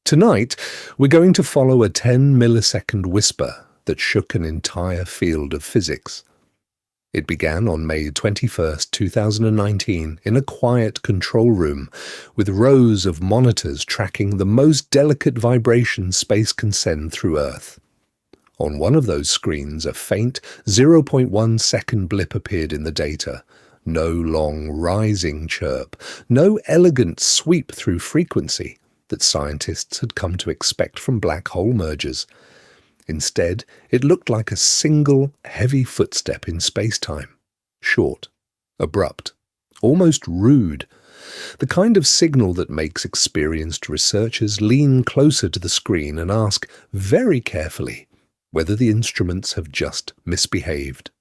Tonight, we're going to follow a 10-millisecond whisper that shook an entire field of physics. It began on May 21st, 2019, in a quiet control room, with rows of monitors tracking the most delicate vibrations space can send through Earth. On one of those screens, a faint 0.1 second blip appeared in the data. No long, rising chirp, no elegant sweep through frequency that scientists had come to expect from black hole mergers. Instead, it looked like a single, heavy footstep in space-time. Short, abrupt, almost rude. The kind of signal that makes experienced researchers lean closer to the screen and ask very carefully whether the instruments have just misbehaved.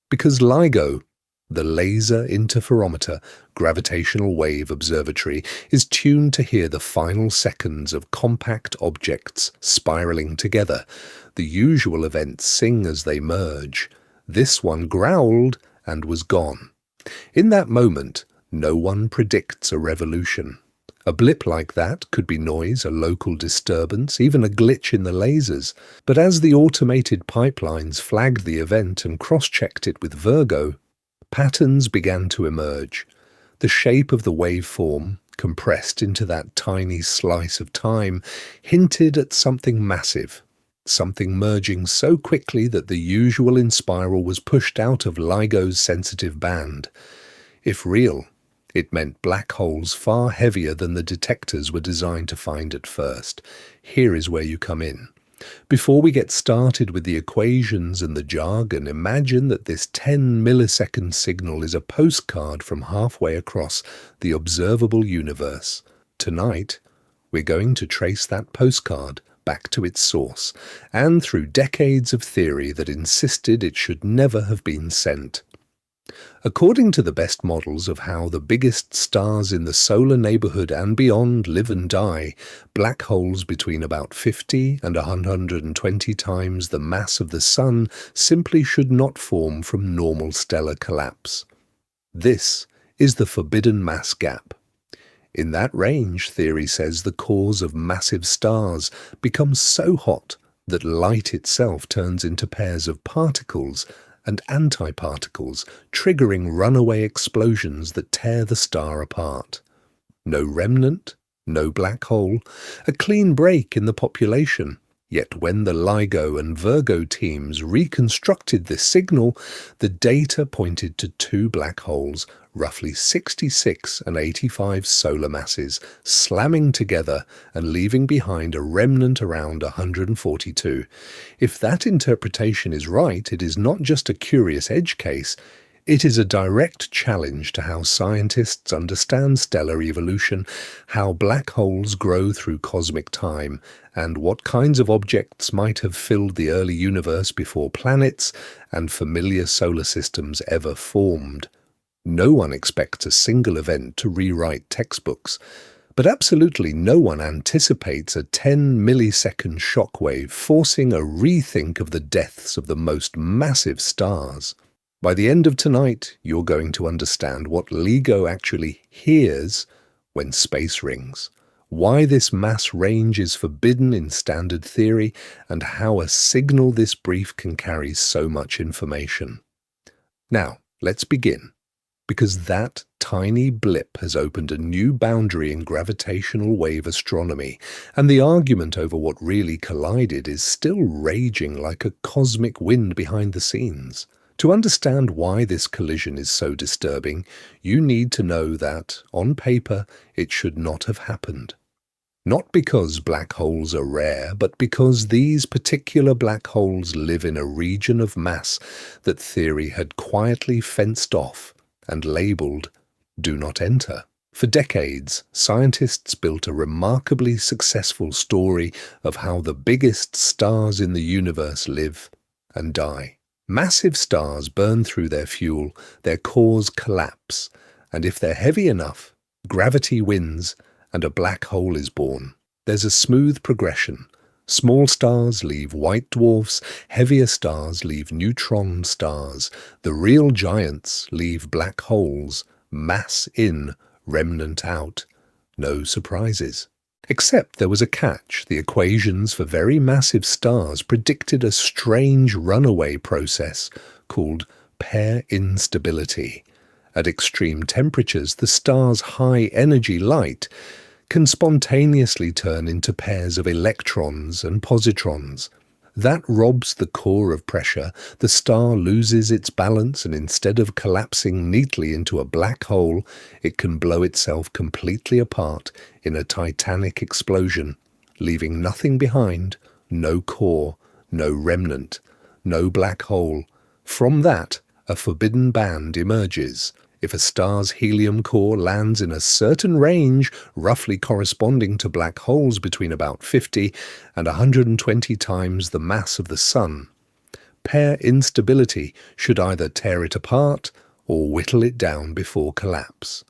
Because LIGO, the Laser Interferometer Gravitational Wave Observatory, is tuned to hear the final seconds of compact objects spiraling together. The usual events sing as they merge. This one growled and was gone. In that moment, no one predicts a revolution. A blip like that could be noise, a local disturbance, even a glitch in the lasers. But as the automated pipelines flagged the event and cross-checked it with Virgo, patterns began to emerge. The shape of the waveform, compressed into that tiny slice of time, hinted at something massive, something merging so quickly that the usual inspiral was pushed out of LIGO's sensitive band. If real, it meant black holes far heavier than the detectors were designed to find at first. Here is where you come in. Before we get started with the equations and the jargon, imagine that this 10-millisecond signal is a postcard from halfway across the observable universe. Tonight, we're going to trace that postcard back to its source, and through decades of theory that insisted it should never have been sent. According to the best models of how the biggest stars in the solar neighbourhood and beyond live and die, black holes between about 50 and 120 times the mass of the Sun simply should not form from normal stellar collapse. This is the forbidden mass gap. In that range, theory says the cores of massive stars become so hot that light itself turns into pairs of particles and antiparticles, triggering runaway explosions that tear the star apart. No remnant, no black hole, a clean break in the population. Yet when the LIGO and Virgo teams reconstructed this signal, the data pointed to two black holes, roughly 66 and 85 solar masses, slamming together and leaving behind a remnant around 142. If that interpretation is right, it is not just a curious edge case, it is a direct challenge to how scientists understand stellar evolution, how black holes grow through cosmic time, and what kinds of objects might have filled the early universe before planets and familiar solar systems ever formed. No one expects a single event to rewrite textbooks, but absolutely no one anticipates a 10-millisecond shockwave forcing a rethink of the deaths of the most massive stars. By the end of tonight, you're going to understand what LIGO actually hears when space rings, why this mass range is forbidden in standard theory, and how a signal this brief can carry so much information. Now, let's begin, because that tiny blip has opened a new boundary in gravitational wave astronomy, and the argument over what really collided is still raging like a cosmic wind behind the scenes. To understand why this collision is so disturbing, you need to know that, on paper, it should not have happened. Not because black holes are rare, but because these particular black holes live in a region of mass that theory had quietly fenced off and labelled "Do Not Enter." For decades, scientists built a remarkably successful story of how the biggest stars in the universe live and die. Massive stars burn through their fuel, their cores collapse, and if they're heavy enough, gravity wins and a black hole is born. There's a smooth progression. Small stars leave white dwarfs, heavier stars leave neutron stars. The real giants leave black holes, mass in, remnant out. No surprises. Except there was a catch. The equations for very massive stars predicted a strange runaway process called pair instability. At extreme temperatures, the star's high-energy light can spontaneously turn into pairs of electrons and positrons. That robs the core of pressure, the star loses its balance, and instead of collapsing neatly into a black hole, it can blow itself completely apart in a titanic explosion, leaving nothing behind, no core, no remnant, no black hole. From that, a forbidden band emerges. If a star's helium core lands in a certain range, roughly corresponding to black holes between about 50 and 120 times the mass of the Sun, pair instability should either tear it apart or whittle it down before collapse.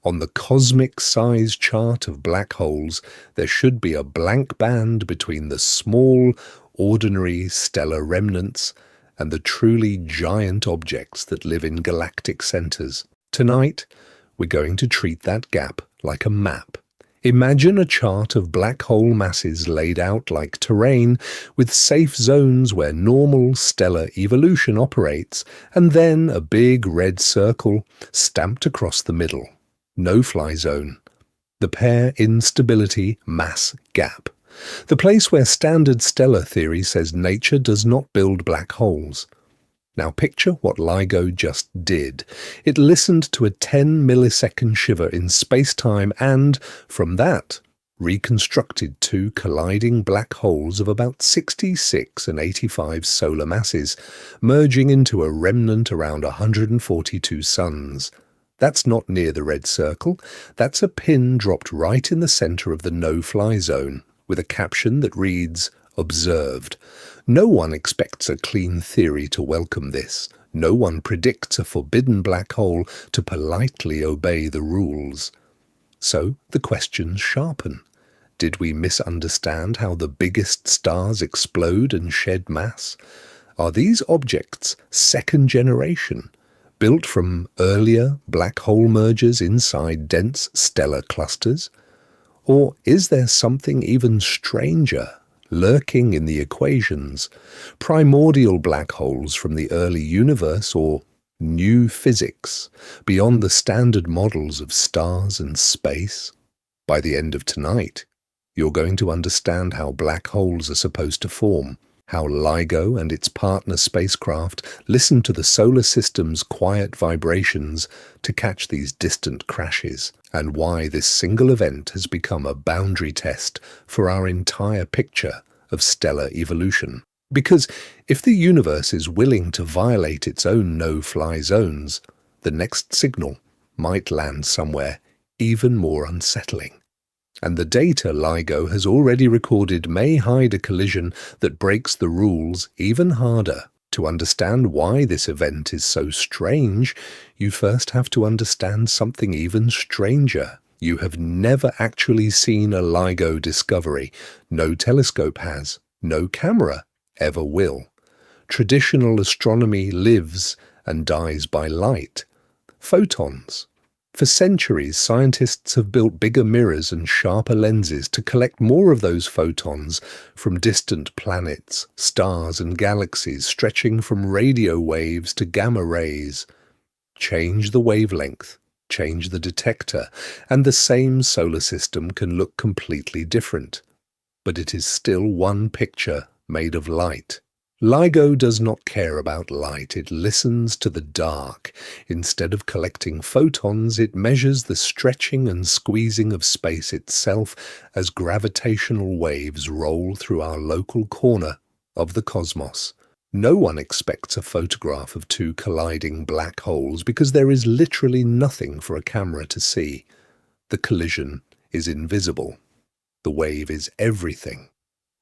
On the cosmic size chart of black holes, there should be a blank band between the small, ordinary stellar remnants and the truly giant objects that live in galactic centers. Tonight, we're going to treat that gap like a map. Imagine a chart of black hole masses laid out like terrain, with safe zones where normal stellar evolution operates, and then a big red circle stamped across the middle. No-fly zone. The pair instability mass gap. The place where standard stellar theory says nature does not build black holes. Now picture what LIGO just did. It listened to a 10-millisecond shiver in space-time and, from that, reconstructed two colliding black holes of about 66 and 85 solar masses, merging into a remnant around 142 suns. That's not near the red circle. That's a pin dropped right in the center of the no-fly zone, with a caption that reads, "Observed." No one expects a clean theory to welcome this. No one predicts a forbidden black hole to politely obey the rules. So the questions sharpen. Did we misunderstand how the biggest stars explode and shed mass? Are these objects second generation, built from earlier black hole mergers inside dense stellar clusters? Or is there something even stranger lurking in the equations, primordial black holes from the early universe, or new physics beyond the standard models of stars and space? By the end of tonight, you're going to understand how black holes are supposed to form, how LIGO and its partner spacecraft listen to the solar system's quiet vibrations to catch these distant crashes, and why this single event has become a boundary test for our entire picture of stellar evolution. Because if the universe is willing to violate its own no-fly zones, the next signal might land somewhere even more unsettling. And the data LIGO has already recorded may hide a collision that breaks the rules even harder. To understand why this event is so strange, you first have to understand something even stranger. You have never actually seen a LIGO discovery. No telescope has. No camera ever will. Traditional astronomy lives and dies by light. Photons. For centuries, scientists have built bigger mirrors and sharper lenses to collect more of those photons from distant planets, stars and galaxies, stretching from radio waves to gamma rays. Change the wavelength, change the detector, and the same solar system can look completely different. But it is still one picture made of light. LIGO does not care about light, it listens to the dark. Instead of collecting photons, it measures the stretching and squeezing of space itself as gravitational waves roll through our local corner of the cosmos. No one expects a photograph of two colliding black holes because there is literally nothing for a camera to see. The collision is invisible. The wave is everything.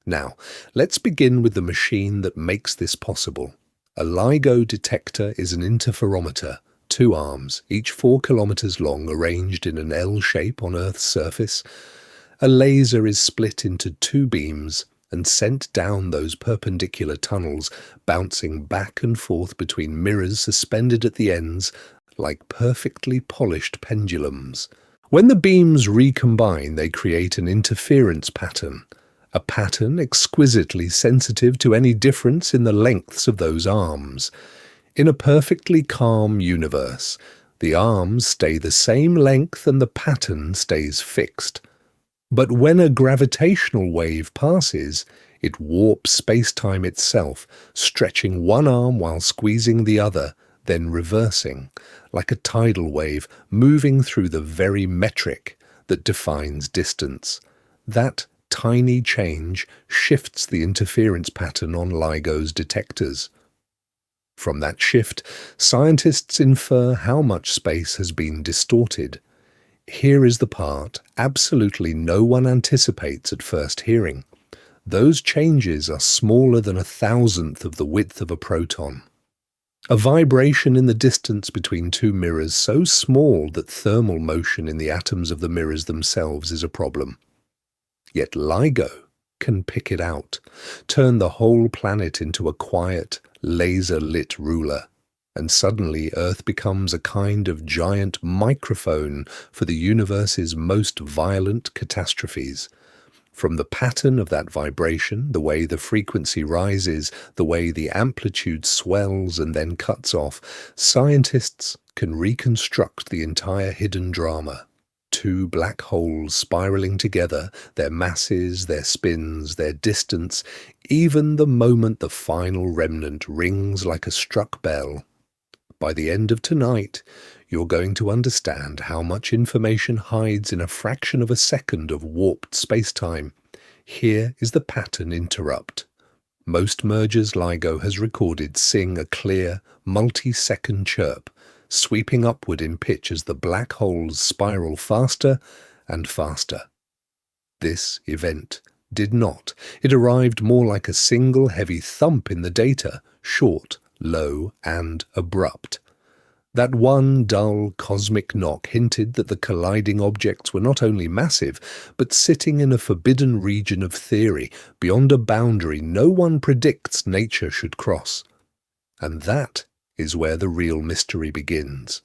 Now, let's begin with the machine that makes this possible. A LIGO detector is an interferometer, two arms, each 4 kilometers long, arranged in an L shape on Earth's surface. A laser is split into two beams and sent down those perpendicular tunnels, bouncing back and forth between mirrors suspended at the ends like perfectly polished pendulums. When the beams recombine, they create an interference pattern, a pattern exquisitely sensitive to any difference in the lengths of those arms. In a perfectly calm universe, the arms stay the same length and the pattern stays fixed. But when a gravitational wave passes, it warps space-time itself, stretching one arm while squeezing the other, then reversing, like a tidal wave moving through the very metric that defines distance. That tiny change shifts the interference pattern on LIGO's detectors. From that shift, scientists infer how much space has been distorted. Here is the part absolutely no one anticipates at first hearing. Those changes are smaller than 1,000th of the width of a proton. A vibration in the distance between two mirrors so small that thermal motion in the atoms of the mirrors themselves is a problem. Yet LIGO can pick it out, turn the whole planet into a quiet, laser-lit ruler, and suddenly Earth becomes a kind of giant microphone for the universe's most violent catastrophes. From the pattern of that vibration, the way the frequency rises, the way the amplitude swells and then cuts off, scientists can reconstruct the entire hidden drama. Two black holes spiraling together, their masses, their spins, their distance, even the moment the final remnant rings like a struck bell. By the end of tonight, you're going to understand how much information hides in a fraction of a second of warped spacetime. Here is the pattern interrupt. Most mergers LIGO has recorded sing a clear, multi-second chirp, sweeping upward in pitch as the black holes spiral faster and faster. This event did not. It arrived more like a single heavy thump in the data, short, low, and abrupt. That one dull cosmic knock hinted that the colliding objects were not only massive, but sitting in a forbidden region of theory, beyond a boundary no one predicts nature should cross. And that is where the real mystery begins.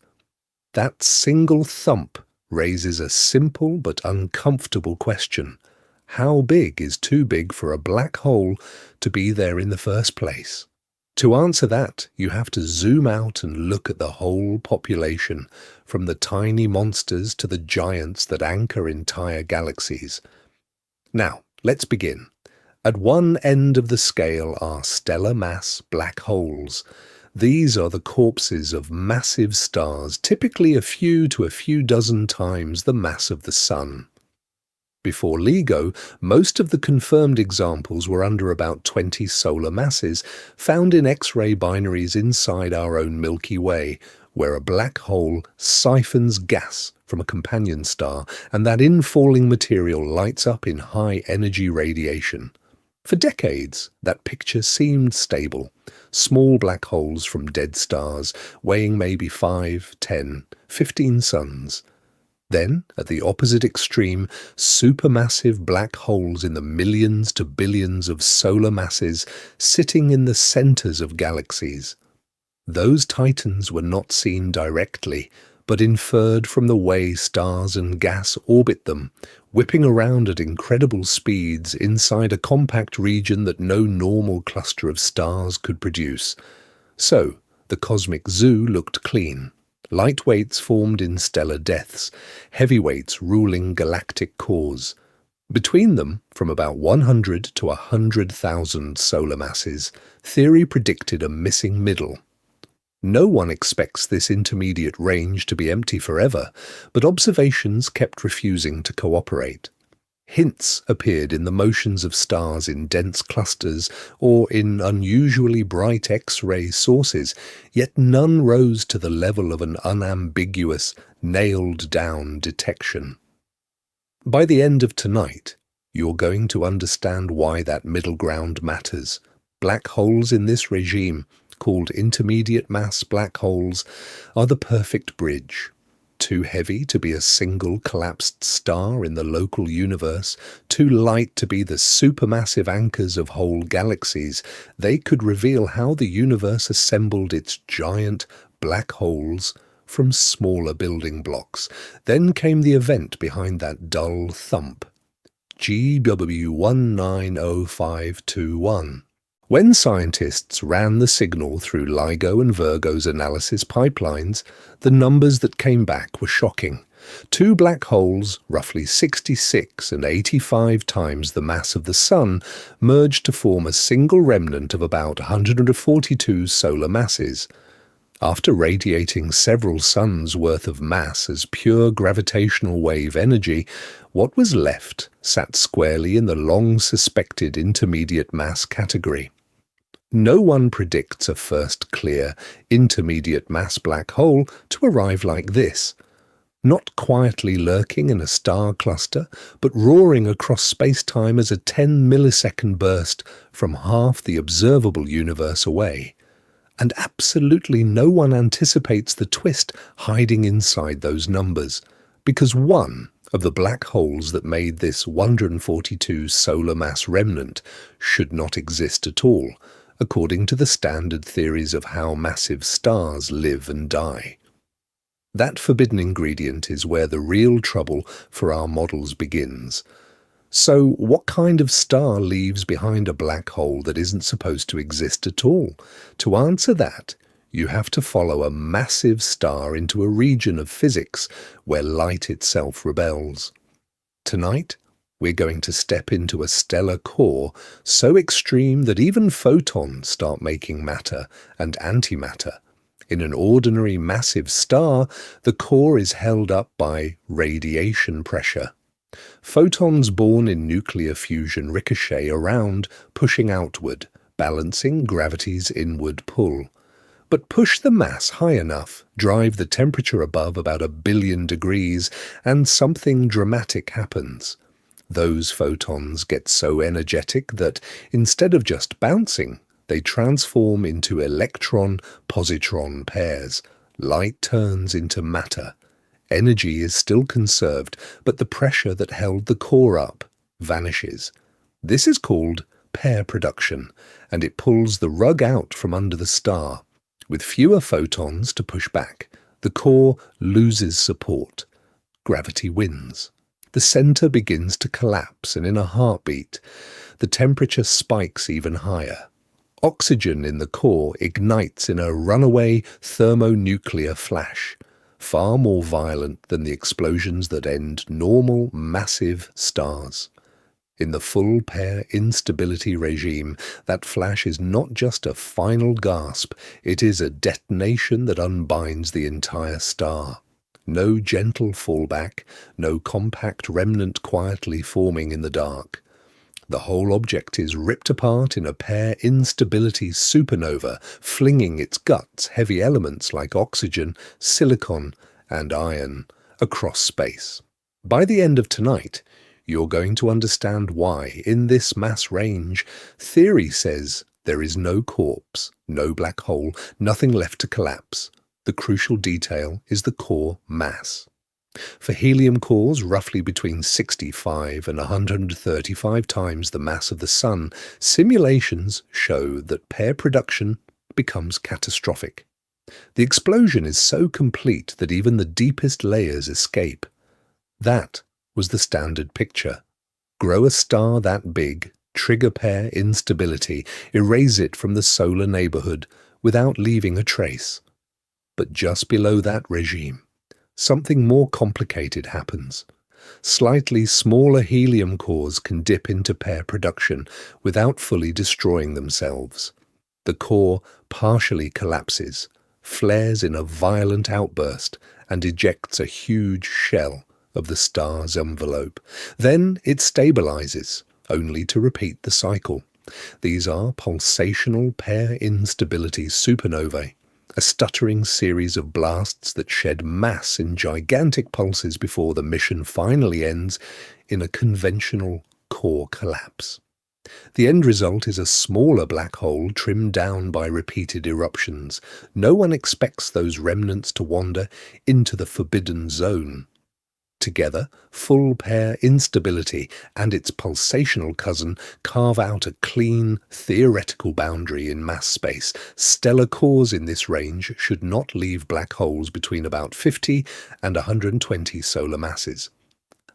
That single thump raises a simple but uncomfortable question. How big is too big for a black hole to be there in the first place? To answer that, you have to zoom out and look at the whole population, from the tiny monsters to the giants that anchor entire galaxies. Now, let's begin. At one end of the scale are stellar mass black holes. These are the corpses of massive stars, typically a few to a few dozen times the mass of the Sun. Before LIGO, most of the confirmed examples were under about 20 solar masses, found in X-ray binaries inside our own Milky Way, where a black hole siphons gas from a companion star, and that infalling material lights up in high-energy radiation. For decades, that picture seemed stable. Small black holes from dead stars, weighing maybe 5, 10, 15 suns. Then, at the opposite extreme, supermassive black holes in the millions to billions of solar masses sitting in the centers of galaxies. Those titans were not seen directly, but inferred from the way stars and gas orbit them, whipping around at incredible speeds inside a compact region that no normal cluster of stars could produce. So, the cosmic zoo looked clean. Lightweights formed in stellar deaths, heavyweights ruling galactic cores. Between them, from about 100 to 100,000 solar masses, theory predicted a missing middle. No one expects this intermediate range to be empty forever, but observations kept refusing to cooperate. Hints appeared in the motions of stars in dense clusters or in unusually bright X-ray sources, yet none rose to the level of an unambiguous, nailed-down detection. By the end of tonight, you're going to understand why that middle ground matters. Black holes in this regime, called intermediate mass black holes, are the perfect bridge. Too heavy to be a single collapsed star in the local universe, too light to be the supermassive anchors of whole galaxies, they could reveal how the universe assembled its giant black holes from smaller building blocks. Then came the event behind that dull thump. GW190521. When scientists ran the signal through LIGO and Virgo's analysis pipelines, the numbers that came back were shocking. Two black holes, roughly 66 and 85 times the mass of the Sun, merged to form a single remnant of about 142 solar masses. After radiating several suns' worth of mass as pure gravitational wave energy, what was left sat squarely in the long-suspected intermediate mass category. No one predicts a first clear, intermediate mass black hole to arrive like this. Not quietly lurking in a star cluster, but roaring across space-time as a 10-millisecond burst from half the observable universe away. And absolutely no one anticipates the twist hiding inside those numbers, because one of the black holes that made this 142 solar mass remnant should not exist at all, according to the standard theories of how massive stars live and die. That forbidden ingredient is where the real trouble for our models begins. So what kind of star leaves behind a black hole that isn't supposed to exist at all? To answer that, you have to follow a massive star into a region of physics where light itself rebels. Tonight, we're going to step into a stellar core so extreme that even photons start making matter and antimatter. In an ordinary massive star, the core is held up by radiation pressure. Photons born in nuclear fusion ricochet around, pushing outward, balancing gravity's inward pull. But push the mass high enough, drive the temperature above about 1 billion degrees, and something dramatic happens. Those photons get so energetic that, instead of just bouncing, they transform into electron-positron pairs. Light turns into matter. Energy is still conserved, but the pressure that held the core up vanishes. This is called pair production, and it pulls the rug out from under the star. With fewer photons to push back, the core loses support. Gravity wins. The center begins to collapse, and in a heartbeat, the temperature spikes even higher. Oxygen in the core ignites in a runaway thermonuclear flash, far more violent than the explosions that end normal, massive stars. In the full pair instability regime, that flash is not just a final gasp, it is a detonation that unbinds the entire star. No gentle fallback, no compact remnant quietly forming in the dark. The whole object is ripped apart in a pair instability supernova, flinging its guts, heavy elements like oxygen, silicon, and iron, across space. By the end of tonight, you're going to understand why, in this mass range, theory says there is no corpse, no black hole, nothing left to collapse. The crucial detail is the core mass. For helium cores roughly between 65 and 135 times the mass of the Sun, simulations show that pair production becomes catastrophic. The explosion is so complete that even the deepest layers escape. That was the standard picture. Grow a star that big, trigger pair instability, erase it from the solar neighbourhood without leaving a trace. But just below that regime, something more complicated happens. Slightly smaller helium cores can dip into pair production without fully destroying themselves. The core partially collapses, flares in a violent outburst, and ejects a huge shell of the star's envelope. Then it stabilizes, only to repeat the cycle. These are pulsational pair instability supernovae, a stuttering series of blasts that shed mass in gigantic pulses before the mission finally ends in a conventional core collapse. The end result is a smaller black hole trimmed down by repeated eruptions. No one expects those remnants to wander into the forbidden zone. Together, full pair instability and its pulsational cousin carve out a clean, theoretical boundary in mass space. Stellar cores in this range should not leave black holes between about 50 and 120 solar masses.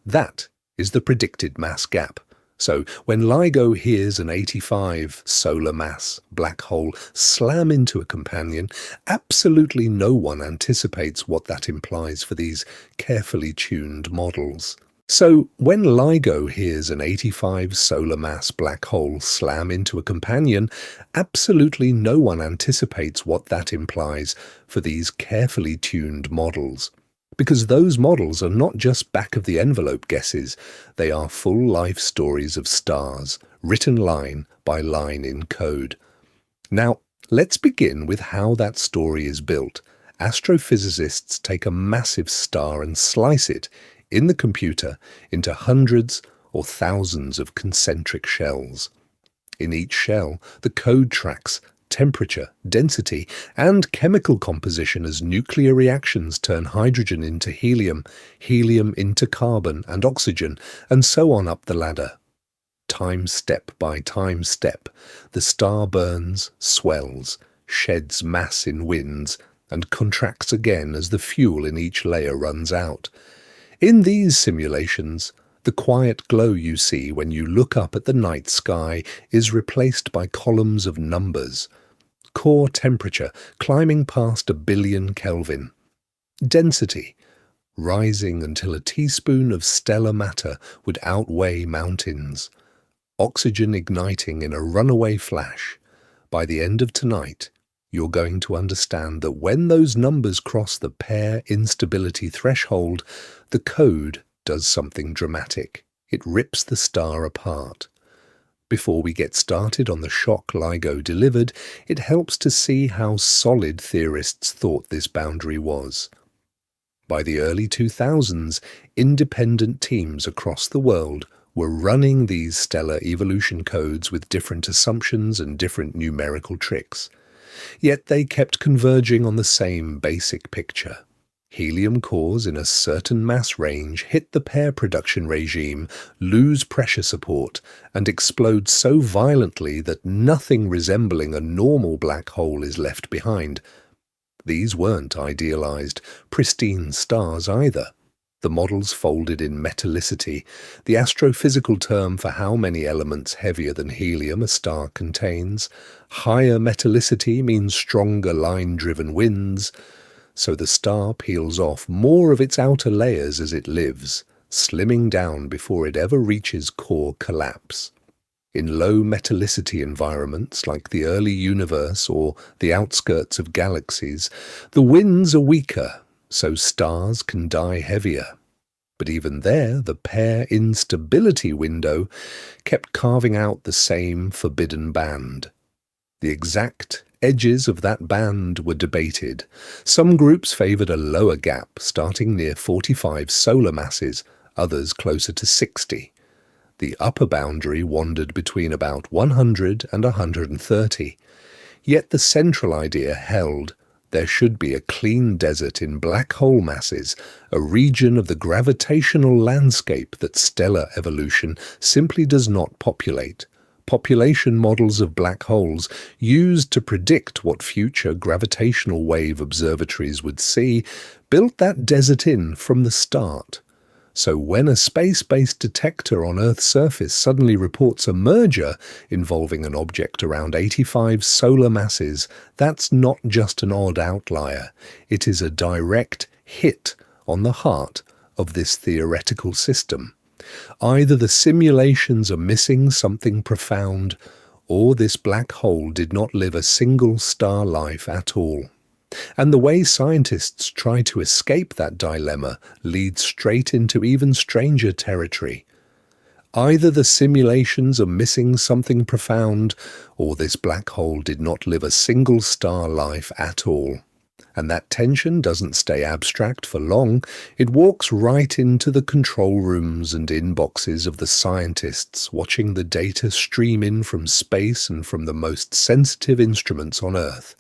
That is the predicted mass gap. So when LIGO hears an 85 solar mass black hole slam into a companion, absolutely no one anticipates what that implies for these carefully tuned models. So when LIGO hears an 85 solar mass black hole slam into a companion, absolutely no one anticipates what that implies for these carefully tuned models. Because those models are not just back-of-the-envelope guesses, they are full life stories of stars, written line by line in code. Now, let's begin with how that story is built. Astrophysicists take a massive star and slice it, in the computer, into hundreds or thousands of concentric shells. In each shell, the code tracks temperature, density, and chemical composition as nuclear reactions turn hydrogen into helium, helium into carbon and oxygen, and so on up the ladder. Time step by time step, the star burns, swells, sheds mass in winds, and contracts again as the fuel in each layer runs out. In these simulations, the quiet glow you see when you look up at the night sky is replaced by columns of numbers. Core temperature climbing past 1 billion Kelvin. Density rising until a teaspoon of stellar matter would outweigh mountains. Oxygen igniting in a runaway flash. By the end of tonight, you're going to understand that when those numbers cross the pair instability threshold, the code does something dramatic. It rips the star apart. Before we get started on the shock LIGO delivered, it helps to see how solid theorists thought this boundary was. By the early 2000s, independent teams across the world were running these stellar evolution codes with different assumptions and different numerical tricks. Yet they kept converging on the same basic picture. Helium cores in a certain mass range hit the pair production regime, lose pressure support, and explode so violently that nothing resembling a normal black hole is left behind. These weren't idealized, pristine stars either. The models folded in metallicity, the astrophysical term for how many elements heavier than helium a star contains. Higher metallicity means stronger line-driven winds. So the star peels off more of its outer layers as it lives, slimming down before it ever reaches core collapse. In low metallicity environments like the early universe or the outskirts of galaxies, the winds are weaker, so stars can die heavier. But even there, the pair instability window kept carving out the same forbidden band. The exact edges of that band were debated. Some groups favoured a lower gap starting near 45 solar masses, others closer to 60. The upper boundary wandered between about 100 and 130. Yet the central idea held. There should be a clean desert in black hole masses, a region of the gravitational landscape that stellar evolution simply does not populate. Population models of black holes used to predict what future gravitational wave observatories would see built that desert in from the start. So when a space-based detector on Earth's surface suddenly reports a merger involving an object around 85 solar masses, that's not just an odd outlier. It is a direct hit on the heart of this theoretical system. Either the simulations are missing something profound, or this black hole did not live a single star life at all. And the way scientists try to escape that dilemma leads straight into even stranger territory. Either the simulations are missing something profound, or this black hole did not live a single star life at all. And that tension doesn't stay abstract for long. It walks right into the control rooms and inboxes of the scientists watching the data stream in from space and from the most sensitive instruments on Earth.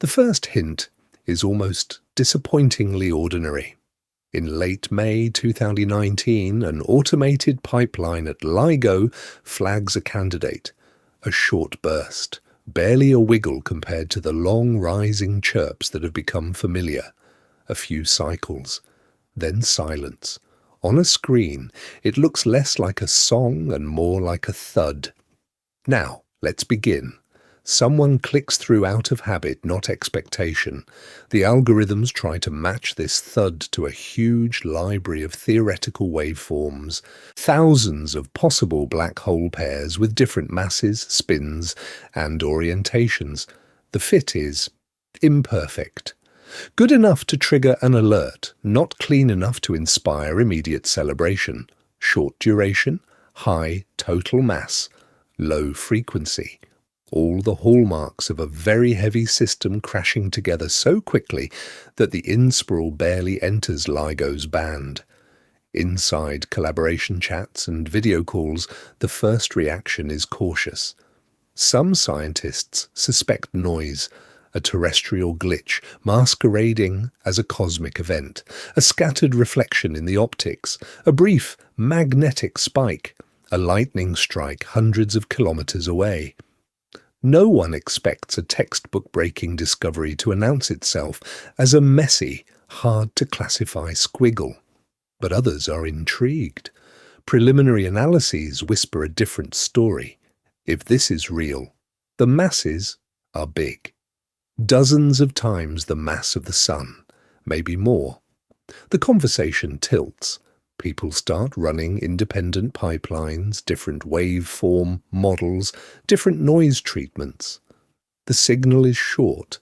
The first hint is almost disappointingly ordinary. In late May 2019, an automated pipeline at LIGO flags a candidate, a short burst, barely a wiggle compared to the long rising chirps that have become familiar. A few cycles, then silence. On a screen, it looks less like a song and more like a thud. Now, let's begin. Someone clicks through out of habit, not expectation. The algorithms try to match this thud to a huge library of theoretical waveforms, thousands of possible black hole pairs with different masses, spins, and orientations. The fit is imperfect. Good enough to trigger an alert, not clean enough to inspire immediate celebration. Short duration, high total mass, low frequency. All the hallmarks of a very heavy system crashing together so quickly that the in-spiral barely enters LIGO's band. Inside collaboration chats and video calls, the first reaction is cautious. Some scientists suspect noise, a terrestrial glitch masquerading as a cosmic event, a scattered reflection in the optics, a brief magnetic spike, a lightning strike hundreds of kilometres away. No one expects a textbook-breaking discovery to announce itself as a messy, hard-to-classify squiggle. But others are intrigued. Preliminary analyses whisper a different story. If this is real, the masses are big. Dozens of times the mass of the Sun, maybe more. The conversation tilts. People start running independent pipelines, different waveform models, different noise treatments. The signal is short,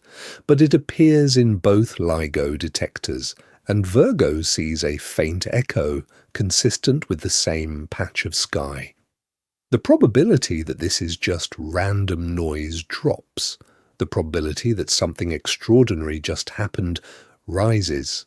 but it appears in both LIGO detectors, and Virgo sees a faint echo consistent with the same patch of sky. The probability that this is just random noise drops. The probability that something extraordinary just happened rises.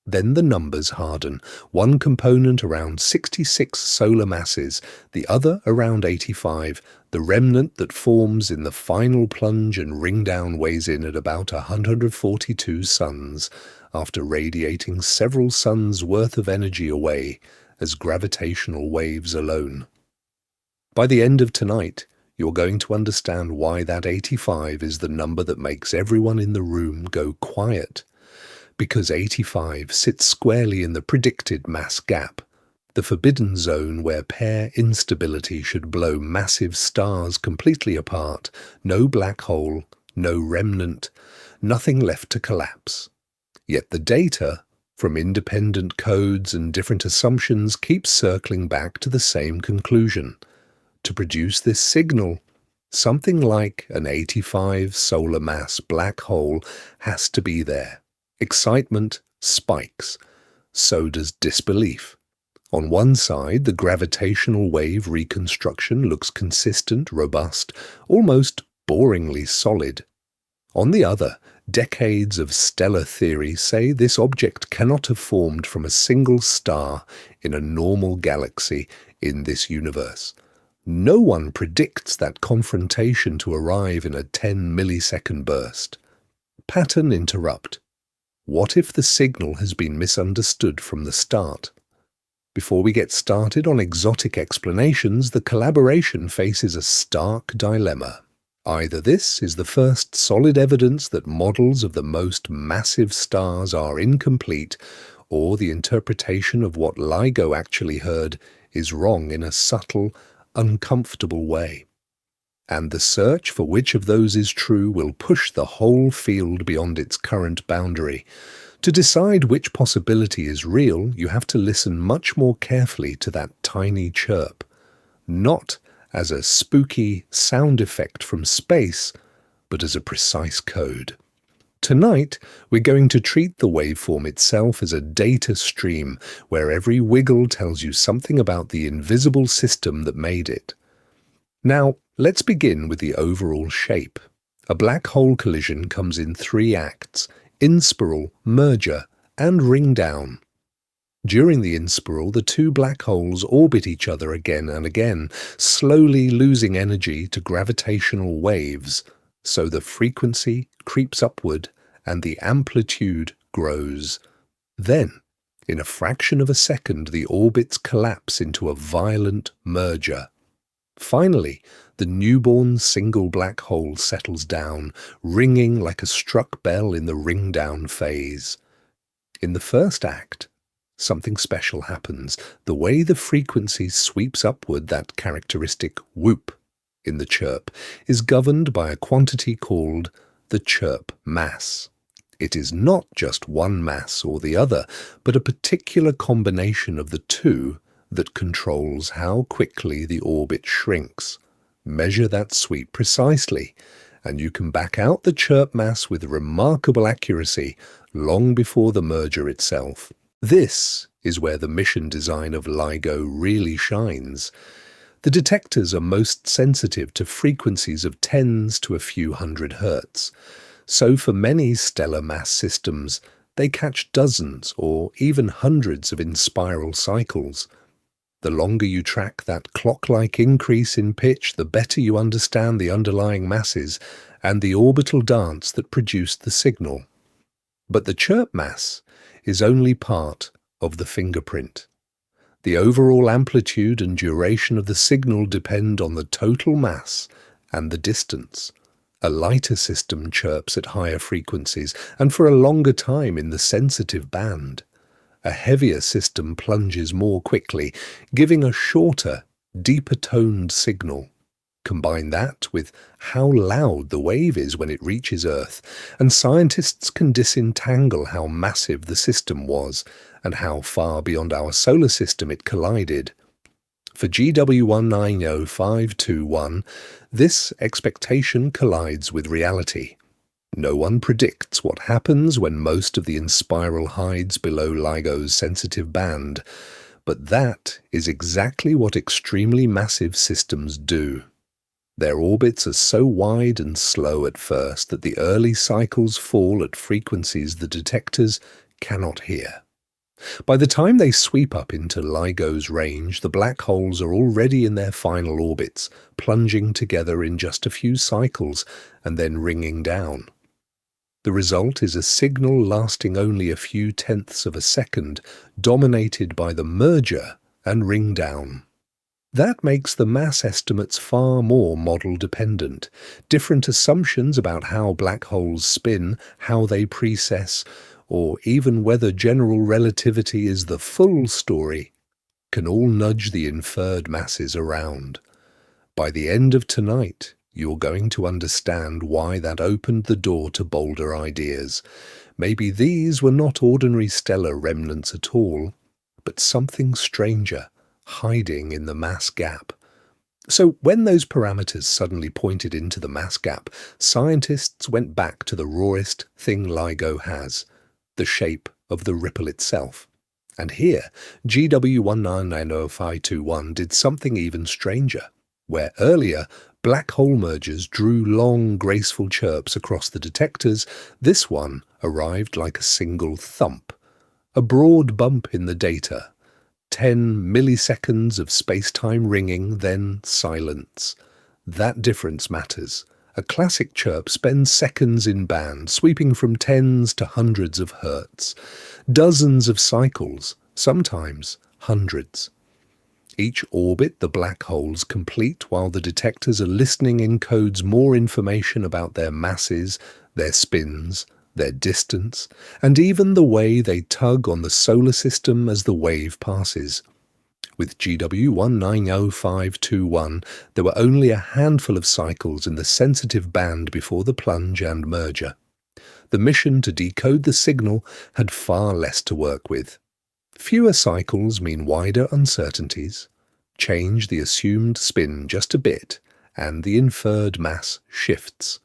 Then the numbers harden, one component around 66 solar masses, the other around 85. The remnant that forms in the final plunge and ring down weighs in at about 142 suns, after radiating several suns' worth of energy away as gravitational waves alone. By the end of tonight, you're going to understand why that 85 is the number that makes everyone in the room go quiet. Because 85 sits squarely in the predicted mass gap, the forbidden zone where pair instability should blow massive stars completely apart, no black hole, no remnant, nothing left to collapse. Yet the data, from independent codes and different assumptions, keeps circling back to the same conclusion. To produce this signal, something like an 85 solar mass black hole has to be there. Excitement spikes. So does disbelief. On one side, the gravitational wave reconstruction looks consistent, robust, almost boringly solid. On the other, decades of stellar theory say this object cannot have formed from a single star in a normal galaxy in this universe. No one predicts that confrontation to arrive in a 10-millisecond burst. Pattern interrupt. What if the signal has been misunderstood from the start? Before we get started on exotic explanations, the collaboration faces a stark dilemma. Either this is the first solid evidence that models of the most massive stars are incomplete, or the interpretation of what LIGO actually heard is wrong in a subtle, uncomfortable way. And the search for which of those is true will push the whole field beyond its current boundary. To decide which possibility is real, you have to listen much more carefully to that tiny chirp. Not as a spooky sound effect from space, but as a precise code. Tonight, we're going to treat the waveform itself as a data stream, where every wiggle tells you something about the invisible system that made it. Now, let's begin with the overall shape. A black hole collision comes in 3 acts: in-spiral, merger, and ring down. During the in-spiral, the 2 black holes orbit each other again and again, slowly losing energy to gravitational waves, so the frequency creeps upward and the amplitude grows. Then, In a fraction of a second, the orbits collapse into a violent merger. Finally, the newborn single black hole settles down, ringing like a struck bell in the ring-down phase. In the first act, something special happens. The way the frequency sweeps upward, that characteristic whoop in the chirp, is governed by a quantity called the chirp mass. It is not just one mass or the other, but a particular combination of the two that controls how quickly the orbit shrinks. Measure that sweep precisely, and you can back out the chirp mass with remarkable accuracy long before the merger itself. This is where the mission design of LIGO really shines. The detectors are most sensitive to frequencies of tens to a few hundred hertz. So for many stellar mass systems, they catch dozens or even hundreds of in-spiral cycles. The longer you track that clock-like increase in pitch, the better you understand the underlying masses and the orbital dance that produced the signal. But the chirp mass is only part of the fingerprint. The overall amplitude and duration of the signal depend on the total mass and the distance. A lighter system chirps at higher frequencies and for a longer time in the sensitive band. A heavier system plunges more quickly, giving a shorter, deeper-toned signal. Combine that with how loud the wave is when it reaches Earth, and scientists can disentangle how massive the system was and how far beyond our solar system it collided. For GW190521, this expectation collides with reality. No one predicts what happens when most of the in-spiral hides below LIGO's sensitive band, but that is exactly what extremely massive systems do. Their orbits are so wide and slow at first that the early cycles fall at frequencies the detectors cannot hear. By the time they sweep up into LIGO's range, the black holes are already in their final orbits, plunging together in just a few cycles and then ringing down. The result is a signal lasting only a few tenths of a second, dominated by the merger and ring down. That makes the mass estimates far more model-dependent. Different assumptions about how black holes spin, how they precess, or even whether general relativity is the full story, can all nudge the inferred masses around. By the end of tonight, you're going to understand why that opened the door to bolder ideas. Maybe these were not ordinary stellar remnants at all, but something stranger, hiding in the mass gap. So when those parameters suddenly pointed into the mass gap, scientists went back to the rawest thing LIGO has, the shape of the ripple itself. And here, GW199021 did something even stranger. Where earlier, black hole mergers drew long, graceful chirps across the detectors, this one arrived like a single thump, a broad bump in the data. 10 milliseconds of space-time ringing, then silence. That difference matters. A classic chirp spends seconds in band, sweeping from tens to hundreds of hertz. Dozens of cycles, sometimes hundreds. Each orbit the black holes complete while the detectors are listening encodes more information about their masses, their spins, their distance, and even the way they tug on the solar system as the wave passes. With GW190521, there were only a handful of cycles in the sensitive band before the plunge and merger. The mission to decode the signal had far less to work with. Fewer cycles mean wider uncertainties. Change the assumed spin just a bit, and the inferred mass shifts.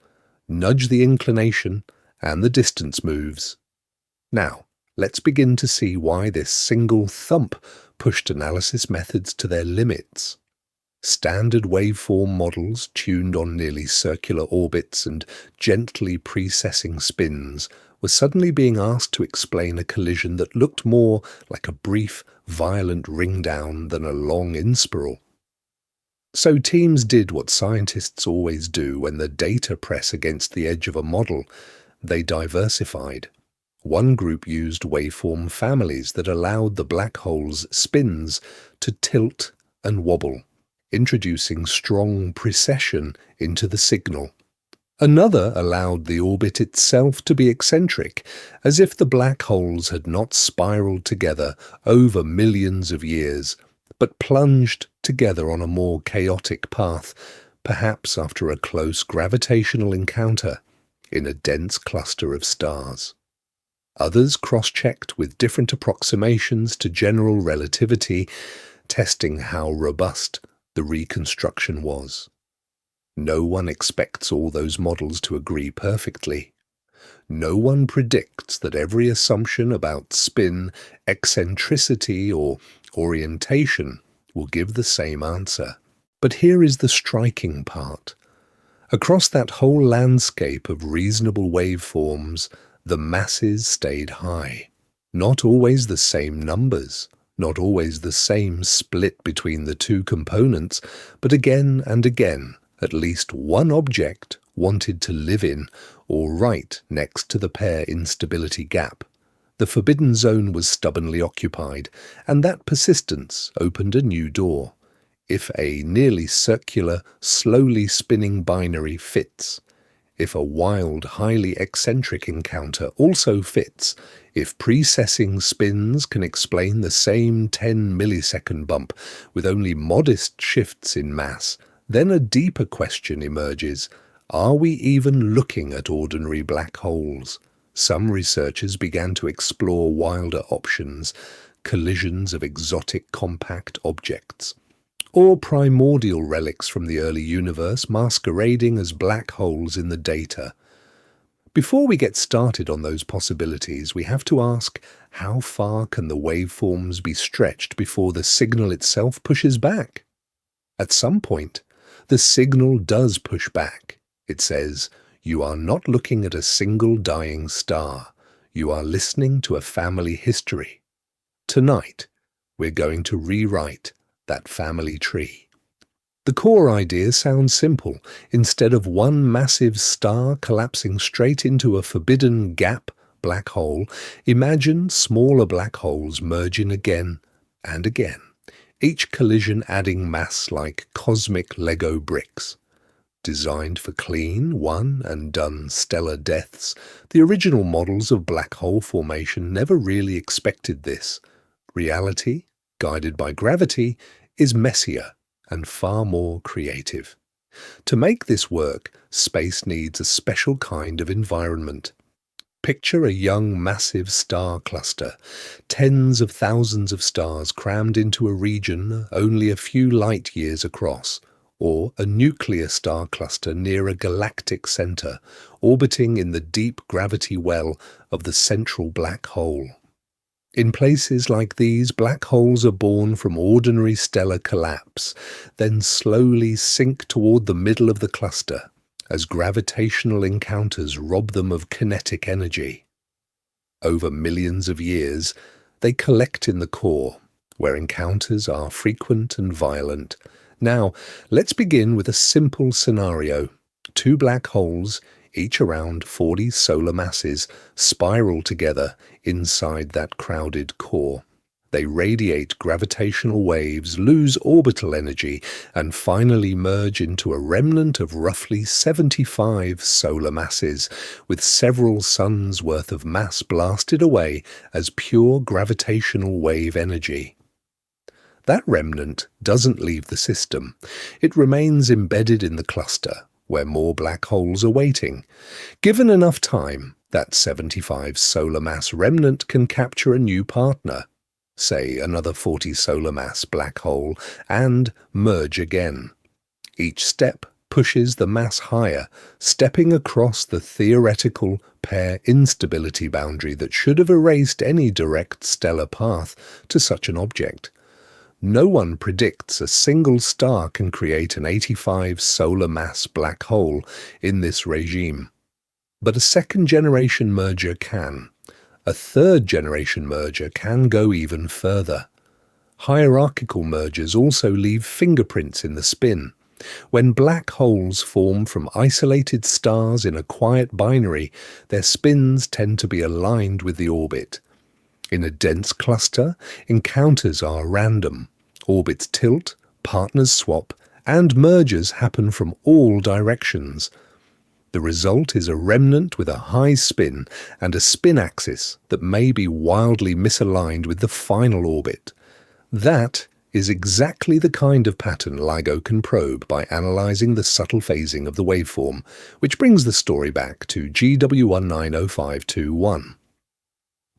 Nudge the inclination, and the distance moves. Now, let's begin to see why this single thump pushed analysis methods to their limits. Standard waveform models tuned on nearly circular orbits and gently precessing spins were suddenly being asked to explain a collision that looked more like a brief, violent ring-down than a long inspiral. So teams did what scientists always do when the data press against the edge of a model. They diversified. One group used waveform families that allowed the black hole's spins to tilt and wobble, introducing strong precession into the signal. Another allowed the orbit itself to be eccentric, as if the black holes had not spiraled together over millions of years, but plunged together on a more chaotic path, perhaps after a close gravitational encounter in a dense cluster of stars. Others cross-checked with different approximations to general relativity, testing how robust the reconstruction was. No one expects all those models to agree perfectly. No one predicts that every assumption about spin, eccentricity, or orientation will give the same answer. But here is the striking part. Across that whole landscape of reasonable waveforms, the masses stayed high. Not always the same numbers, not always the same split between the two components, but again and again, at least one object wanted to live in or right next to the pair instability gap. The forbidden zone was stubbornly occupied, and that persistence opened a new door. If a nearly circular, slowly spinning binary fits, if a wild, highly eccentric encounter also fits, if precessing spins can explain the same 10-millisecond bump with only modest shifts in mass, then a deeper question emerges. Are we even looking at ordinary black holes? Some researchers began to explore wilder options, collisions of exotic compact objects, or primordial relics from the early universe masquerading as black holes in the data. Before we get started on those possibilities, we have to ask, how far can the waveforms be stretched before the signal itself pushes back? At some point, the signal does push back. It says, you are not looking at a single dying star. You are listening to a family history. Tonight, we're going to rewrite that family tree. The core idea sounds simple. Instead of one massive star collapsing straight into a forbidden gap black hole, imagine smaller black holes merging again and again, each collision adding mass like cosmic LIGO bricks. Designed for clean, one-and-done stellar deaths, the original models of black hole formation never really expected this. Reality, guided by gravity, is messier and far more creative. To make this work, space needs a special kind of environment. Picture a young, massive star cluster, tens of thousands of stars crammed into a region only a few light years across, or a nuclear star cluster near a galactic center, orbiting in the deep gravity well of the central black hole. In places like these, black holes are born from ordinary stellar collapse, then slowly sink toward the middle of the cluster, as gravitational encounters rob them of kinetic energy. Over millions of years, they collect in the core, where encounters are frequent and violent. Now, let's begin with a simple scenario. Two black holes, each around 40 solar masses, spiral together inside that crowded core. They radiate gravitational waves, lose orbital energy, and finally merge into a remnant of roughly 75 solar masses, with several suns' worth of mass blasted away as pure gravitational wave energy. That remnant doesn't leave the system. It remains embedded in the cluster, where more black holes are waiting. Given enough time, that 75 solar mass remnant can capture a new partner, say another 40 solar mass black hole, and merge again. Each step pushes the mass higher, stepping across the theoretical pair instability boundary that should have erased any direct stellar path to such an object. No one predicts a single star can create an 85 solar mass black hole in this regime. But a second-generation merger can. A third-generation merger can go even further. Hierarchical mergers also leave fingerprints in the spin. When black holes form from isolated stars in a quiet binary, their spins tend to be aligned with the orbit. In a dense cluster, encounters are random. Orbits tilt, partners swap, and mergers happen from all directions. The result is a remnant with a high spin and a spin axis that may be wildly misaligned with the final orbit. That is exactly the kind of pattern LIGO can probe by analysing the subtle phasing of the waveform, which brings the story back to GW190521.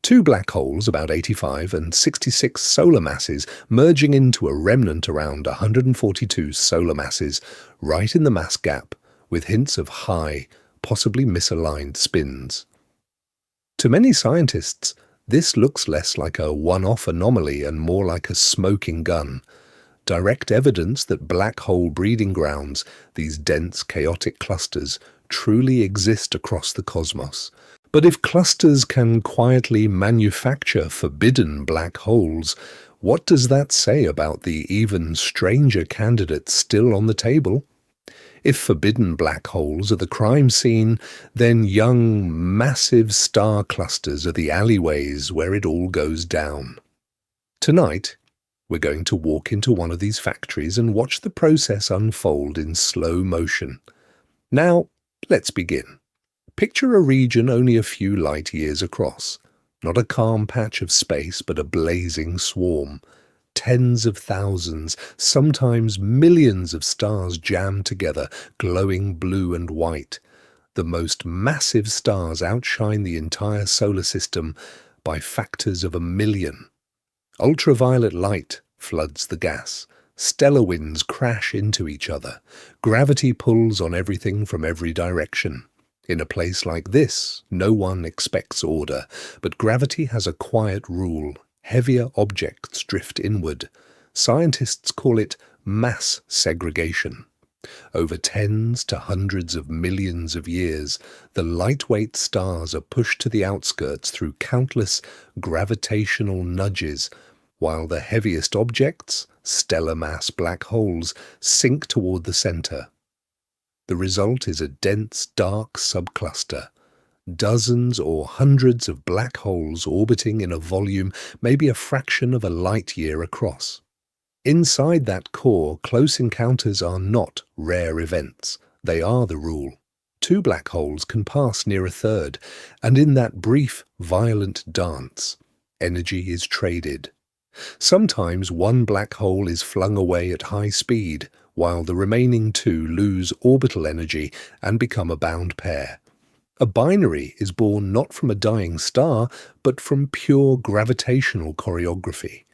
Two black holes, about 85 and 66 solar masses, merging into a remnant around 142 solar masses, right in the mass gap, with hints of high, possibly misaligned spins. To many scientists, this looks less like a one-off anomaly and more like a smoking gun. Direct evidence that black hole breeding grounds, these dense, chaotic clusters, truly exist across the cosmos. But if clusters can quietly manufacture forbidden black holes, what does that say about the even stranger candidates still on the table? If forbidden black holes are the crime scene, then young, massive star clusters are the alleyways where it all goes down. Tonight, we're going to walk into one of these factories and watch the process unfold in slow motion. Now, let's begin. Picture a region only a few light years across. Not a calm patch of space, but a blazing swarm. Tens of thousands, sometimes millions of stars jammed together, glowing blue and white. The most massive stars outshine the entire solar system by factors of 1,000,000. Ultraviolet light floods the gas. Stellar winds crash into each other. Gravity pulls on everything from every direction. In a place like this, no one expects order, but gravity has a quiet rule. Heavier objects drift inward. Scientists call it mass segregation. Over tens to hundreds of millions of years, the lightweight stars are pushed to the outskirts through countless gravitational nudges, while the heaviest objects, stellar mass black holes, sink toward the center. The result is a dense, dark subcluster. Dozens or hundreds of black holes orbiting in a volume maybe a fraction of a light year across. Inside that core, close encounters are not rare events. They are the rule. Two black holes can pass near a third, and in that brief, violent dance, energy is traded. Sometimes one black hole is flung away at high speed, while the remaining two lose orbital energy and become a bound pair. A binary is born not from a dying star, but from pure gravitational choreography.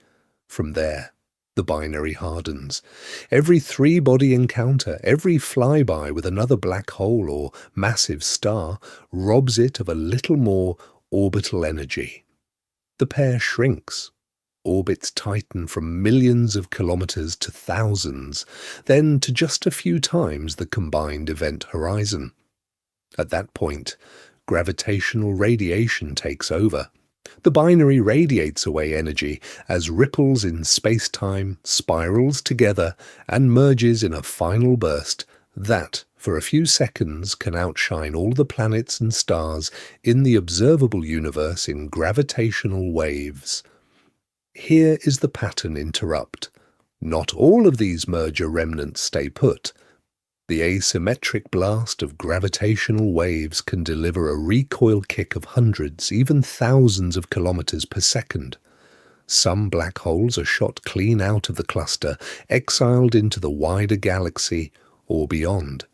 From there, the binary hardens. Every three-body encounter, every flyby with another black hole or massive star, robs it of a little more orbital energy. The pair shrinks. Orbits tighten from millions of kilometres to thousands, then to just a few times the combined event horizon. At that point, gravitational radiation takes over. The binary radiates away energy as ripples in space-time spirals together and merges in a final burst that, for a few seconds, can outshine all the planets and stars in the observable universe in gravitational waves. Here is the pattern interrupt. Not all of these merger remnants stay put. The asymmetric blast of gravitational waves can deliver a recoil kick of hundreds, even thousands of kilometers per second. Some black holes are shot clean out of the cluster, exiled into the wider galaxy or beyond.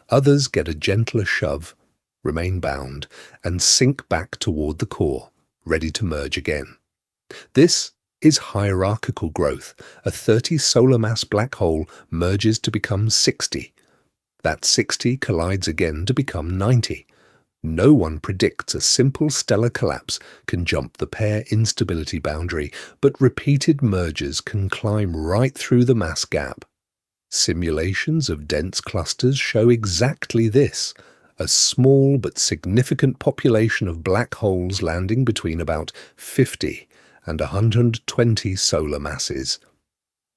Others get a gentler shove, remain bound, and sink back toward the core, ready to merge again. This is hierarchical growth. A 30 solar mass black hole merges to become 60. That 60 collides again to become 90. No one predicts a simple stellar collapse can jump the pair instability boundary, but repeated mergers can climb right through the mass gap. Simulations of dense clusters show exactly this, a small but significant population of black holes landing between about 50 and 120 solar masses.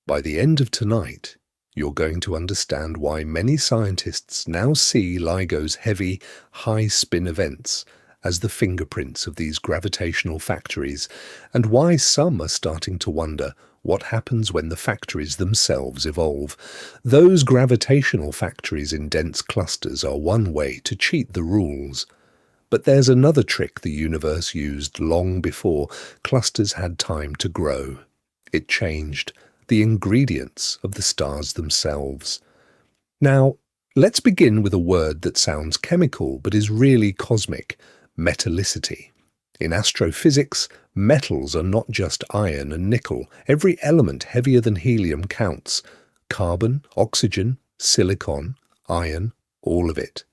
By the end of tonight, You're going to understand why many scientists now see LIGO's heavy, high-spin events as the fingerprints of these gravitational factories, and why some are starting to wonder what happens when the factories themselves evolve. Those gravitational factories in dense clusters are one way to cheat the rules. But there's another trick the universe used long before clusters had time to grow. It changed the ingredients of the stars themselves. Now, let's begin with a word that sounds chemical but is really cosmic: metallicity. In astrophysics, metals are not just iron and nickel. Every element heavier than helium counts. Carbon, oxygen, silicon, iron, all of it.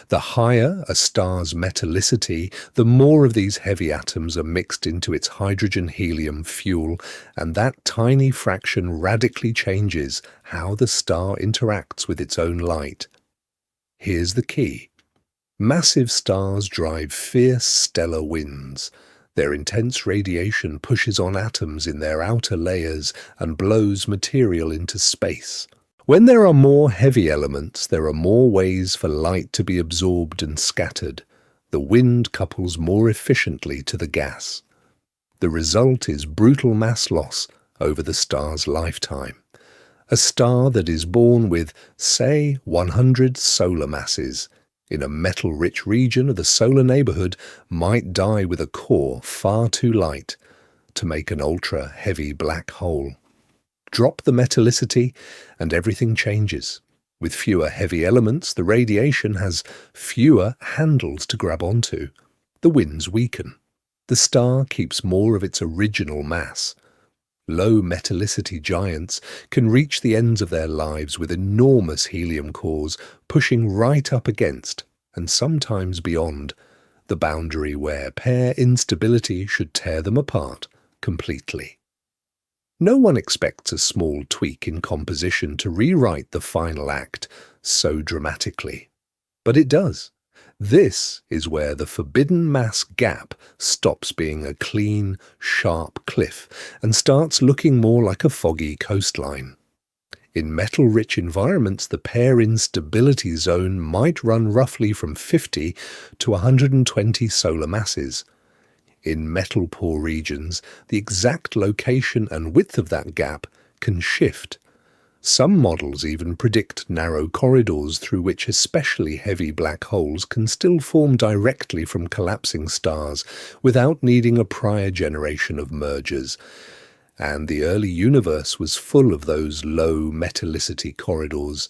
The higher a star's metallicity, the more of these heavy atoms are mixed into its hydrogen-helium fuel, and that tiny fraction radically changes how the star interacts with its own light. Here's the key. Massive stars drive fierce stellar winds. Their intense radiation pushes on atoms in their outer layers and blows material into space. When there are more heavy elements, there are more ways for light to be absorbed and scattered. The wind couples more efficiently to the gas. The result is brutal mass loss over the star's lifetime. A star that is born with, say, 100 solar masses in a metal-rich region of the solar neighbourhood might die with a core far too light to make an ultra-heavy black hole. Drop the metallicity and everything changes. With fewer heavy elements, the radiation has fewer handles to grab onto. The winds weaken. The star keeps more of its original mass. Low metallicity giants can reach the ends of their lives with enormous helium cores pushing right up against, and sometimes beyond, the boundary where pair instability should tear them apart completely. No one expects a small tweak in composition to rewrite the final act so dramatically. But it does. This is where the forbidden mass gap stops being a clean, sharp cliff and starts looking more like a foggy coastline. In metal-rich environments, the pair instability zone might run roughly from 50 to 120 solar masses. In metal-poor regions, the exact location and width of that gap can shift. Some models even predict narrow corridors through which especially heavy black holes can still form directly from collapsing stars without needing a prior generation of mergers. And the early universe was full of those low metallicity corridors.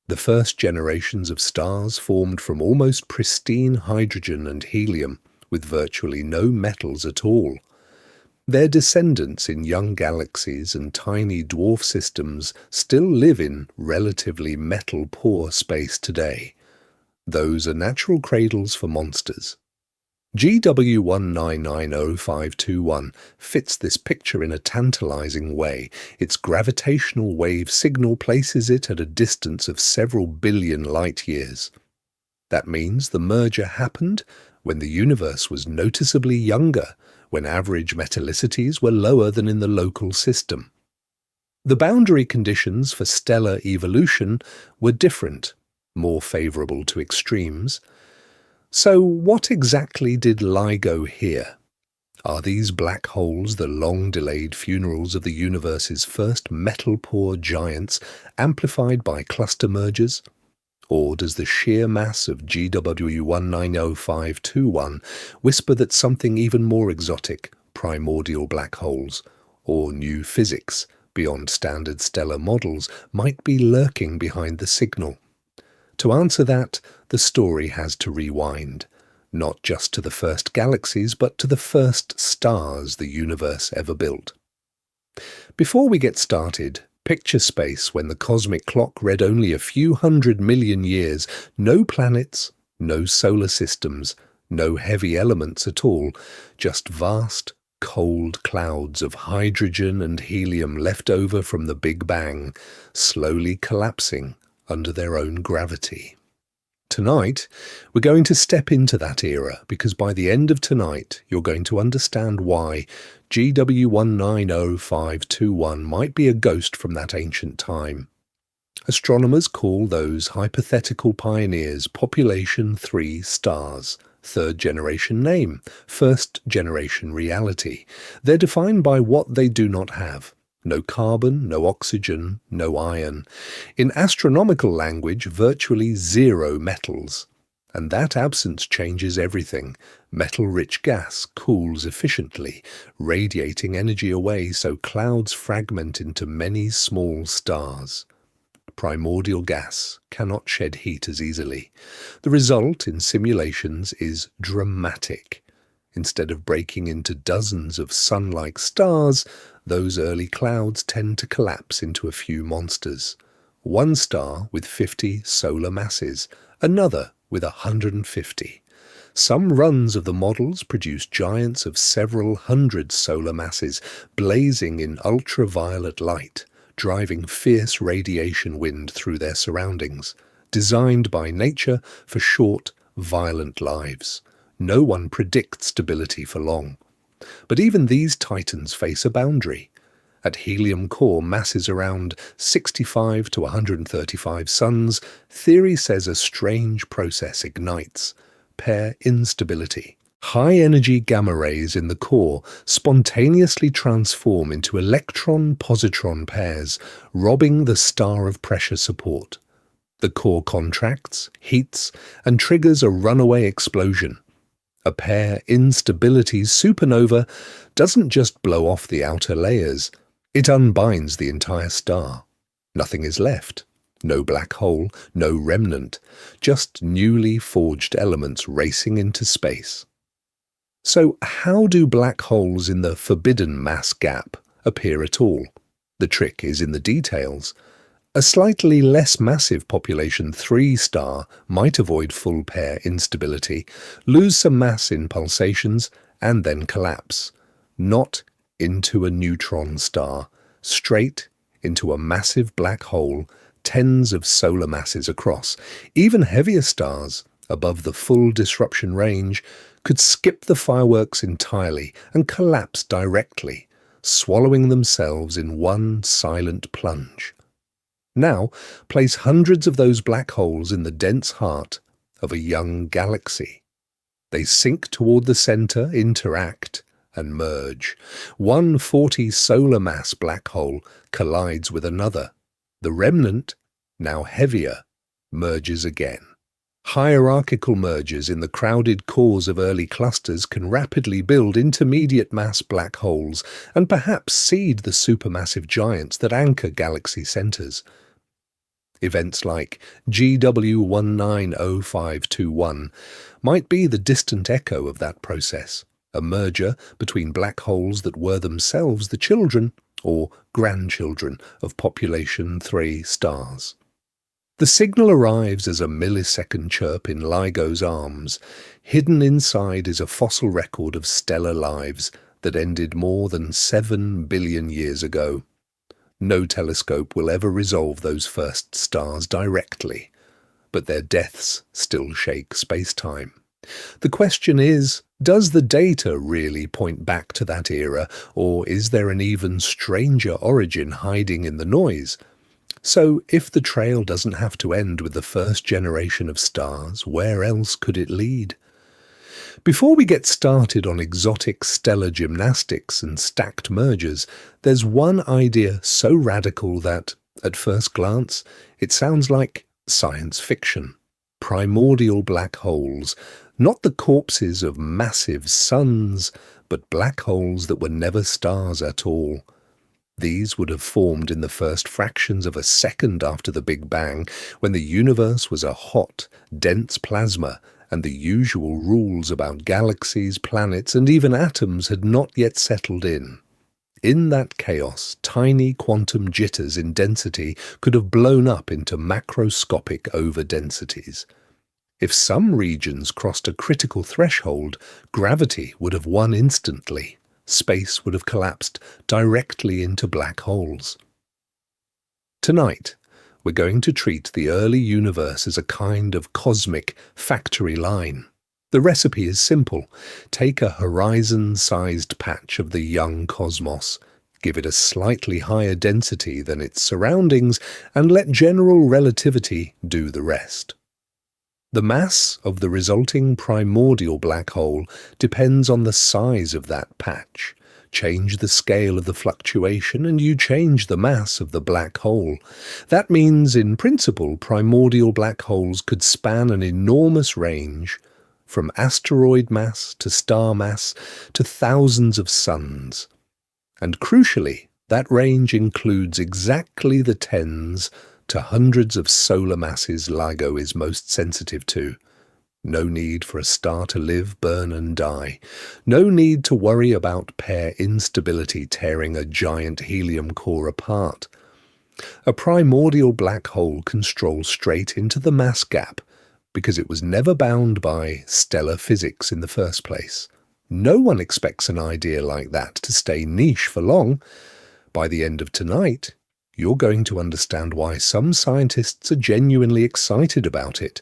The first generations of stars formed from almost pristine hydrogen and helium, with virtually no metals at all. Their descendants in young galaxies and tiny dwarf systems still live in relatively metal-poor space today. Those are natural cradles for monsters. GW199051 fits this picture in a tantalizing way. Its gravitational wave signal places it at a distance of several billion light-years. That means the merger happened when the universe was noticeably younger, when average metallicities were lower than in the local system. The boundary conditions for stellar evolution were different, more favourable to extremes. So what exactly did LIGO here? Are these black holes the long-delayed funerals of the universe's first metal-poor giants, amplified by cluster mergers? Or does the sheer mass of GW190521 whisper that something even more exotic, primordial black holes, or new physics beyond standard stellar models, might be lurking behind the signal? To answer that, the story has to rewind, not just to the first galaxies, but to the first stars the universe ever built. Before we get started, picture space when the cosmic clock read only a few 100 million years, no planets, no solar systems, no heavy elements at all, just vast, cold clouds of hydrogen and helium left over from the Big Bang, slowly collapsing under their own gravity. Tonight, we're going to step into that era, because by the end of tonight, you're going to understand why GW190521 might be a ghost from that ancient time. Astronomers call those hypothetical pioneers population 3 stars, third generation name, first generation reality. They're defined by what they do not have. No carbon, no oxygen, no iron. In astronomical language, virtually zero metals. And that absence changes everything. Metal-rich gas cools efficiently, radiating energy away so clouds fragment into many small stars. Primordial gas cannot shed heat as easily. The result in simulations is dramatic. Instead of breaking into dozens of sun-like stars, those early clouds tend to collapse into a few monsters. One star with 50 solar masses, another with 150. Some runs of the models produce giants of several hundred solar masses, blazing in ultraviolet light, driving fierce radiation wind through their surroundings, designed by nature for short, violent lives. No one predicts stability for long. But even these titans face a boundary. At helium core masses around 65 to 135 suns, theory says a strange process ignites: pair instability. High-energy gamma rays in the core spontaneously transform into electron-positron pairs, robbing the star of pressure support. The core contracts, heats, and triggers a runaway explosion. A pair instability supernova doesn't just blow off the outer layers, it unbinds the entire star. Nothing is left. No black hole, no remnant, just newly forged elements racing into space. So how do black holes in the forbidden mass gap appear at all? The trick is in the details. A slightly less massive population 3 star might avoid full pair instability, lose some mass in pulsations, and then collapse. Not into a neutron star, straight into a massive black hole, tens of solar masses across. Even heavier stars, above the full disruption range, could skip the fireworks entirely and collapse directly, swallowing themselves in one silent plunge. Now, place hundreds of those black holes in the dense heart of a young galaxy. They sink toward the center, interact, and merge. One 40 solar mass black hole collides with another. The remnant, now heavier, merges again. Hierarchical mergers in the crowded cores of early clusters can rapidly build intermediate mass black holes and perhaps seed the supermassive giants that anchor galaxy centers. Events like GW190521 might be the distant echo of that process, a merger between black holes that were themselves the children or grandchildren of population 3 stars. The signal arrives as a millisecond chirp in LIGO's arms. Hidden inside is a fossil record of stellar lives that ended more than 7 billion years ago. No telescope will ever resolve those first stars directly, but their deaths still shake space-time. The question is, does the data really point back to that era, or is there an even stranger origin hiding in the noise? So, if the trail doesn't have to end with the first generation of stars, where else could it lead? Before we get started on exotic stellar gymnastics and stacked mergers, there's one idea so radical that, at first glance, it sounds like science fiction. Primordial black holes, not the corpses of massive suns, but black holes that were never stars at all. These would have formed in the first fractions of a second after the Big Bang, when the universe was a hot, dense plasma, and the usual rules about galaxies, planets, and even atoms had not yet settled in. In that chaos, tiny quantum jitters in density could have blown up into macroscopic overdensities. If some regions crossed a critical threshold, gravity would have won instantly. Space would have collapsed directly into black holes. Tonight, we're going to treat the early universe as a kind of cosmic factory line. The recipe is simple. Take a horizon-sized patch of the young cosmos, give it a slightly higher density than its surroundings, and let general relativity do the rest. The mass of the resulting primordial black hole depends on the size of that patch. Change the scale of the fluctuation and you change the mass of the black hole. That means, in principle, primordial black holes could span an enormous range, from asteroid mass to star mass to thousands of suns. And crucially, that range includes exactly the tens to hundreds of solar masses LIGO is most sensitive to. No need for a star to live, burn and die. No need to worry about pair instability tearing a giant helium core apart. A primordial black hole can stroll straight into the mass gap because it was never bound by stellar physics in the first place. No one expects an idea like that to stay niche for long. By the end of tonight, you're going to understand why some scientists are genuinely excited about it.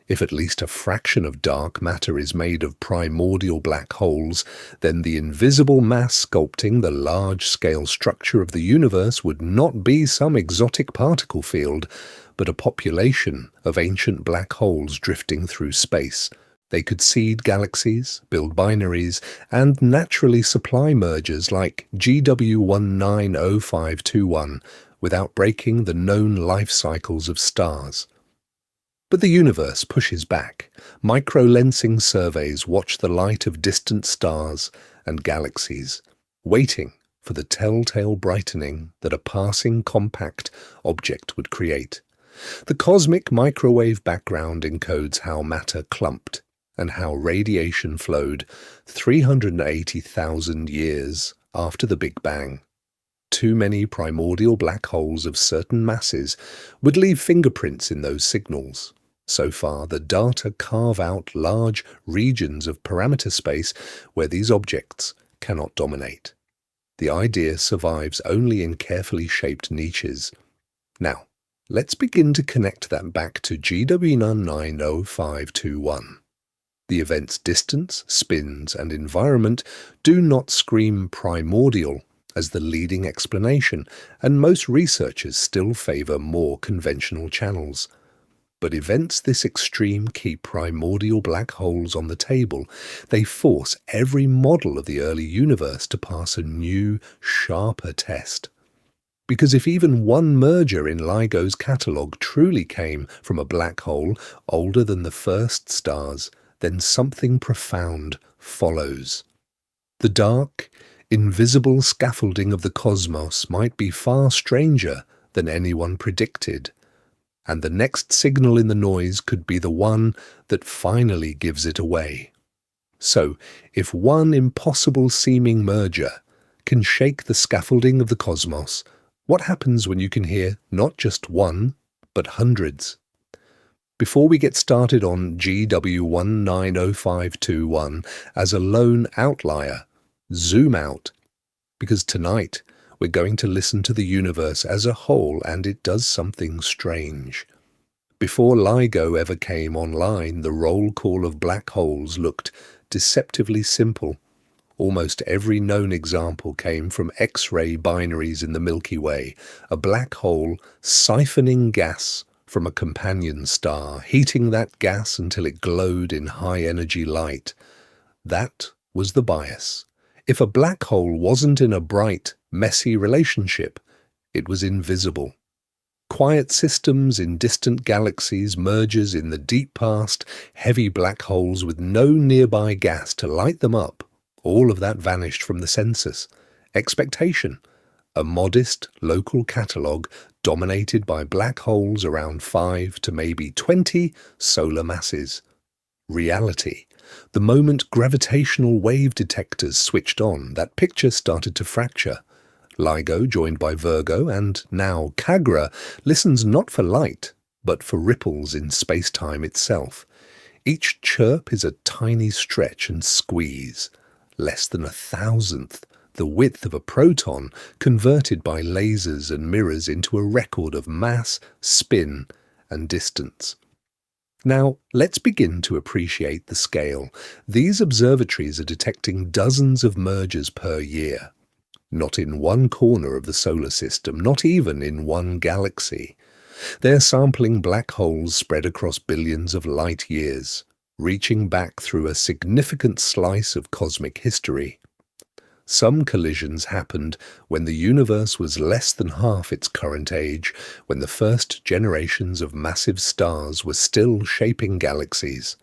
If at least a fraction of dark matter is made of primordial black holes, then the invisible mass sculpting the large-scale structure of the universe would not be some exotic particle field, but a population of ancient black holes drifting through space. They could seed galaxies, build binaries, and naturally supply mergers like GW190521 without breaking the known life cycles of stars. But the universe pushes back. Microlensing surveys watch the light of distant stars and galaxies, waiting for the telltale brightening that a passing compact object would create. The cosmic microwave background encodes how matter clumped and how radiation flowed 380,000 years after the Big Bang. Too many primordial black holes of certain masses would leave fingerprints in those signals. So far, the data carve out large regions of parameter space where these objects cannot dominate. The idea survives only in carefully shaped niches. Now, let's begin to connect that back to GW190521. The event's distance, spins, and environment do not scream primordial as the leading explanation, and most researchers still favour more conventional channels. But events this extreme keep primordial black holes on the table. They force every model of the early universe to pass a new, sharper test. Because if even one merger in LIGO's catalogue truly came from a black hole older than the first stars, then something profound follows. The dark, invisible scaffolding of the cosmos might be far stranger than anyone predicted, and the next signal in the noise could be the one that finally gives it away. So, if one impossible-seeming merger can shake the scaffolding of the cosmos, what happens when you can hear not just one, but hundreds? Before we get started on GW190521 as a lone outlier, zoom out, because tonight we're going to listen to the universe as a whole, and it does something strange. Before LIGO ever came online, the roll call of black holes looked deceptively simple. Almost every known example came from X-ray binaries in the Milky Way, a black hole siphoning gas from a companion star, heating that gas until it glowed in high-energy light. That was the bias. If a black hole wasn't in a bright, messy relationship, it was invisible. Quiet systems in distant galaxies, mergers in the deep past, heavy black holes with no nearby gas to light them up, all of that vanished from the census. Expectation, a modest local catalogue dominated by black holes around 5 to maybe 20 solar masses. Reality. The moment gravitational wave detectors switched on, that picture started to fracture. LIGO, joined by Virgo and now Cagra, listens not for light, but for ripples in space-time itself. Each chirp is a tiny stretch and squeeze, less than 1,000th, the width of a proton, converted by lasers and mirrors into a record of mass, spin, and distance. Now, let's begin to appreciate the scale. These observatories are detecting dozens of mergers per year. not in one corner of the solar system, not even in one galaxy. They're sampling black holes spread across billions of light years, reaching back through a significant slice of cosmic history. Some collisions happened when the universe was less than half its current age, when the first generations of massive stars were still shaping galaxies.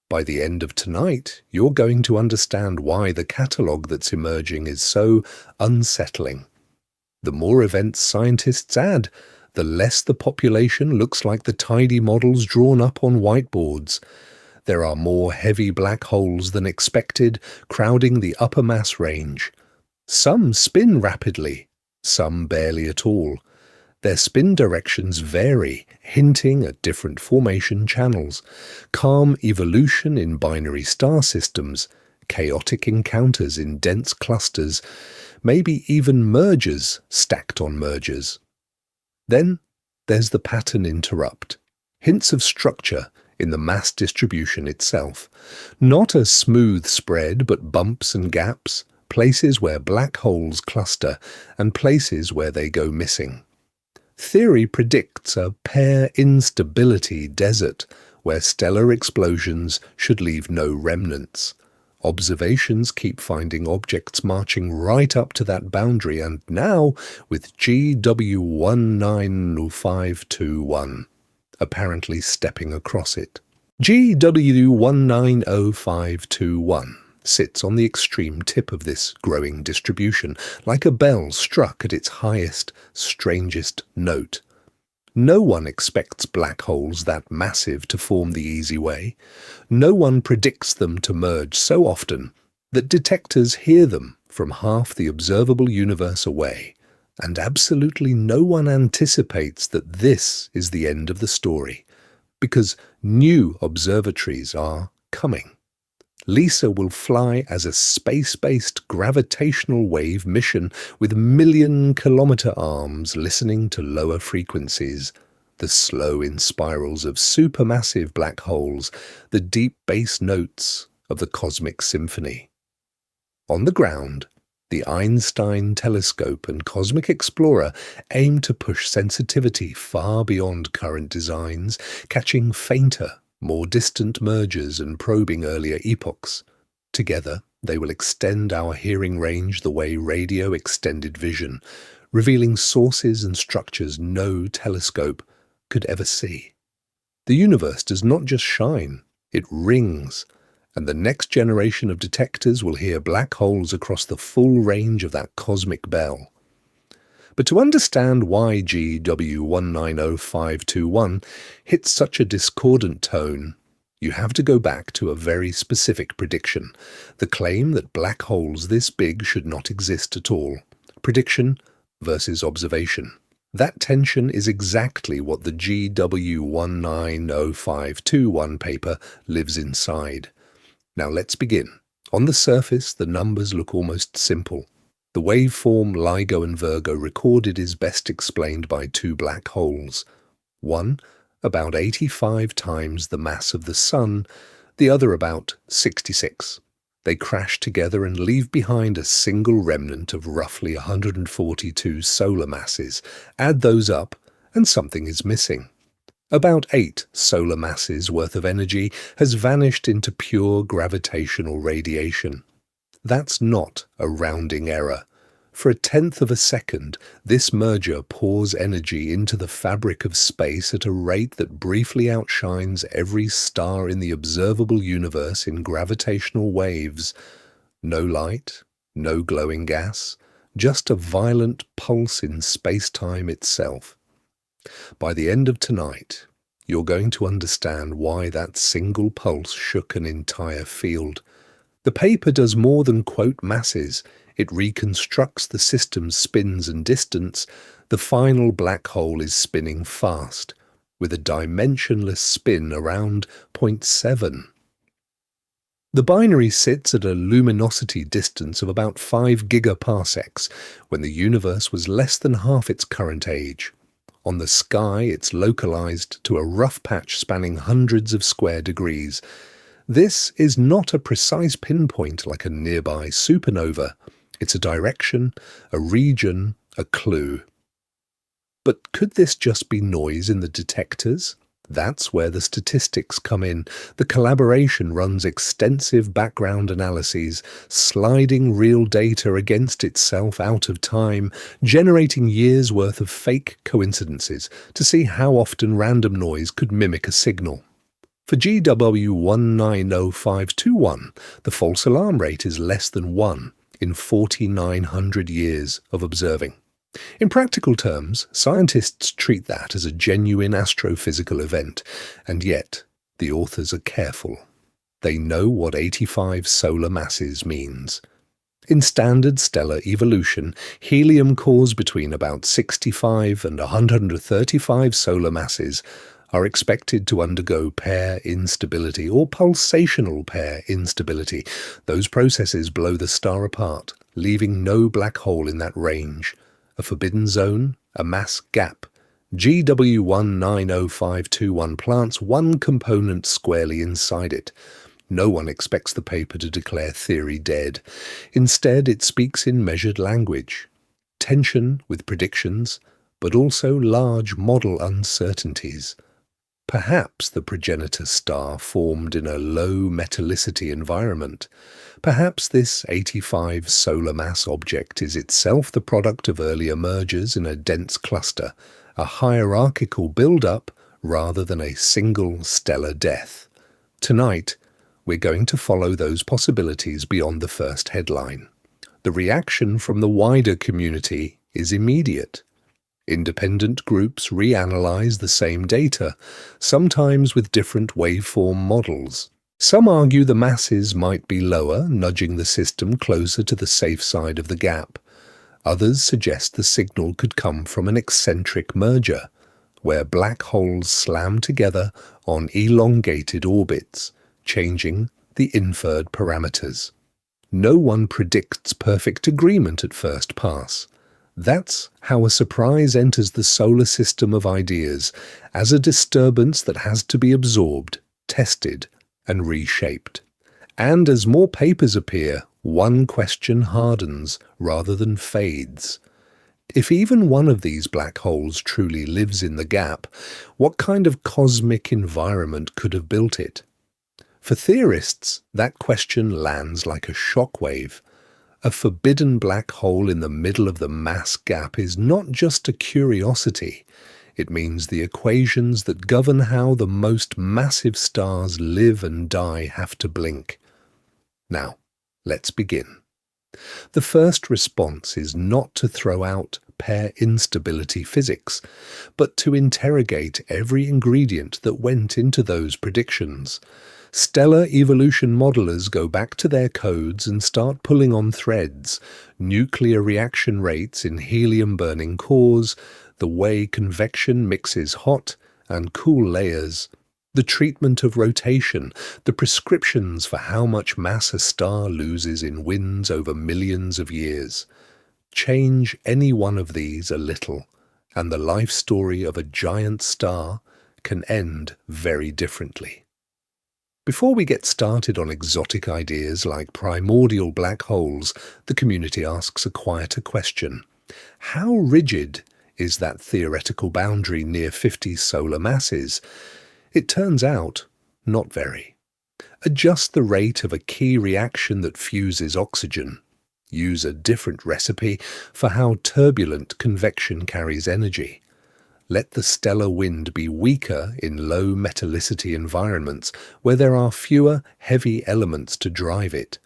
By the end of tonight, you're going to understand why the catalogue that's emerging is so unsettling. The more events scientists add, the less the population looks like the tidy models drawn up on whiteboards. There are more heavy black holes than expected, crowding the upper mass range. Some spin rapidly, some barely at all. Their spin directions vary, hinting at different formation channels, calm evolution in binary star systems, chaotic encounters in dense clusters, maybe even mergers stacked on mergers. Then there's the pattern interrupt, hints of structure in the mass distribution itself. Not a smooth spread, but bumps and gaps, places where black holes cluster and places where they go missing. Theory predicts a pair instability desert where stellar explosions should leave no remnants. Observations keep finding objects marching right up to that boundary, and now with GW190521 apparently stepping across it. GW190521 sits on the extreme tip of this growing distribution, like a bell struck at its highest, strangest note. No one expects black holes that massive to form the easy way. No one predicts them to merge so often that detectors hear them from half the observable universe away. And absolutely no one anticipates that this is the end of the story, because new observatories are coming. LISA will fly as a space-based gravitational wave mission with million-kilometre arms listening to lower frequencies, the slow in spirals of supermassive black holes, the deep bass notes of the cosmic symphony. On the ground, the Einstein telescope and Cosmic Explorer aim to push sensitivity far beyond current designs, catching fainter, more distant mergers and probing earlier epochs. Together, they will extend our hearing range the way radio extended vision, revealing sources and structures no telescope could ever see. The universe does not just shine, it rings, and the next generation of detectors will hear black holes across the full range of that cosmic bell. But to understand why GW190521 hits such a discordant tone, you have to go back to a very specific prediction, the claim that black holes this big should not exist at all. Prediction versus observation. That tension is exactly what the GW190521 paper lives inside. Now let's begin. On the surface, the numbers look almost simple. The waveform LIGO and Virgo recorded is best explained by two black holes. One, about 85 times the mass of the Sun, the other about 66. They crash together and leave behind a single remnant of roughly 142 solar masses. Add those up, and something is missing. About 8 solar masses worth of energy has vanished into pure gravitational radiation. That's not a rounding error. For a tenth of a second, this merger pours energy into the fabric of space at a rate that briefly outshines every star in the observable universe in gravitational waves. No light, no glowing gas, just a violent pulse in space-time itself. By the end of tonight, you're going to understand why that single pulse shook an entire field. The paper does more than quote masses. It reconstructs the system's spins and distance. The final black hole is spinning fast, with a dimensionless spin around 0.7. The binary sits at a luminosity distance of about 5 gigaparsecs, when the universe was less than half its current age. On the sky, it's localized to a rough patch spanning hundreds of square degrees. This is not a precise pinpoint like a nearby supernova. It's a direction, a region, a clue. But could this just be noise in the detectors? That's where the statistics come in. The collaboration runs extensive background analyses, sliding real data against itself out of time, generating years' worth of fake coincidences to see how often random noise could mimic a signal. For GW190521, the false alarm rate is less than 1 in 4,900 years of observing. In practical terms, scientists treat that as a genuine astrophysical event, and yet the authors are careful. They know what 85 solar masses means. In standard stellar evolution, helium cores between about 65 and 135 solar masses are expected to undergo pair instability or pulsational pair instability. Those processes blow the star apart, leaving no black hole in that range. A forbidden zone, a mass gap. GW190521 plants one component squarely inside it. No one expects the paper to declare theory dead. Instead, it speaks in measured language. Tension with predictions, but also large model uncertainties. Perhaps the progenitor star formed in a low metallicity environment. Perhaps this 85 solar mass object is itself the product of earlier mergers in a dense cluster, a hierarchical build-up rather than a single stellar death. Tonight, we're going to follow those possibilities beyond the first headline. The reaction from the wider community is immediate. Independent groups reanalyze the same data, sometimes with different waveform models. Some argue the masses might be lower, nudging the system closer to the safe side of the gap. Others suggest the signal could come from an eccentric merger, where black holes slam together on elongated orbits, changing the inferred parameters. No one predicts perfect agreement at first pass. That's how a surprise enters the solar system of ideas, as a disturbance that has to be absorbed, tested, and reshaped. And as more papers appear, one question hardens rather than fades. If even one of these black holes truly lives in the gap, what kind of cosmic environment could have built it? For theorists, that question lands like a shockwave. A forbidden black hole in the middle of the mass gap is not just a curiosity. It means the equations that govern how the most massive stars live and die have to blink. Now, let's begin. The first response is not to throw out pair instability physics, but to interrogate every ingredient that went into those predictions. Stellar evolution modelers go back to their codes and start pulling on threads: nuclear reaction rates in helium-burning cores, the way convection mixes hot and cool layers, the treatment of rotation, the prescriptions for how much mass a star loses in winds over millions of years. Change any one of these a little, and the life story of a giant star can end very differently. Before we get started on exotic ideas like primordial black holes, the community asks a quieter question. How rigid is that theoretical boundary near 50 solar masses? It turns out, not very. Adjust the rate of a key reaction that fuses oxygen. Use a different recipe for how turbulent convection carries energy. Let the stellar wind be weaker in low metallicity environments where there are fewer heavy elements to drive it.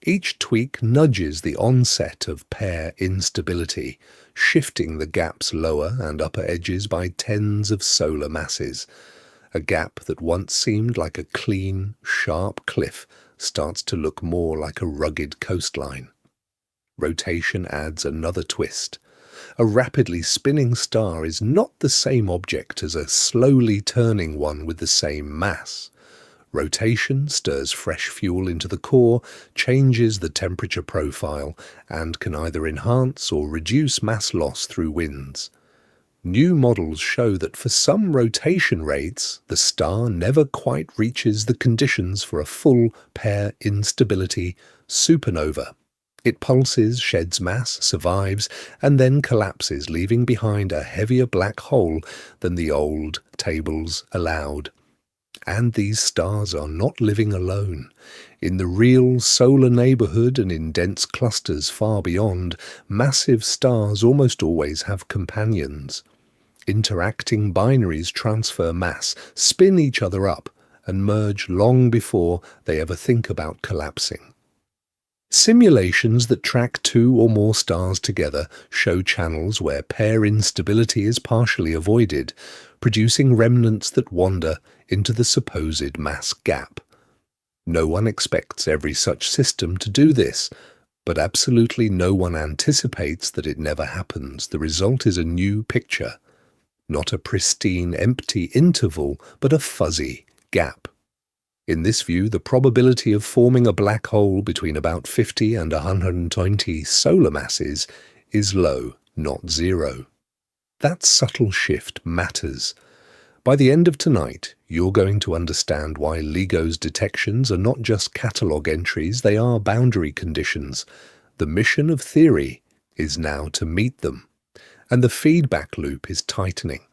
Each tweak nudges the onset of pair instability, shifting the gap's lower and upper edges by tens of solar masses. A gap that once seemed like a clean, sharp cliff starts to look more like a rugged coastline. Rotation adds another twist. A rapidly spinning star is not the same object as a slowly turning one with the same mass. Rotation stirs fresh fuel into the core, changes the temperature profile, and can either enhance or reduce mass loss through winds. New models show that for some rotation rates, the star never quite reaches the conditions for a full pair instability supernova. It pulses, sheds mass, survives, and then collapses, leaving behind a heavier black hole than the old tables allowed. And these stars are not living alone. In the real solar neighbourhood and in dense clusters far beyond, massive stars almost always have companions. Interacting binaries transfer mass, spin each other up, and merge long before they ever think about collapsing. Simulations that track two or more stars together show channels where pair instability is partially avoided, producing remnants that wander into the supposed mass gap. No one expects every such system to do this, but absolutely no one anticipates that it never happens. The result is a new picture, not a pristine empty interval, but a fuzzy gap. In this view, the probability of forming a black hole between about 50 and 120 solar masses is low, not zero. That subtle shift matters. By the end of tonight, you're going to understand why LIGO's detections are not just catalogue entries, they are boundary conditions. The mission of theory is now to meet them, and the feedback loop is tightening.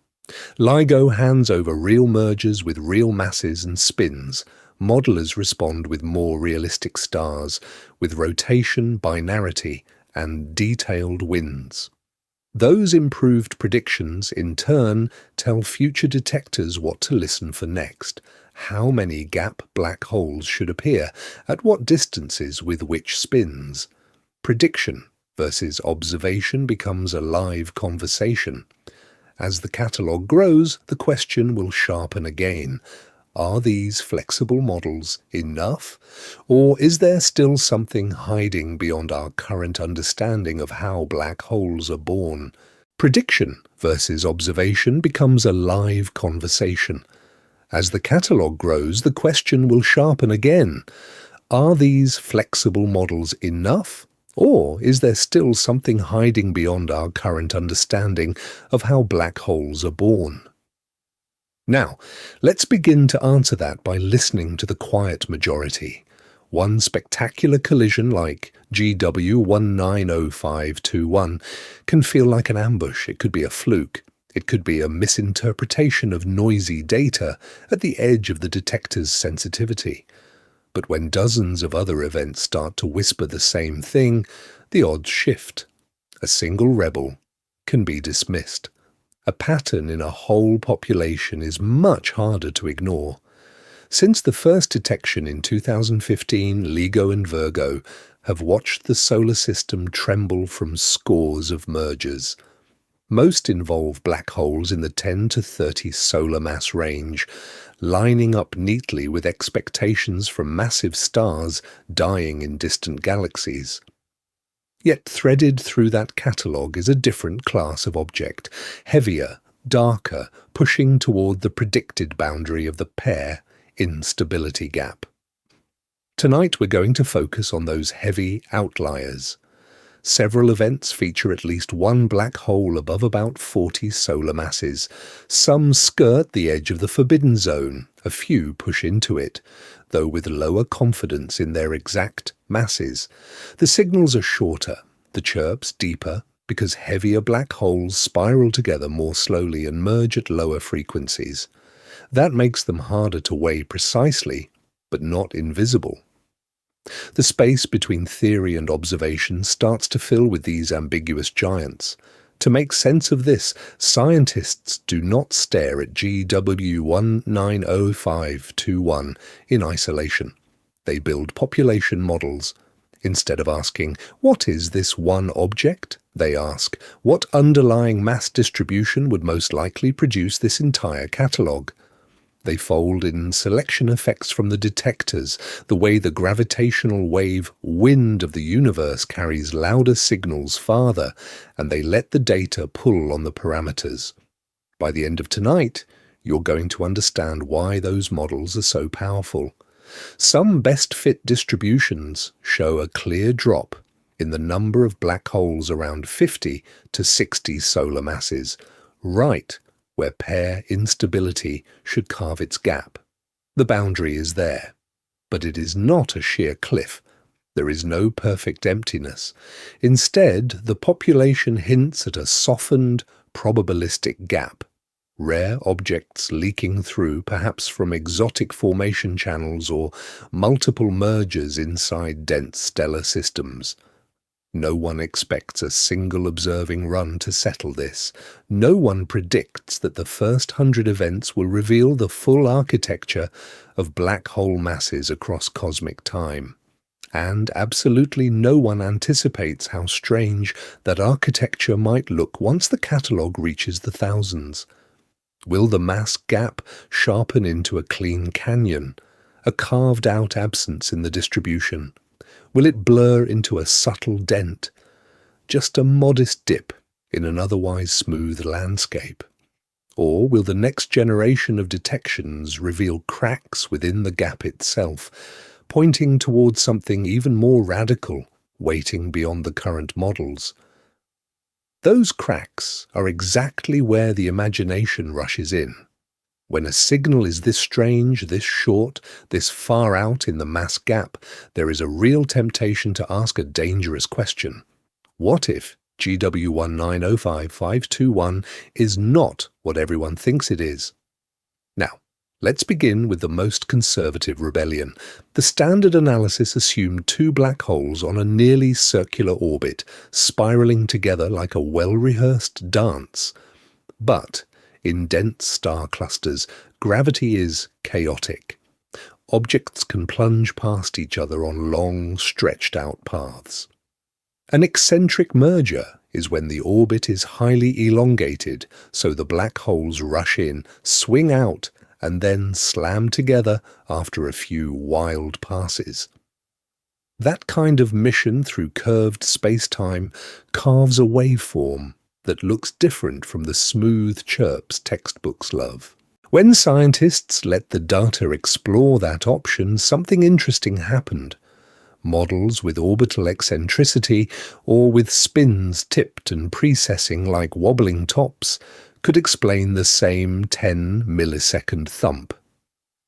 LIGO hands over real mergers with real masses and spins. Modelers respond with more realistic stars, with rotation, binarity, and detailed winds. Those improved predictions, in turn, tell future detectors what to listen for next. How many gap black holes should appear, at what distances with which spins. Prediction versus observation becomes a live conversation. As the catalogue grows, the question will sharpen again. Are these flexible models enough? Or is there still something hiding beyond our current understanding of how black holes are born? Prediction versus observation becomes a live conversation. As the catalogue grows, the question will sharpen again. Are these flexible models enough? Or is there still something hiding beyond our current understanding of how black holes are born? Now, let's begin to answer that by listening to the quiet majority. One spectacular collision like GW190521 can feel like an ambush. It could be a fluke. It could be a misinterpretation of noisy data at the edge of the detector's sensitivity. But when dozens of other events start to whisper the same thing, the odds shift. A single rebel can be dismissed. A pattern in a whole population is much harder to ignore. Since the first detection in 2015, LIGO and Virgo have watched the solar system tremble from scores of mergers. Most involve black holes in the 10 to 30 solar mass range, lining up neatly with expectations from massive stars dying in distant galaxies. Yet threaded through that catalogue is a different class of object, heavier, darker, pushing toward the predicted boundary of the pair instability gap. Tonight we're going to focus on those heavy outliers. Several events feature at least one black hole above about 40 solar masses. Some skirt the edge of the forbidden zone, a few push into it, though with lower confidence in their exact masses. The signals are shorter, the chirps deeper, because heavier black holes spiral together more slowly and merge at lower frequencies. That makes them harder to weigh precisely, but not invisible. The space between theory and observation starts to fill with these ambiguous giants. To make sense of this, scientists do not stare at GW190521 in isolation. They build population models. Instead of asking, what is this one object? They ask, what underlying mass distribution would most likely produce this entire catalogue? They fold in selection effects from the detectors, the way the gravitational wave wind of the universe carries louder signals farther, and they let the data pull on the parameters. By the end of tonight, you're going to understand why those models are so powerful. Some best-fit distributions show a clear drop in the number of black holes around 50 to 60 solar masses, right where pair instability should carve its gap. The boundary is there, but it is not a sheer cliff. There is no perfect emptiness. Instead, the population hints at a softened, probabilistic gap, rare objects leaking through, perhaps from exotic formation channels or multiple mergers inside dense stellar systems. No one expects a single observing run to settle this. No one predicts that the first 100 events will reveal the full architecture of black hole masses across cosmic time. And absolutely no one anticipates how strange that architecture might look once the catalogue reaches the thousands. Will the mass gap sharpen into a clean canyon, a carved-out absence in the distribution? Will it blur into a subtle dent, just a modest dip in an otherwise smooth landscape? Or will the next generation of detections reveal cracks within the gap itself, pointing towards something even more radical, waiting beyond the current models? Those cracks are exactly where the imagination rushes in. When a signal is this strange, this short, this far out in the mass gap, there is a real temptation to ask a dangerous question. What if GW1905521 is not what everyone thinks it is? Now, let's begin with the most conservative rebellion. The standard analysis assumed two black holes on a nearly circular orbit, spiraling together like a well-rehearsed dance. But in dense star clusters, gravity is chaotic. Objects can plunge past each other on long, stretched-out paths. An eccentric merger is when the orbit is highly elongated, so the black holes rush in, swing out, and then slam together after a few wild passes. That kind of mission through curved space-time carves a waveform that looks different from the smooth chirps textbooks love. When scientists let the data explore that option, something interesting happened. Models with orbital eccentricity, or with spins tipped and precessing like wobbling tops, could explain the same 10-millisecond thump.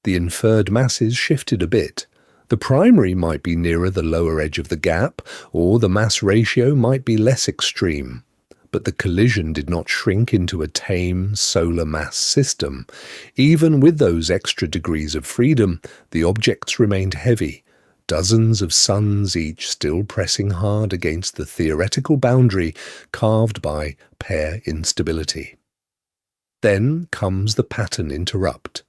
The inferred masses shifted a bit. The primary might be nearer the lower edge of the gap, or the mass ratio might be less extreme. But the collision did not shrink into a tame solar mass system. Even with those extra degrees of freedom, the objects remained heavy, dozens of suns each still pressing hard against the theoretical boundary carved by pair instability. Then comes the pattern interrupt.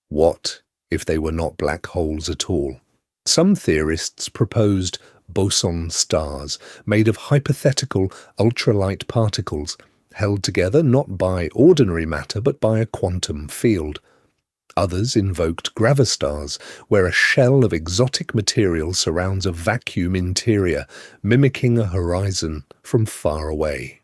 What if they were not black holes at all? Some theorists proposed boson stars made of hypothetical ultralight particles held together not by ordinary matter but by a quantum field. Others invoked gravastars, where a shell of exotic material surrounds a vacuum interior, mimicking a horizon from far away.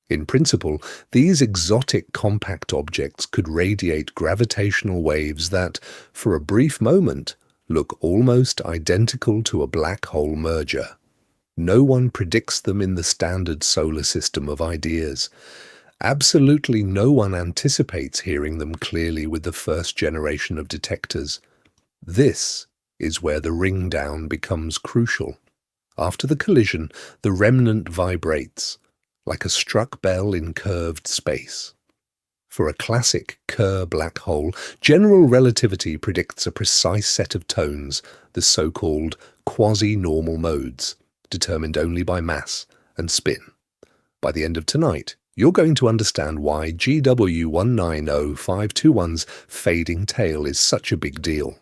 In principle, these exotic compact objects could radiate gravitational waves that, for a brief moment, look almost identical to a black hole merger. No one predicts them in the standard solar system of ideas. Absolutely no one anticipates hearing them clearly with the first generation of detectors. This is where the ring down becomes crucial. After the collision, the remnant vibrates, like a struck bell in curved space. For a classic Kerr black hole, general relativity predicts a precise set of tones, the so-called quasi-normal modes, determined only by mass and spin. By the end of tonight, you're going to understand why GW190521's fading tail is such a big deal.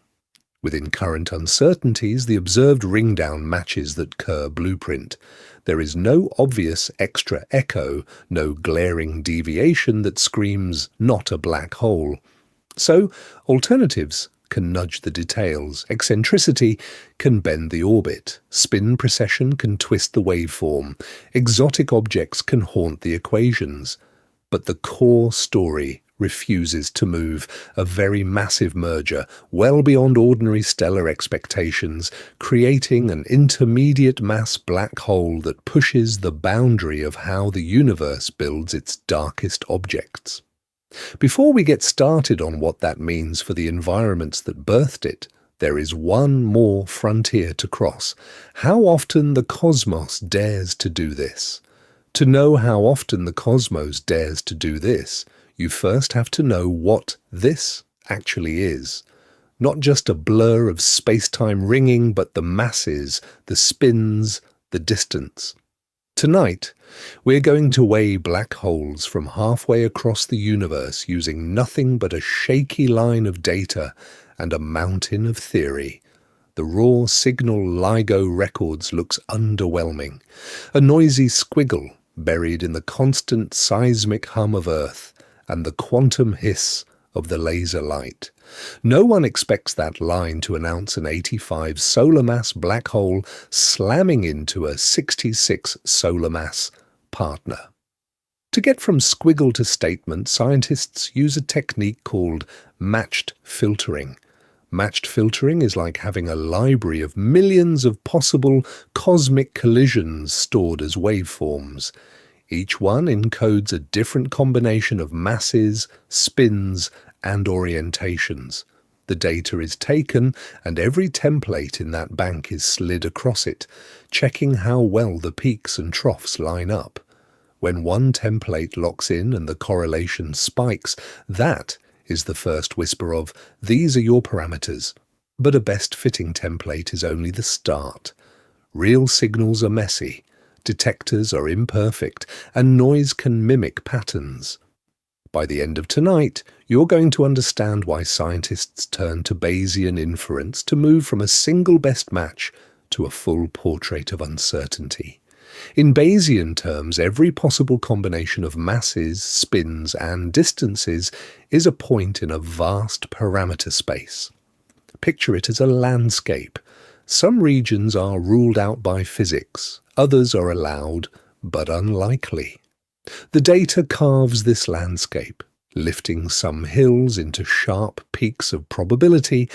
Within current uncertainties, the observed ring down matches that Kerr blueprint. There is no obvious extra echo, no glaring deviation that screams not a black hole. So, alternatives can nudge the details, eccentricity can bend the orbit, spin precession can twist the waveform, exotic objects can haunt the equations. But the core story refuses to move, a very massive merger, well beyond ordinary stellar expectations, creating an intermediate mass black hole that pushes the boundary of how the universe builds its darkest objects. Before we get started on what that means for the environments that birthed it, There is one more frontier to cross. How often the cosmos dares to do this? To know how often the cosmos dares to do this, you first have to know what this actually is. Not just a blur of space-time ringing, but the masses, the spins, the distance. Tonight, we're going to weigh black holes from halfway across the universe using nothing but a shaky line of data and a mountain of theory. The raw signal LIGO records looks underwhelming, a noisy squiggle buried in the constant seismic hum of Earth and the quantum hiss of the laser light. No one expects that line to announce an 85 solar mass black hole slamming into a 66 solar mass partner. To get from squiggle to statement, scientists use a technique called matched filtering. Matched filtering is like having a library of millions of possible cosmic collisions stored as waveforms. Each one encodes a different combination of masses, spins, and orientations. The data is taken, and every template in that bank is slid across it, checking how well the peaks and troughs line up. When one template locks in and the correlation spikes, that is the first whisper of, "These are your parameters." But a best-fitting template is only the start. Real signals are messy, detectors are imperfect, and noise can mimic patterns. By the end of tonight, you're going to understand why scientists turn to Bayesian inference to move from a single best match to a full portrait of uncertainty. In Bayesian terms, every possible combination of masses, spins, and distances is a point in a vast parameter space. Picture it as a landscape. Some regions are ruled out by physics, others are allowed, but unlikely. The data carves this landscape, lifting some hills into sharp peaks of probability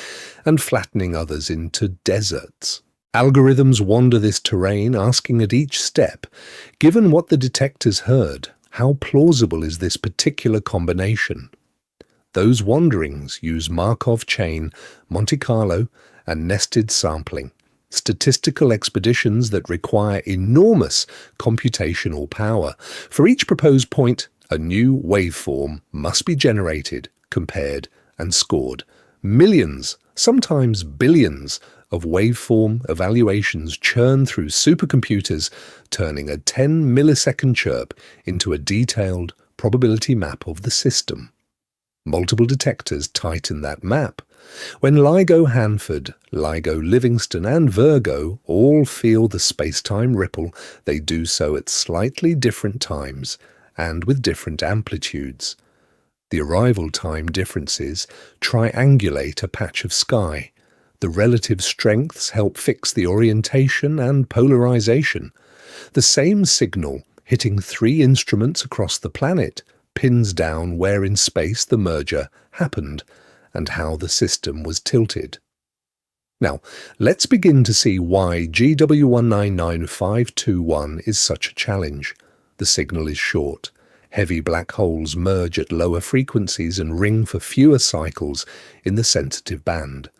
and flattening others into deserts. Algorithms wander this terrain, asking at each step, given what the detectors heard, how plausible is this particular combination? Those wanderings use Markov chain, Monte Carlo, and nested sampling, statistical expeditions that require enormous computational power. For each proposed point, a new waveform must be generated, compared, and scored. Millions, sometimes billions, of waveform evaluations churn through supercomputers, turning a 10-millisecond chirp into a detailed probability map of the system. Multiple detectors tighten that map. When LIGO Hanford, LIGO Livingston, and Virgo all feel the space-time ripple, they do so at slightly different times and with different amplitudes. The arrival time differences triangulate a patch of sky. The relative strengths help fix the orientation and polarization. The same signal hitting 3 instruments across the planet pins down where in space the merger happened and how the system was tilted. Now, let's begin to see why GW199521 is such a challenge. The signal is short. Heavy black holes merge at lower frequencies and ring for fewer cycles in the sensitive band.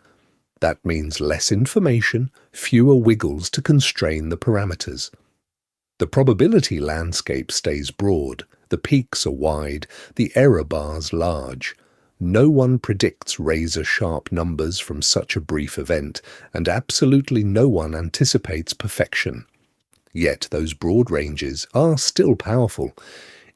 That means less information, fewer wiggles to constrain the parameters. The probability landscape stays broad, the peaks are wide, the error bars large. No one predicts razor-sharp numbers from such a brief event, and absolutely no one anticipates perfection. Yet those broad ranges are still powerful.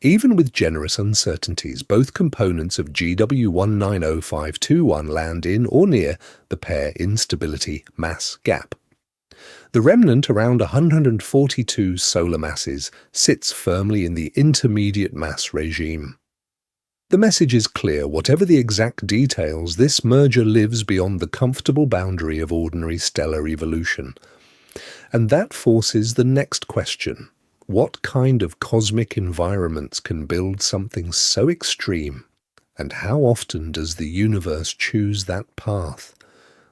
Even with generous uncertainties, both components of GW190521 land in or near the pair instability mass gap. The remnant around 142 solar masses sits firmly in the intermediate mass regime. The message is clear: whatever the exact details, this merger lives beyond the comfortable boundary of ordinary stellar evolution. And that forces the next question. What kind of cosmic environments can build something so extreme? And how often does the universe choose that path?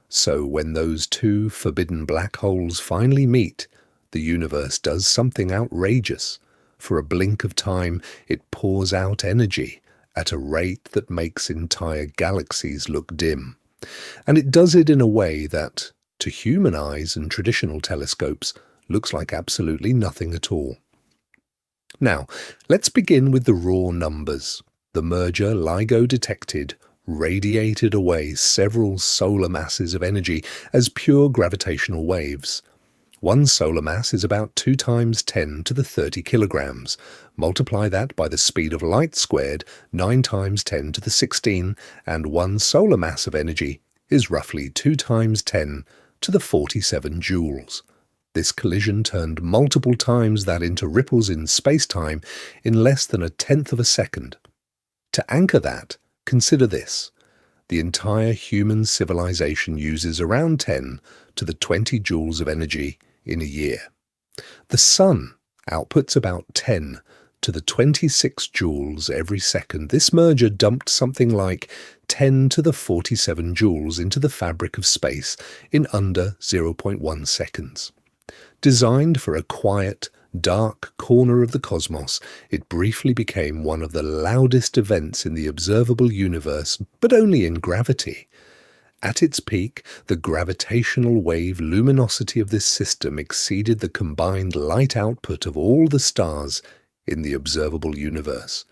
So when those two forbidden black holes finally meet, the universe does something outrageous. For a blink of time, it pours out energy at a rate that makes entire galaxies look dim. And it does it in a way that, to human eyes and traditional telescopes, looks like absolutely nothing at all. Now, let's begin with the raw numbers. The merger LIGO detected radiated away several solar masses of energy as pure gravitational waves. One solar mass is about 2 times 10 to the 30 kilograms. Multiply that by the speed of light squared, 9 times 10 to the 16, and one solar mass of energy is roughly 2 times 10 to the 47 joules. This collision turned multiple times that into ripples in space-time in less than 1/10 of a second. To anchor that, consider this. The entire human civilization uses around 10 to the 20 joules of energy in a year. The Sun outputs about 10 to the 26 joules every second. This merger dumped something like 10 to the 47 joules into the fabric of space in under 0.1 seconds. Designed for a quiet, dark corner of the cosmos, it briefly became one of the loudest events in the observable universe, but only in gravity. At its peak, the gravitational wave luminosity of this system exceeded the combined light output of all the stars in the observable universe.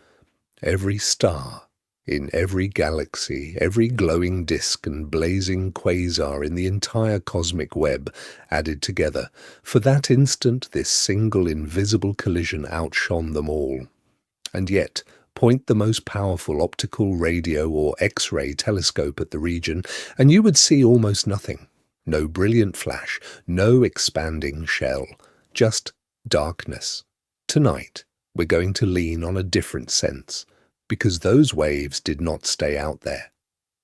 Every star in every galaxy, every glowing disk and blazing quasar in the entire cosmic web added together. For that instant, this single invisible collision outshone them all. And yet, point the most powerful optical, radio, or X-ray telescope at the region, and you would see almost nothing. No brilliant flash, no expanding shell, just darkness. Tonight, we're going to lean on a different sense, because those waves did not stay out there.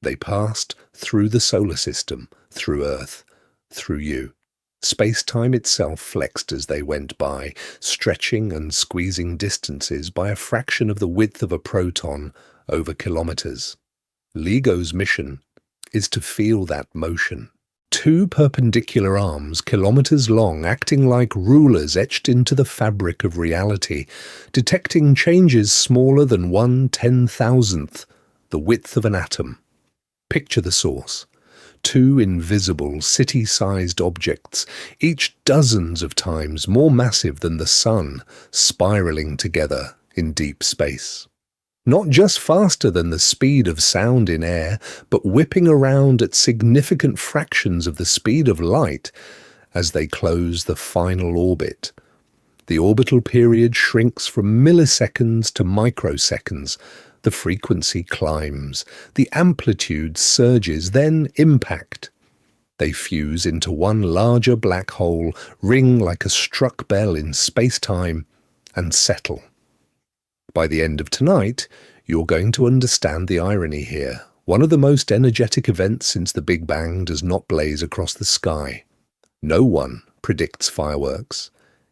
They passed through the solar system, through Earth, through you. Space-time itself flexed as they went by, stretching and squeezing distances by a fraction of the width of a proton over kilometres. LIGO's mission is to feel that motion. 2 perpendicular arms, kilometres long, acting like rulers etched into the fabric of reality, detecting changes smaller than 1/10,000th, the width of an atom. Picture the source. 2 invisible, city-sized objects, each dozens of times more massive than the Sun, spiralling together in deep space. Not just faster than the speed of sound in air, but whipping around at significant fractions of the speed of light as they close the final orbit. The orbital period shrinks from milliseconds to microseconds. The frequency climbs, the amplitude surges, then impact. They fuse into one larger black hole, ring like a struck bell in space-time, and settle. By the end of tonight, you're going to understand the irony here. One of the most energetic events since the Big Bang does not blaze across the sky. No one predicts fireworks.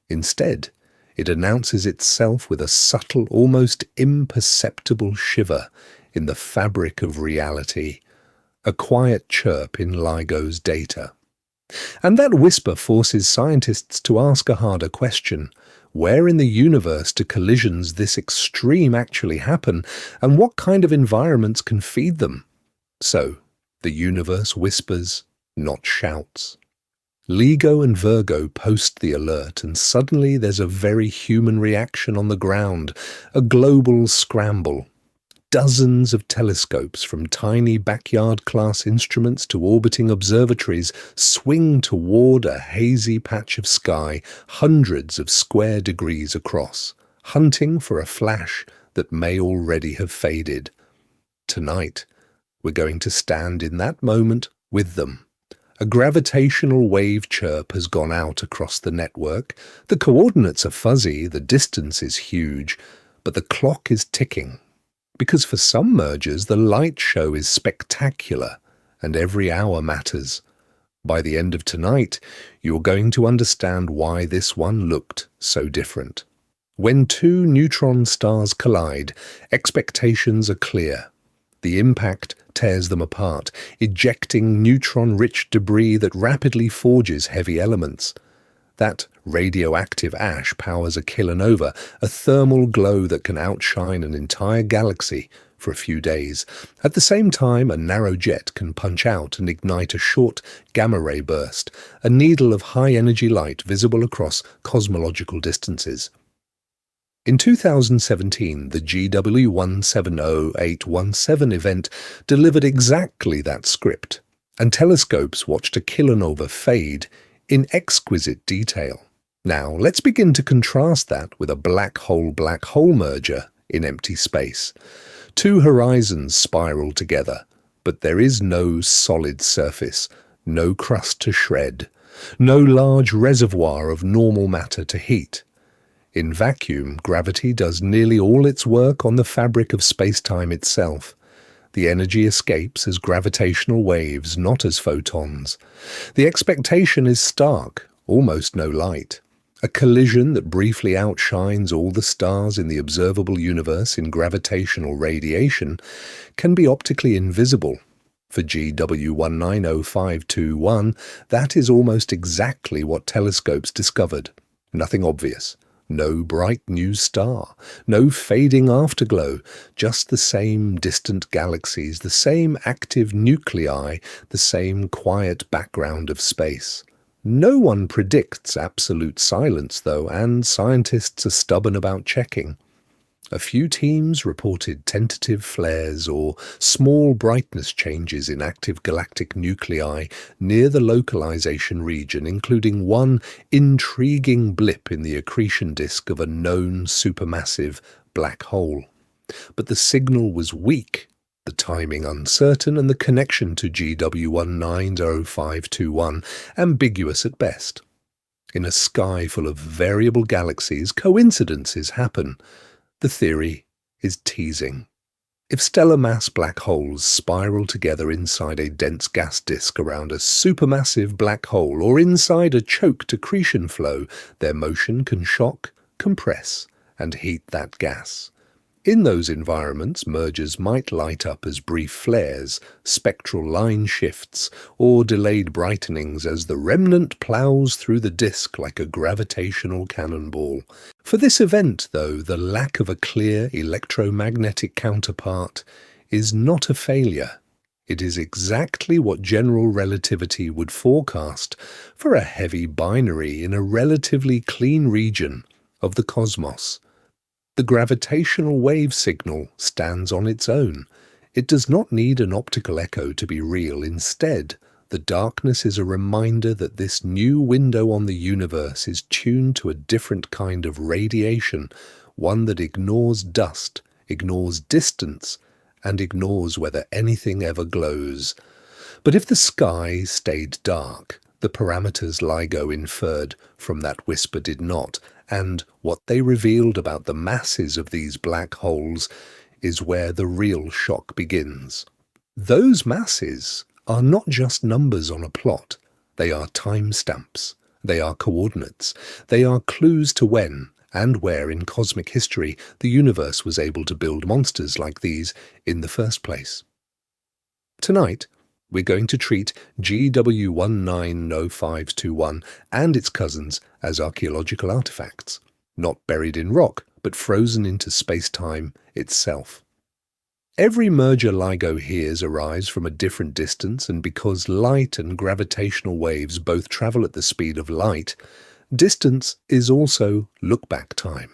Instead, it announces itself with a subtle, almost imperceptible shiver in the fabric of reality, a quiet chirp in LIGO's data. And that whisper forces scientists to ask a harder question. Where in the universe do collisions this extreme actually happen, and what kind of environments can feed them? So, the universe whispers, not shouts. LIGO and Virgo post the alert, and suddenly there's a very human reaction on the ground, a global scramble. Dozens of telescopes, from tiny backyard-class instruments to orbiting observatories, swing toward a hazy patch of sky hundreds of square degrees across, hunting for a flash that may already have faded. Tonight, we're going to stand in that moment with them. A gravitational wave chirp has gone out across the network. The coordinates are fuzzy, the distance is huge, but the clock is ticking. Because for some mergers, the light show is spectacular, and every hour matters. By the end of tonight, you're going to understand why this one looked so different. When 2 neutron stars collide, expectations are clear. The impact tears them apart, ejecting neutron-rich debris that rapidly forges heavy elements. That radioactive ash powers a kilonova, a thermal glow that can outshine an entire galaxy for a few days. At the same time, a narrow jet can punch out and ignite a short gamma-ray burst, a needle of high-energy light visible across cosmological distances. In 2017, the GW170817 event delivered exactly that script, and telescopes watched a kilonova fade in exquisite detail. Now, let's begin to contrast that with a black hole-black hole merger in empty space. Two horizons spiral together, but there is no solid surface, no crust to shred, no large reservoir of normal matter to heat. In vacuum, gravity does nearly all its work on the fabric of space-time itself. The energy escapes as gravitational waves, not as photons. The expectation is stark, almost no light. A collision that briefly outshines all the stars in the observable universe in gravitational radiation can be optically invisible. For GW190521, that is almost exactly what telescopes discovered. Nothing obvious. No bright new star, no fading afterglow, just the same distant galaxies, the same active nuclei, the same quiet background of space. No one predicts absolute silence, though, and scientists are stubborn about checking. A few teams reported tentative flares or small brightness changes in active galactic nuclei near the localization region, including one intriguing blip in the accretion disk of a known supermassive black hole. But the signal was weak, the timing uncertain, and the connection to GW190521 ambiguous at best. In a sky full of variable galaxies, coincidences happen. The theory is teasing. If stellar mass black holes spiral together inside a dense gas disk around a supermassive black hole or inside a choked accretion flow, their motion can shock, compress, and heat that gas. In those environments, mergers might light up as brief flares, spectral line shifts, or delayed brightenings as the remnant plows through the disk like a gravitational cannonball. For this event, though, the lack of a clear electromagnetic counterpart is not a failure. It is exactly what general relativity would forecast for a heavy binary in a relatively clean region of the cosmos. The gravitational wave signal stands on its own. It does not need an optical echo to be real. Instead, the darkness is a reminder that this new window on the universe is tuned to a different kind of radiation, one that ignores dust, ignores distance, and ignores whether anything ever glows. But if the sky stayed dark, the parameters LIGO inferred from that whisper did not, and what they revealed about the masses of these black holes is where the real shock begins. Those masses are not just numbers on a plot. They are timestamps. They are coordinates. They are clues to when and where in cosmic history the universe was able to build monsters like these in the first place. Tonight, we're going to treat GW190521 and its cousins as archaeological artifacts, not buried in rock, but frozen into space-time itself. Every merger LIGO hears arrives from a different distance, and because light and gravitational waves both travel at the speed of light, distance is also look-back time.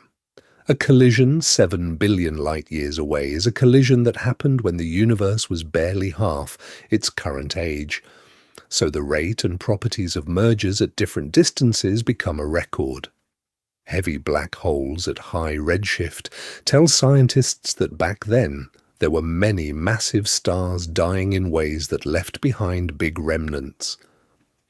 A collision 7 billion light-years away is a collision that happened when the universe was barely half its current age. So the rate and properties of mergers at different distances become a record. Heavy black holes at high redshift tell scientists that back then there were many massive stars dying in ways that left behind big remnants.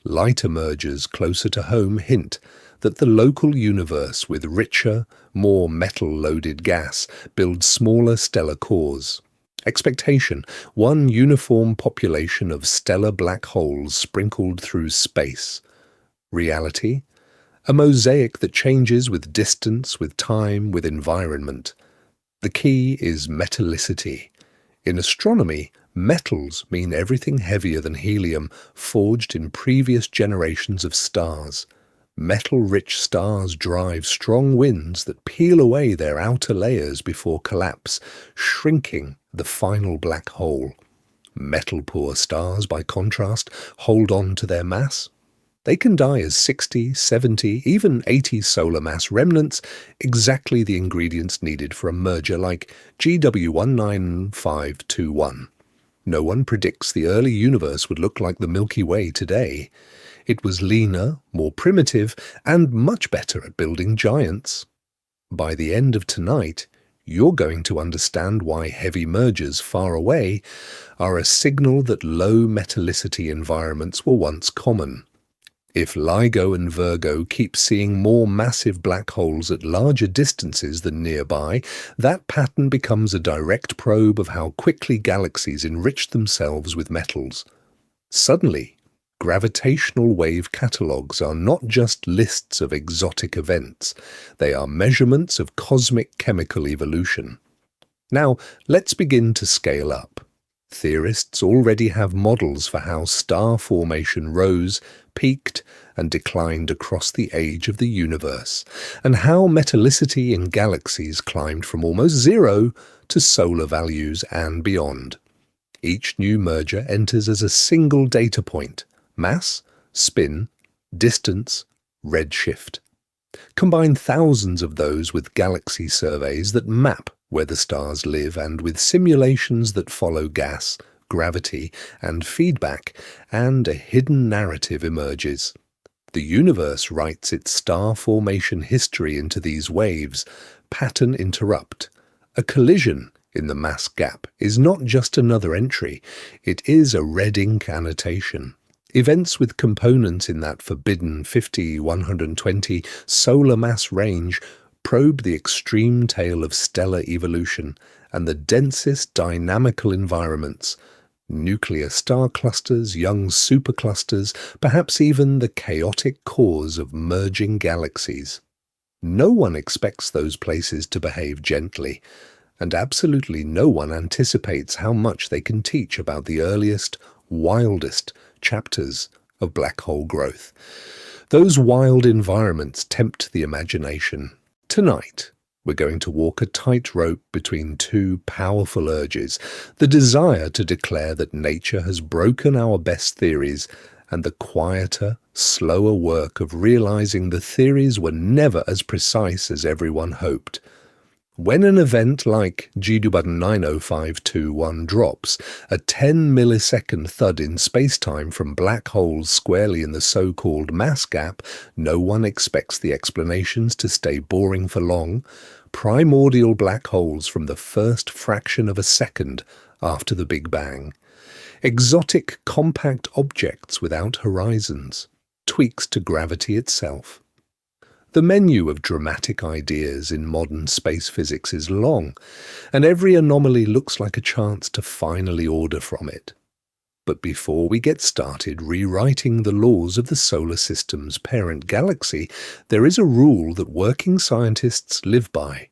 Lighter mergers closer to home hint that the local universe with richer, more metal-loaded gas builds smaller stellar cores. Expectation: one uniform population of stellar black holes sprinkled through space. Reality: a mosaic that changes with distance, with time, with environment. The key is metallicity. In astronomy, metals mean everything heavier than helium forged in previous generations of stars. Metal-rich stars drive strong winds that peel away their outer layers before collapse, shrinking the final black hole. Metal-poor stars, by contrast, hold on to their mass. They can die as 60, 70, even 80 solar mass remnants, exactly the ingredients needed for a merger like GW19521. No one predicts the early universe would look like the Milky Way today. It was leaner, more primitive, and much better at building giants. By the end of tonight, you're going to understand why heavy mergers far away are a signal that low metallicity environments were once common. If LIGO and Virgo keep seeing more massive black holes at larger distances than nearby, that pattern becomes a direct probe of how quickly galaxies enrich themselves with metals. Suddenly, gravitational wave catalogues are not just lists of exotic events, they are measurements of cosmic chemical evolution. Now, let's begin to scale up. Theorists already have models for how star formation rose, peaked, and declined across the age of the universe, and how metallicity in galaxies climbed from almost zero to solar values and beyond. Each new merger enters as a single data point: mass, spin, distance, redshift. Combine thousands of those with galaxy surveys that map where the stars live and with simulations that follow gas, gravity, and feedback, and a hidden narrative emerges. The universe writes its star formation history into these waves, pattern interrupt. A collision in the mass gap is not just another entry, it is a red ink annotation. Events with components in that forbidden 50-120 solar mass range probe the extreme tale of stellar evolution and the densest dynamical environments, nuclear star clusters, young superclusters, perhaps even the chaotic cores of merging galaxies. No one expects those places to behave gently, and absolutely no one anticipates how much they can teach about the earliest, wildest chapters of black hole growth. Those wild environments tempt the imagination. Tonight, we're going to walk a tightrope between two powerful urges: the desire to declare that nature has broken our best theories, and the quieter, slower work of realizing the theories were never as precise as everyone hoped. When an event like GW90521 drops, a 10-millisecond thud in spacetime from black holes squarely in the so-called mass gap, no one expects the explanations to stay boring for long. Primordial black holes from the first fraction of a second after the Big Bang. Exotic compact objects without horizons. Tweaks to gravity itself. The menu of dramatic ideas in modern space physics is long, and every anomaly looks like a chance to finally order from it. But before we get started rewriting the laws of the solar system's parent galaxy, there is a rule that working scientists live by.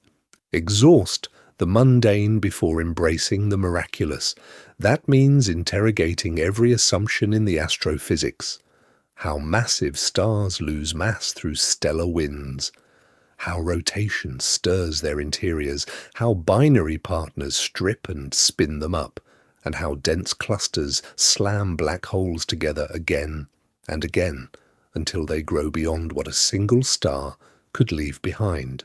Exhaust the mundane before embracing the miraculous. That means interrogating every assumption in the astrophysics. How massive stars lose mass through stellar winds, how rotation stirs their interiors, how binary partners strip and spin them up, and how dense clusters slam black holes together again and again until they grow beyond what a single star could leave behind.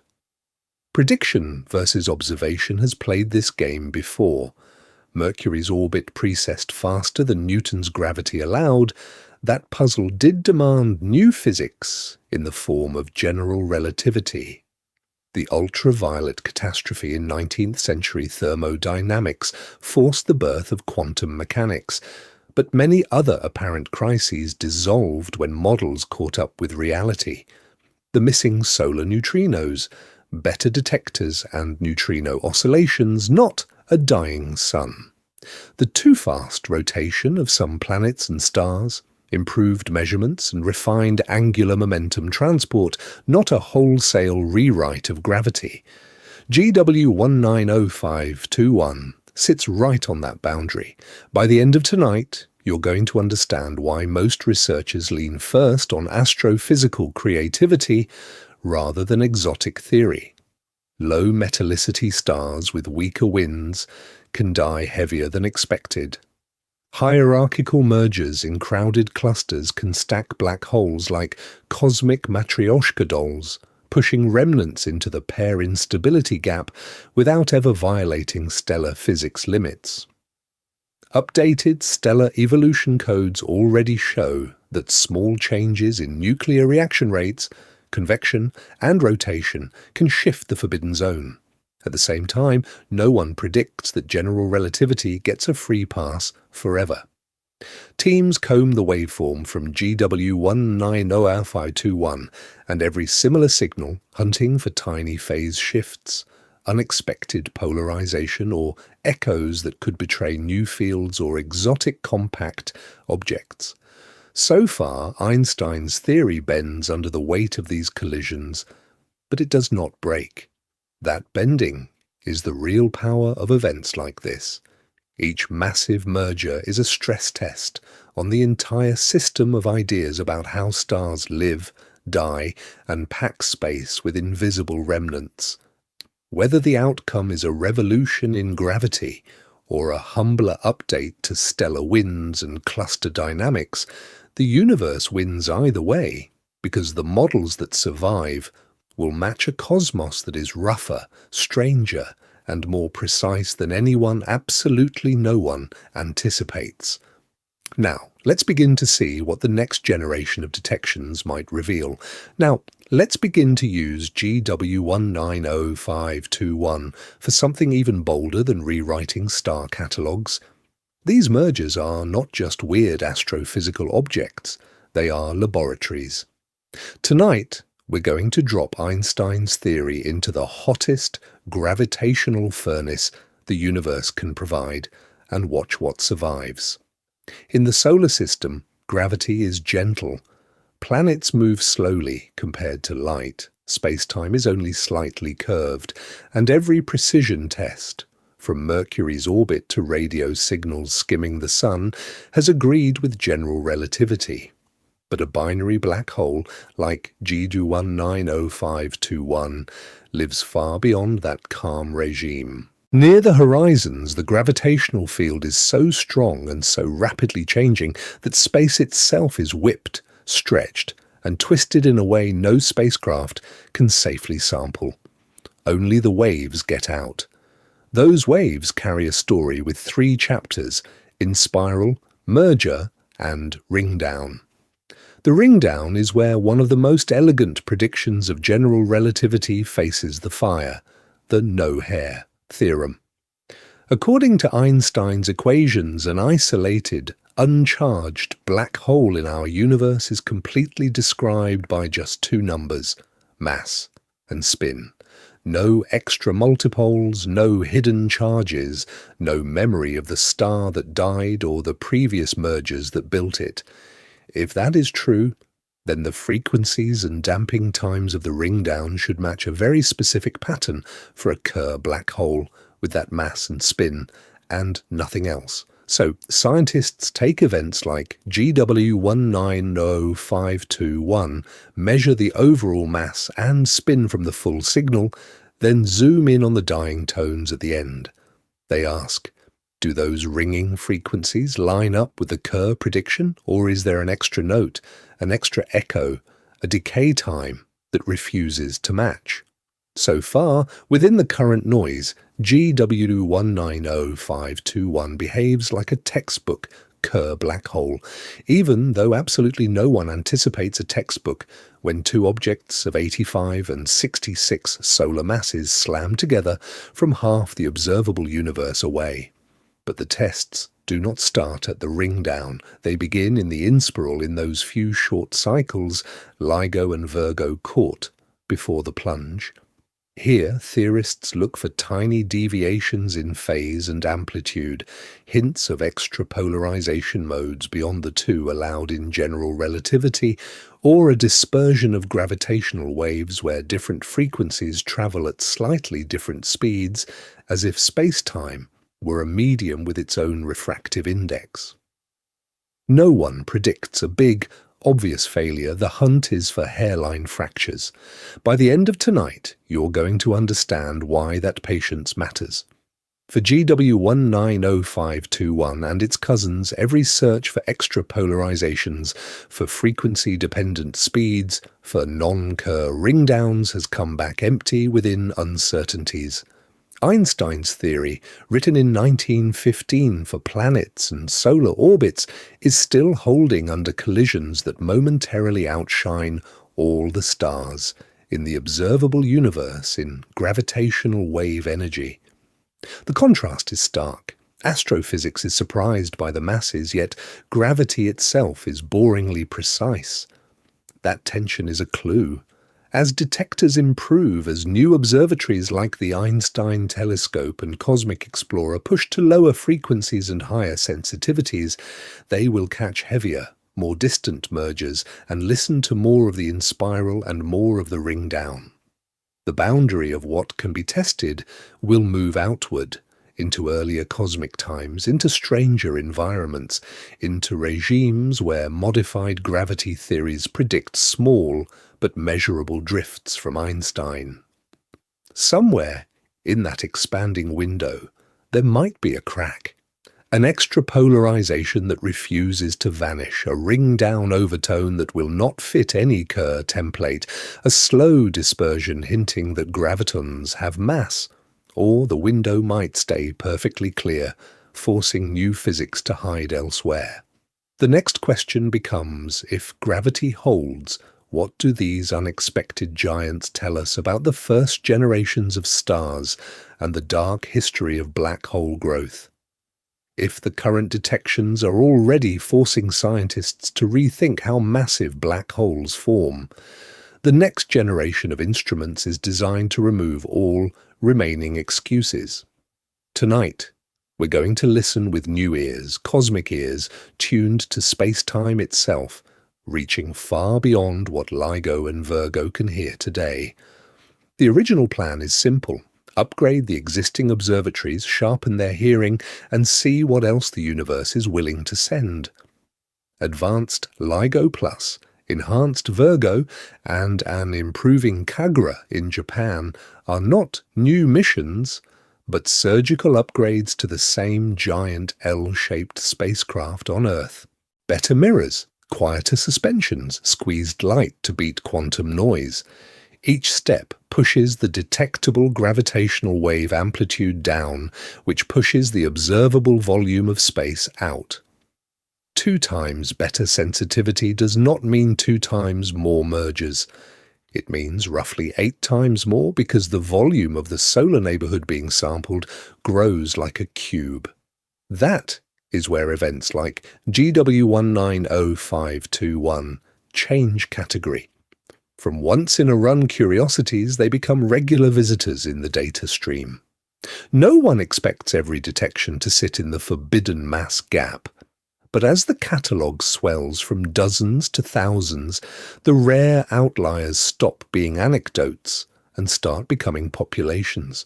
Prediction versus observation has played this game before. Mercury's orbit precessed faster than Newton's gravity allowed. That puzzle did demand new physics in the form of general relativity. The ultraviolet catastrophe in 19th century thermodynamics forced the birth of quantum mechanics, but many other apparent crises dissolved when models caught up with reality. The missing solar neutrinos, better detectors and neutrino oscillations, not a dying sun. The too-fast rotation of some planets and stars, improved measurements and refined angular momentum transport, not a wholesale rewrite of gravity. GW190521 sits right on that boundary. By the end of tonight, you're going to understand why most researchers lean first on astrophysical creativity rather than exotic theory. Low metallicity stars with weaker winds can die heavier than expected. Hierarchical mergers in crowded clusters can stack black holes like cosmic matryoshka dolls, pushing remnants into the pair instability gap without ever violating stellar physics limits. Updated stellar evolution codes already show that small changes in nuclear reaction rates, convection, and rotation can shift the forbidden zone. At the same time, no one predicts that general relativity gets a free pass forever. Teams comb the waveform from GW190521 and every similar signal, hunting for tiny phase shifts, unexpected polarization, or echoes that could betray new fields or exotic compact objects. So far, Einstein's theory bends under the weight of these collisions, but it does not break. That bending is the real power of events like this. Each massive merger is a stress test on the entire system of ideas about how stars live, die, and pack space with invisible remnants. Whether the outcome is a revolution in gravity or a humbler update to stellar winds and cluster dynamics, the universe wins either way, because the models that survive will match a cosmos that is rougher, stranger, and more precise than anyone, absolutely no one, anticipates. Now, let's begin to see what the next generation of detections might reveal. Now, let's begin to use GW190521 for something even bolder than rewriting star catalogues. These mergers are not just weird astrophysical objects, they are laboratories. Tonight, we're going to drop Einstein's theory into the hottest gravitational furnace the universe can provide and watch what survives. In the solar system, gravity is gentle. Planets move slowly compared to light. Space-time is only slightly curved, and every precision test, from Mercury's orbit to radio signals skimming the Sun, has agreed with general relativity. But a binary black hole like GW190521 lives far beyond that calm regime. Near the horizons, the gravitational field is so strong and so rapidly changing that space itself is whipped, stretched, and twisted in a way no spacecraft can safely sample. Only the waves get out. Those waves carry a story with 3 chapters: in spiral, merger, and ring down. The ring down is where one of the most elegant predictions of general relativity faces the fire, the no-hair theorem. According to Einstein's equations, an isolated, uncharged black hole in our universe is completely described by just 2 numbers, mass and spin. No extra multipoles, no hidden charges, no memory of the star that died or the previous mergers that built it. If that is true, then the frequencies and damping times of the ring down should match a very specific pattern for a Kerr black hole with that mass and spin, and nothing else. So scientists take events like GW190521, measure the overall mass and spin from the full signal, then zoom in on the dying tones at the end. They ask, do those ringing frequencies line up with the Kerr prediction, or is there an extra note, an extra echo, a decay time that refuses to match? So far, within the current noise, GW190521 behaves like a textbook Kerr black hole, even though absolutely no one anticipates a textbook when 2 objects of 85 and 66 solar masses slam together from half the observable universe away. But the tests do not start at the ring down. They begin in the inspiral in those few short cycles LIGO and Virgo caught before the plunge. Here, theorists look for tiny deviations in phase and amplitude, hints of extra polarization modes beyond the 2 allowed in general relativity, or a dispersion of gravitational waves where different frequencies travel at slightly different speeds, as if space-time were a medium with its own refractive index. No one predicts a big, obvious failure. The hunt is for hairline fractures. By the end of tonight, you're going to understand why that patience matters. For GW190521 and its cousins, every search for extra polarizations, for frequency-dependent speeds, for non-Kerr ringdowns has come back empty within uncertainties. Einstein's theory, written in 1915 for planets and solar orbits, is still holding under collisions that momentarily outshine all the stars in the observable universe in gravitational wave energy. The contrast is stark. Astrophysics is surprised by the masses, yet gravity itself is boringly precise. That tension is a clue. As detectors improve, as new observatories like the Einstein Telescope and Cosmic Explorer push to lower frequencies and higher sensitivities, they will catch heavier, more distant mergers and listen to more of the inspiral and more of the ringdown. The boundary of what can be tested will move outward, into earlier cosmic times, into stranger environments, into regimes where modified gravity theories predict small but measurable drifts from Einstein. Somewhere in that expanding window, there might be a crack. An extra polarization that refuses to vanish, a ring-down overtone that will not fit any Kerr template, a slow dispersion hinting that gravitons have mass, or the window might stay perfectly clear, forcing new physics to hide elsewhere. The next question becomes, if gravity holds, what do these unexpected giants tell us about the first generations of stars and the dark history of black hole growth? If the current detections are already forcing scientists to rethink how massive black holes form, the next generation of instruments is designed to remove all remaining excuses. Tonight, we're going to listen with new ears, cosmic ears, tuned to space-time itself, reaching far beyond what LIGO and Virgo can hear today. The original plan is simple. Upgrade the existing observatories, sharpen their hearing, and see what else the universe is willing to send. Advanced LIGO Plus, enhanced Virgo, and an improving Kagra in Japan are not new missions, but surgical upgrades to the same giant L-shaped spacecraft on Earth. Better mirrors, quieter suspensions, squeezed light to beat quantum noise. Each step pushes the detectable gravitational wave amplitude down, which pushes the observable volume of space out. 2 times better sensitivity does not mean 2 times more mergers. It means roughly 8 times more because the volume of the solar neighbourhood being sampled grows like a cube. That is where events like GW190521 change category. From once-in-a-run curiosities, they become regular visitors in the data stream. No one expects every detection to sit in the forbidden mass gap. But as the catalogue swells from dozens to thousands, the rare outliers stop being anecdotes and start becoming populations.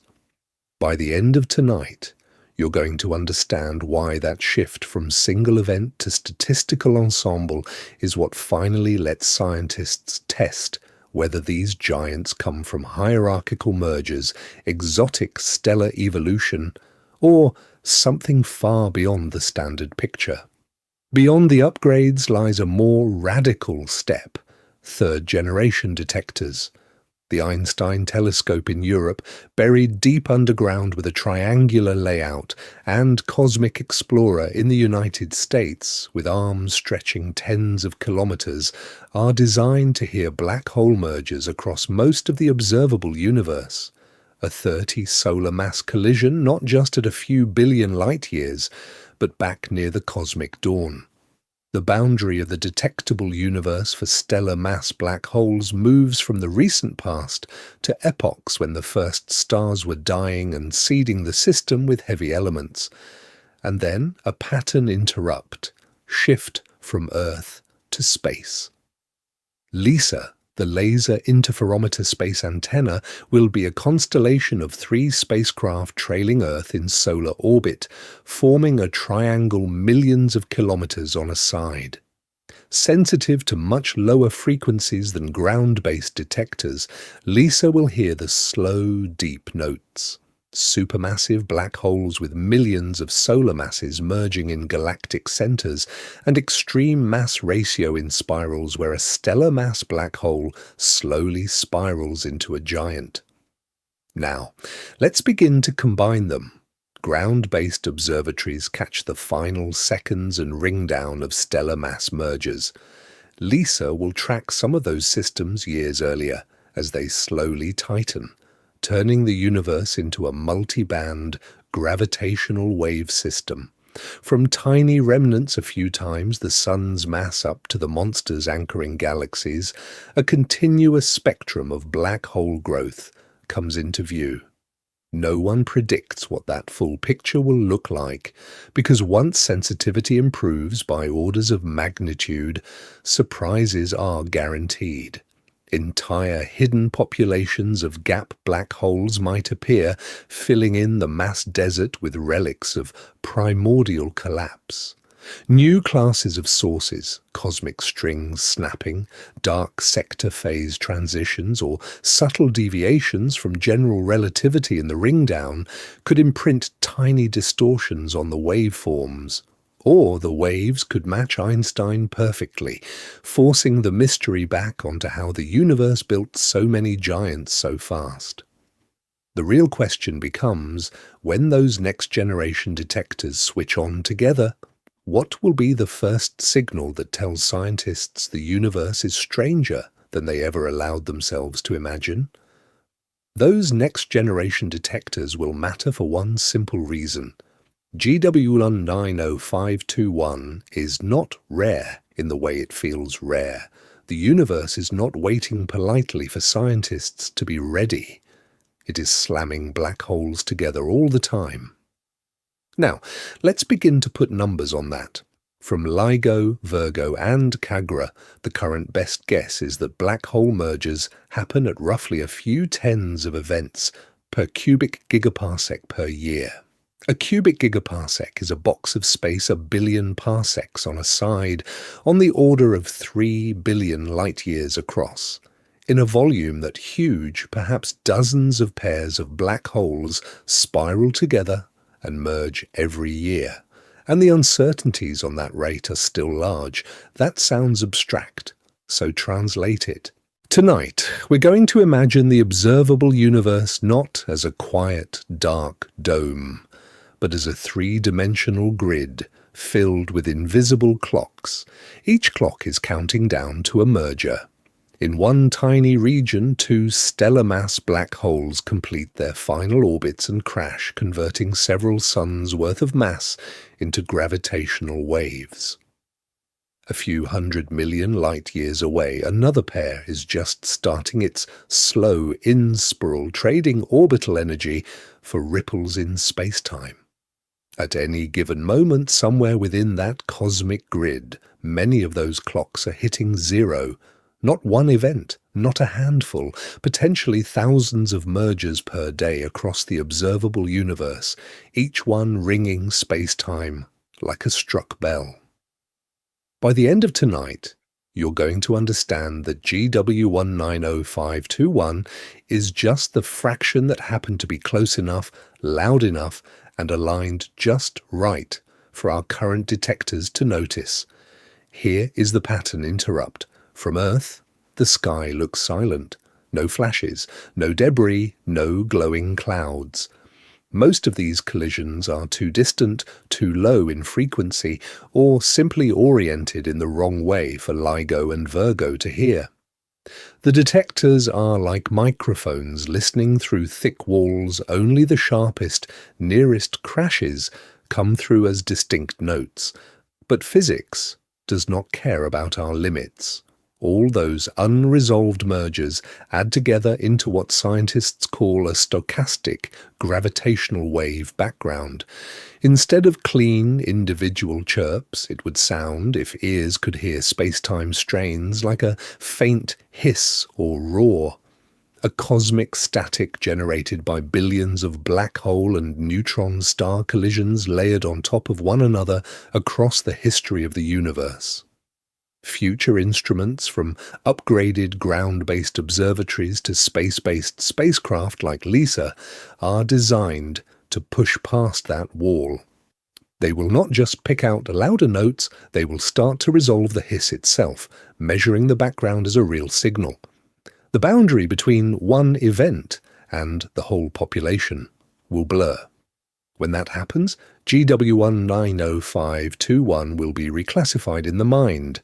By the end of tonight, you're going to understand why that shift from single event to statistical ensemble is what finally lets scientists test whether these giants come from hierarchical mergers, exotic stellar evolution, or something far beyond the standard picture. Beyond the upgrades lies a more radical step: third-generation detectors. The Einstein Telescope in Europe, buried deep underground with a triangular layout, and Cosmic Explorer in the United States, with arms stretching tens of kilometres, are designed to hear black hole mergers across most of the observable universe. A 30 solar mass collision not just at a few billion light-years, but back near the cosmic dawn. The boundary of the detectable universe for stellar mass black holes moves from the recent past to epochs when the first stars were dying and seeding the system with heavy elements. And then a pattern interrupt, shift from Earth to space. LISA, the Laser Interferometer Space Antenna, will be a constellation of 3 spacecraft trailing Earth in solar orbit, forming a triangle millions of kilometers on a side. Sensitive to much lower frequencies than ground-based detectors, LISA will hear the slow, deep notes. Supermassive black holes with millions of solar masses merging in galactic centers, and extreme mass ratio in spirals where a stellar mass black hole slowly spirals into a giant. Now, let's begin to combine them. Ground-based observatories catch the final seconds and ring-down of stellar mass mergers. LISA will track some of those systems years earlier as they slowly tighten, turning the universe into a multi-band gravitational wave system. From tiny remnants a few times the sun's mass up to the monsters anchoring galaxies, a continuous spectrum of black hole growth comes into view. No one predicts what that full picture will look like, because once sensitivity improves by orders of magnitude, surprises are guaranteed. Entire hidden populations of gap black holes might appear, filling in the mass desert with relics of primordial collapse. New classes of sources, cosmic strings snapping, dark sector phase transitions, or subtle deviations from general relativity in the ring-down could imprint tiny distortions on the waveforms. Or the waves could match Einstein perfectly, forcing the mystery back onto how the universe built so many giants so fast. The real question becomes, when those next-generation detectors switch on together, what will be the first signal that tells scientists the universe is stranger than they ever allowed themselves to imagine? Those next-generation detectors will matter for one simple reason. GW 90521 is not rare in the way it feels rare. The universe is not waiting politely for scientists to be ready. It is slamming black holes together all the time. Now, let's begin to put numbers on that. From LIGO, Virgo and Cagra, the current best guess is that black hole mergers happen at roughly a few tens of events per cubic gigaparsec per year. A cubic gigaparsec is a box of space 1 billion parsecs on a side, on the order of 3 billion light-years across. In a volume that huge, perhaps dozens of pairs of black holes spiral together and merge every year. And the uncertainties on that rate are still large. That sounds abstract, so translate it. Tonight, we're going to imagine the observable universe not as a quiet, dark dome, but as a three-dimensional grid filled with invisible clocks. Each clock is counting down to a merger. In one tiny region, 2 stellar mass black holes complete their final orbits and crash, converting several suns' worth of mass into gravitational waves. A few 100 million light-years away, another pair is just starting its slow in-spiral, trading orbital energy for ripples in space-time. At any given moment, somewhere within that cosmic grid, many of those clocks are hitting zero. Not one event, not a handful, potentially thousands of mergers per day across the observable universe, each one ringing space-time like a struck bell. By the end of tonight, you're going to understand that GW 190521 is just the fraction that happened to be close enough, loud enough, and aligned just right for our current detectors to notice. Here is the pattern interrupt. From Earth, the sky looks silent. No flashes, no debris, no glowing clouds. Most of these collisions are too distant, too low in frequency, or simply oriented in the wrong way for LIGO and Virgo to hear. The detectors are like microphones listening through thick walls. Only the sharpest, nearest crashes come through as distinct notes. But physics does not care about our limits. All those unresolved mergers add together into what scientists call a stochastic gravitational wave background. Instead of clean, individual chirps, it would sound, if ears could hear space-time strains, like a faint hiss or roar. A cosmic static generated by billions of black hole and neutron star collisions layered on top of one another across the history of the universe. Future instruments, from upgraded ground-based observatories to space-based spacecraft like LISA, are designed to push past that wall. They will not just pick out louder notes, they will start to resolve the hiss itself, measuring the background as a real signal. The boundary between one event and the whole population will blur. When that happens, GW190521 will be reclassified in the mind.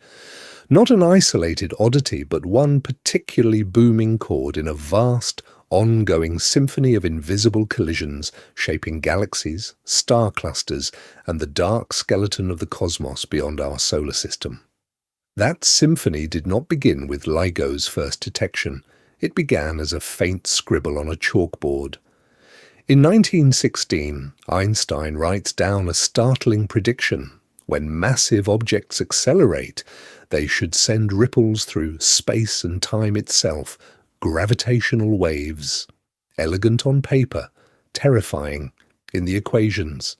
Not an isolated oddity, but one particularly booming chord in a vast, ongoing symphony of invisible collisions shaping galaxies, star clusters, and the dark skeleton of the cosmos beyond our solar system. That symphony did not begin with LIGO's first detection. It began as a faint scribble on a chalkboard. In 1916, Einstein writes down a startling prediction. When massive objects accelerate, they should send ripples through space and time itself, gravitational waves. Elegant on paper, terrifying in the equations.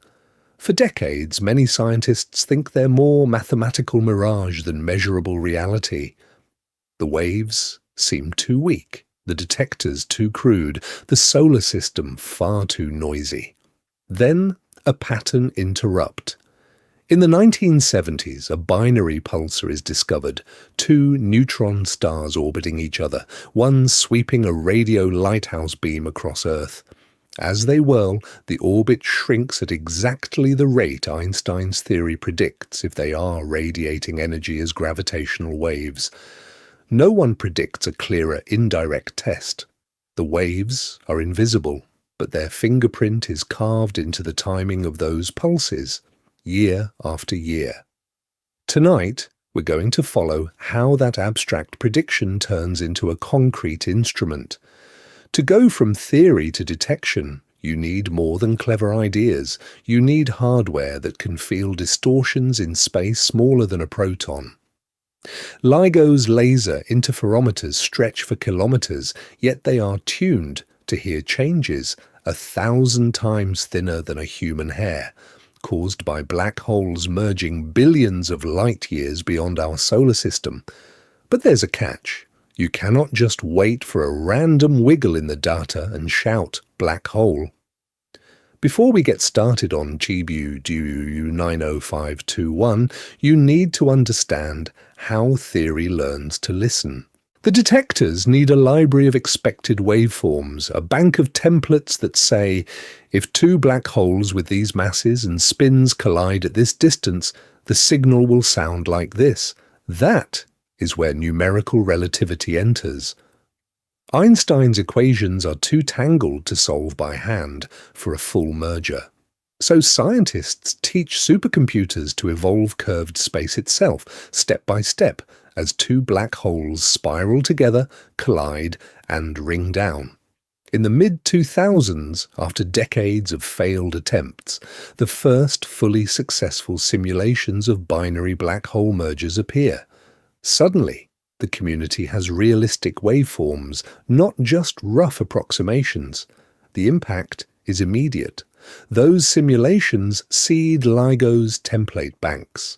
For decades, many scientists think they're more mathematical mirage than measurable reality. The waves seem too weak, the detectors too crude, the solar system far too noisy. Then a pattern interrupt. In the 1970s, a binary pulsar is discovered, two neutron stars orbiting each other, one sweeping a radio lighthouse beam across Earth. As they whirl, the orbit shrinks at exactly the rate Einstein's theory predicts if they are radiating energy as gravitational waves. No one predicts a clearer indirect test. The waves are invisible, but their fingerprint is carved into the timing of those pulses, year after year. Tonight, we're going to follow how that abstract prediction turns into a concrete instrument. To go from theory to detection, you need more than clever ideas. You need hardware that can feel distortions in space smaller than a proton. LIGO's laser interferometers stretch for kilometres, yet they are tuned to hear changes 1,000 times thinner than a human hair, caused by black holes merging billions of light years beyond our solar system. But there's a catch. You cannot just wait for a random wiggle in the data and shout black hole. Before we get started on GW90521, you need to understand how theory learns to listen. The detectors need a library of expected waveforms, a bank of templates that say, if two black holes with these masses and spins collide at this distance, the signal will sound like this. That is where numerical relativity enters. Einstein's equations are too tangled to solve by hand for a full merger. So scientists teach supercomputers to evolve curved space itself, step by step, as two black holes spiral together, collide, and ring down. In the mid-2000s, after decades of failed attempts, the first fully successful simulations of binary black hole mergers appear. Suddenly, the community has realistic waveforms, not just rough approximations. The impact is immediate. Those simulations seed LIGO's template banks.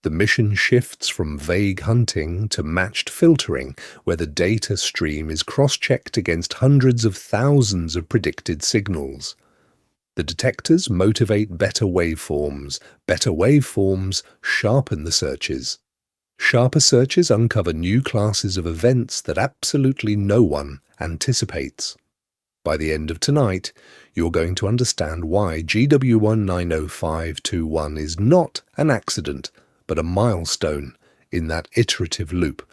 The mission shifts from vague hunting to matched filtering, where the data stream is cross-checked against hundreds of thousands of predicted signals. The detectors motivate better waveforms. Better waveforms sharpen the searches. Sharper searches uncover new classes of events that absolutely no one anticipates. By the end of tonight, you're going to understand why GW190521 is not an accident, but a milestone in that iterative loop.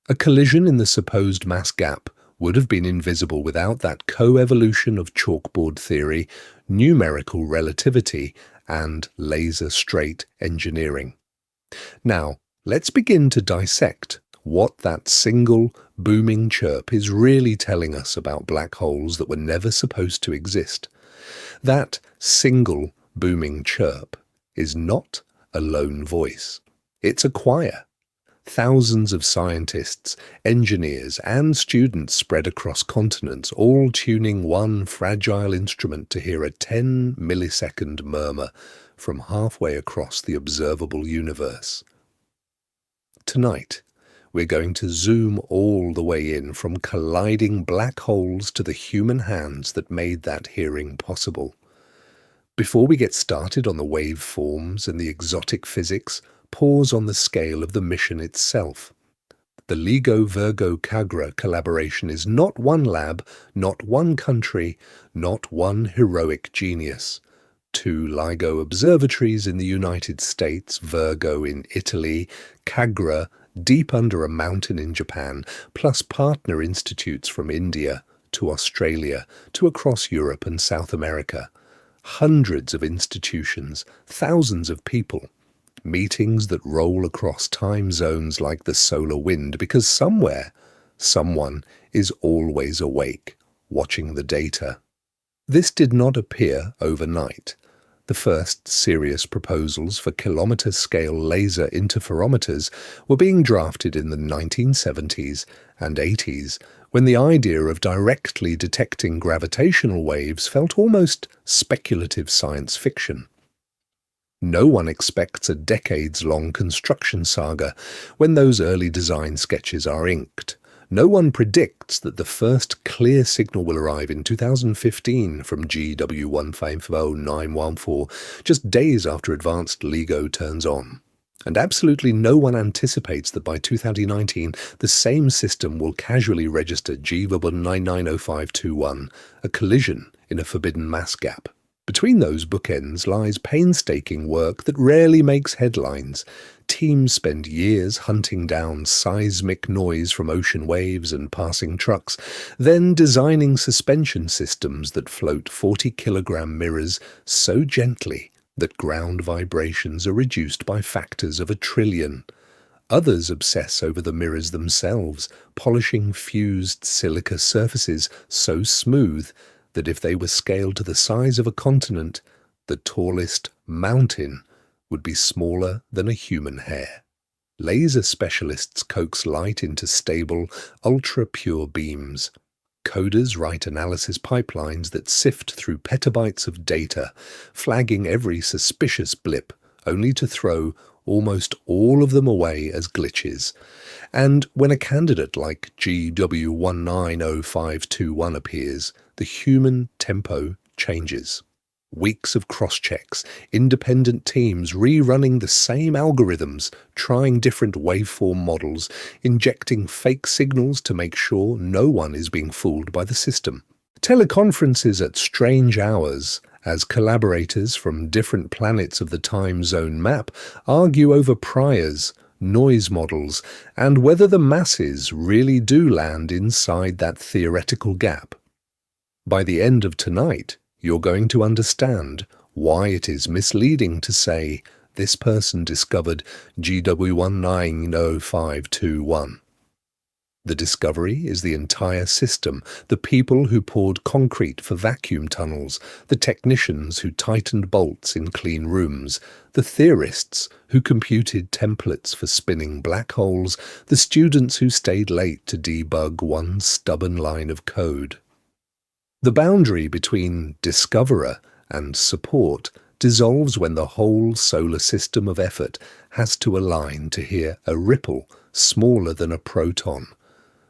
A collision in the supposed mass gap would have been invisible without that co-evolution of chalkboard theory, numerical relativity, and laser-straight engineering. Now, let's begin to dissect what that single, booming chirp is really telling us about black holes that were never supposed to exist. That single, booming chirp is not a lone voice. It's a choir. Thousands of scientists, engineers, and students spread across continents, all tuning one fragile instrument to hear a 10-millisecond murmur from halfway across the observable universe. Tonight, we're going to zoom all the way in from colliding black holes to the human hands that made that hearing possible. Before we get started on the waveforms and the exotic physics, pause on the scale of the mission itself. The LIGO-Virgo-Cagra collaboration is not one lab, not one country, not one heroic genius. 2 LIGO observatories in the United States, Virgo in Italy, Cagra deep under a mountain in Japan, plus partner institutes from India to Australia to across Europe and South America. Hundreds of institutions, thousands of people. Meetings that roll across time zones like the solar wind because somewhere, someone is always awake, watching the data. This did not appear overnight. The first serious proposals for kilometre-scale laser interferometers were being drafted in the 1970s and 80s, when the idea of directly detecting gravitational waves felt almost speculative science fiction. No one expects a decades-long construction saga when those early design sketches are inked. No one predicts that the first clear signal will arrive in 2015 from GW150914, just days after advanced LIGO turns on. And absolutely no one anticipates that by 2019 the same system will casually register GW990521, a collision in a forbidden mass gap. Between those bookends lies painstaking work that rarely makes headlines. Teams spend years hunting down seismic noise from ocean waves and passing trucks, then designing suspension systems that float 40-kilogram mirrors so gently that ground vibrations are reduced by factors of 1 trillion. Others obsess over the mirrors themselves, polishing fused silica surfaces so smooth that if they were scaled to the size of a continent, the tallest mountain would be smaller than a human hair. Laser specialists coax light into stable, ultra-pure beams. Coders write analysis pipelines that sift through petabytes of data, flagging every suspicious blip, only to throw almost all of them away as glitches. And when a candidate like GW190521 appears, the human tempo changes. Weeks of cross-checks, independent teams rerunning the same algorithms, trying different waveform models, injecting fake signals to make sure no one is being fooled by the system. Teleconferences at strange hours, as collaborators from different planets of the time zone map argue over priors, noise models, and whether the masses really do land inside that theoretical gap. By the end of tonight, you're going to understand why it is misleading to say this person discovered GW190521. The discovery is the entire system, the people who poured concrete for vacuum tunnels, the technicians who tightened bolts in clean rooms, the theorists who computed templates for spinning black holes, the students who stayed late to debug one stubborn line of code. The boundary between discoverer and support dissolves when the whole solar system of effort has to align to hear a ripple smaller than a proton.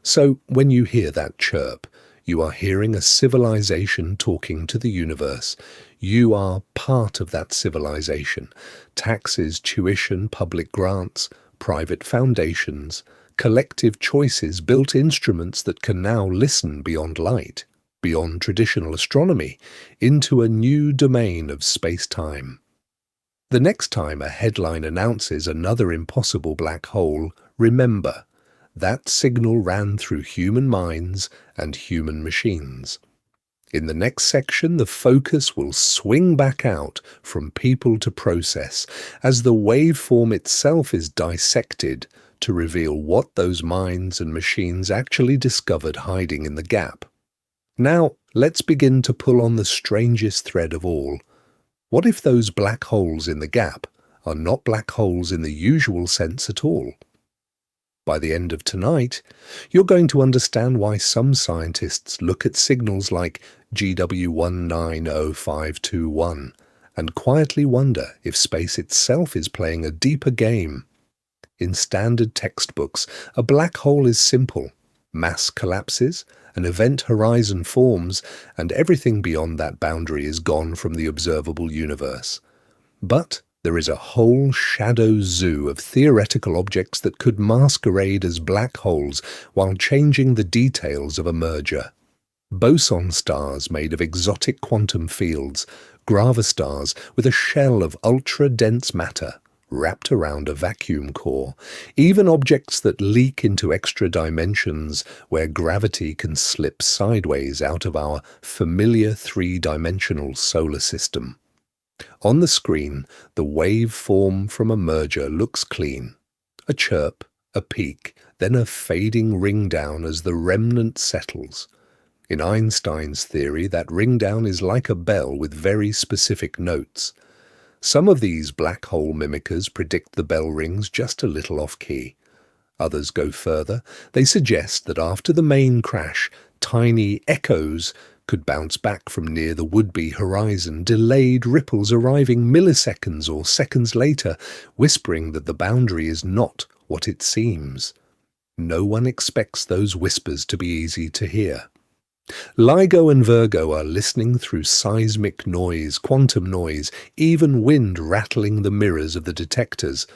So when you hear that chirp, you are hearing a civilization talking to the universe. You are part of that civilization. Taxes, tuition, public grants, private foundations, collective choices built instruments that can now listen beyond light, beyond traditional astronomy, into a new domain of space-time. The next time a headline announces another impossible black hole, remember, that signal ran through human minds and human machines. In the next section, the focus will swing back out from people to process as the waveform itself is dissected to reveal what those minds and machines actually discovered hiding in the gap. Now, let's begin to pull on the strangest thread of all. What if those black holes in the gap are not black holes in the usual sense at all? By the end of tonight, you're going to understand why some scientists look at signals like GW190521 and quietly wonder if space itself is playing a deeper game. In standard textbooks, a black hole is simple. Mass collapses, an event horizon forms, and everything beyond that boundary is gone from the observable universe. But there is a whole shadow zoo of theoretical objects that could masquerade as black holes while changing the details of a merger. Boson stars made of exotic quantum fields, gravastars with a shell of ultra-dense matter wrapped around a vacuum core, even objects that leak into extra dimensions where gravity can slip sideways out of our familiar three-dimensional solar system. On the screen, the waveform from a merger looks clean. A chirp, a peak, then a fading ring-down as the remnant settles. In Einstein's theory, that ring-down is like a bell with very specific notes. Some of these black hole mimickers predict the bell rings just a little off-key. Others go further. They suggest that after the main crash, tiny echoes could bounce back from near the would-be horizon, delayed ripples arriving milliseconds or seconds later, whispering that the boundary is not what it seems. No one expects those whispers to be easy to hear. LIGO and Virgo are listening through seismic noise, quantum noise, even wind rattling the mirrors of the detectors.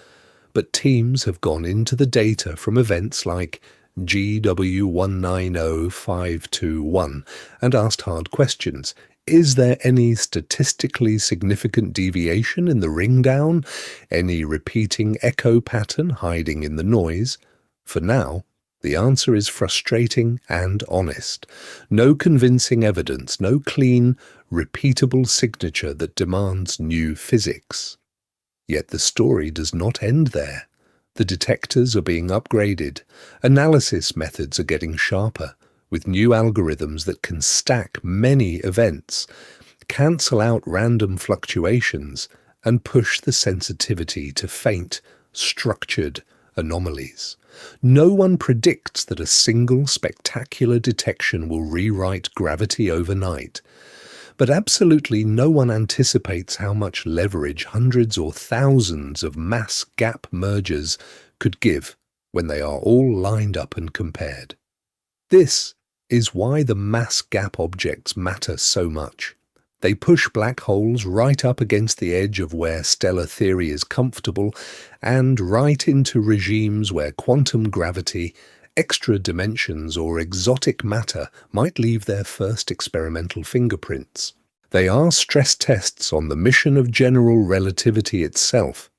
But teams have gone into the data from events like GW190521 and asked hard questions. Is there any statistically significant deviation in the ring-down? Any repeating echo pattern hiding in the noise? For now, the answer is frustrating and honest. No convincing evidence, no clean, repeatable signature that demands new physics. Yet the story does not end there. The detectors are being upgraded. Analysis methods are getting sharper, with new algorithms that can stack many events, cancel out random fluctuations, and push the sensitivity to faint, structured anomalies. No one predicts that a single spectacular detection will rewrite gravity overnight. But absolutely no one anticipates how much leverage hundreds or thousands of mass gap mergers could give when they are all lined up and compared. This is why the mass gap objects matter so much. They push black holes right up against the edge of where stellar theory is comfortable and right into regimes where quantum gravity, extra dimensions, or exotic matter might leave their first experimental fingerprints. They are stress tests on the mission of general relativity itself.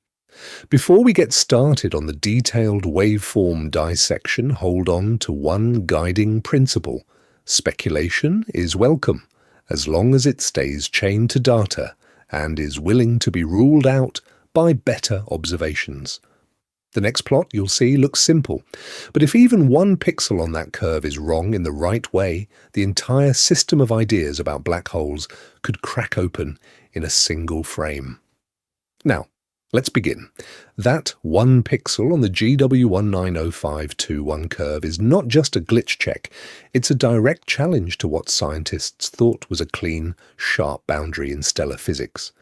Before we get started on the detailed waveform dissection, hold on to one guiding principle. Speculation is welcome, as long as it stays chained to data and is willing to be ruled out by better observations. The next plot you'll see looks simple, but if even one pixel on that curve is wrong in the right way, the entire system of ideas about black holes could crack open in a single frame. Now, let's begin. That one pixel on the GW190521 curve is not just a glitch check, it's a direct challenge to what scientists thought was a clean, sharp boundary in stellar physics.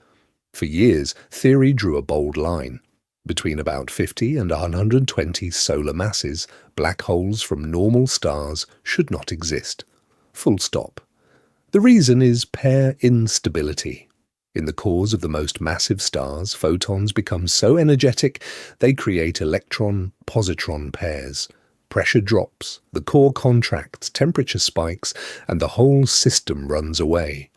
For years, theory drew a bold line. Between about 50 and 120 solar masses, black holes from normal stars should not exist. Full stop. The reason is pair instability. In the cores of the most massive stars, photons become so energetic they create electron-positron pairs. Pressure drops, the core contracts, temperature spikes, and the whole system runs away.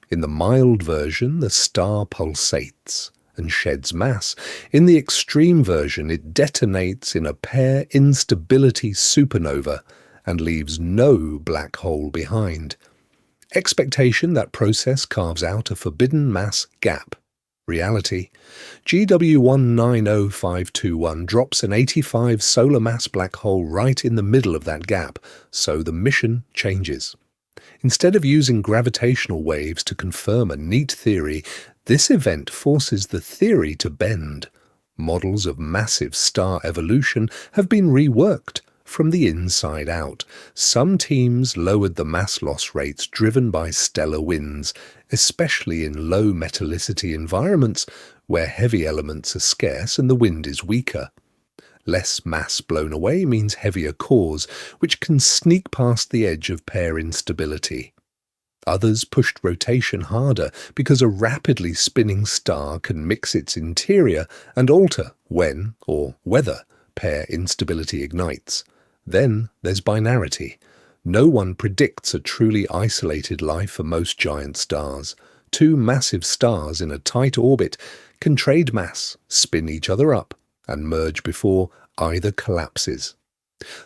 In the mild version, the star pulsates and sheds mass. In the extreme version, it detonates in a pair instability supernova and leaves no black hole behind. Expectation that process carves out a forbidden mass gap. Reality. GW190521 drops an 85 solar mass black hole right in the middle of that gap, so the mission changes. Instead of using gravitational waves to confirm a neat theory, this event forces the theory to bend. Models of massive star evolution have been reworked from the inside out. Some teams lowered the mass loss rates driven by stellar winds, especially in low metallicity environments where heavy elements are scarce and the wind is weaker. Less mass blown away means heavier cores, which can sneak past the edge of pair instability. Others pushed rotation harder because a rapidly spinning star can mix its interior and alter when, or whether, pair instability ignites. Then there's binarity. No one predicts a truly isolated life for most giant stars. Two massive stars in a tight orbit can trade mass, spin each other up, and merge before either collapses.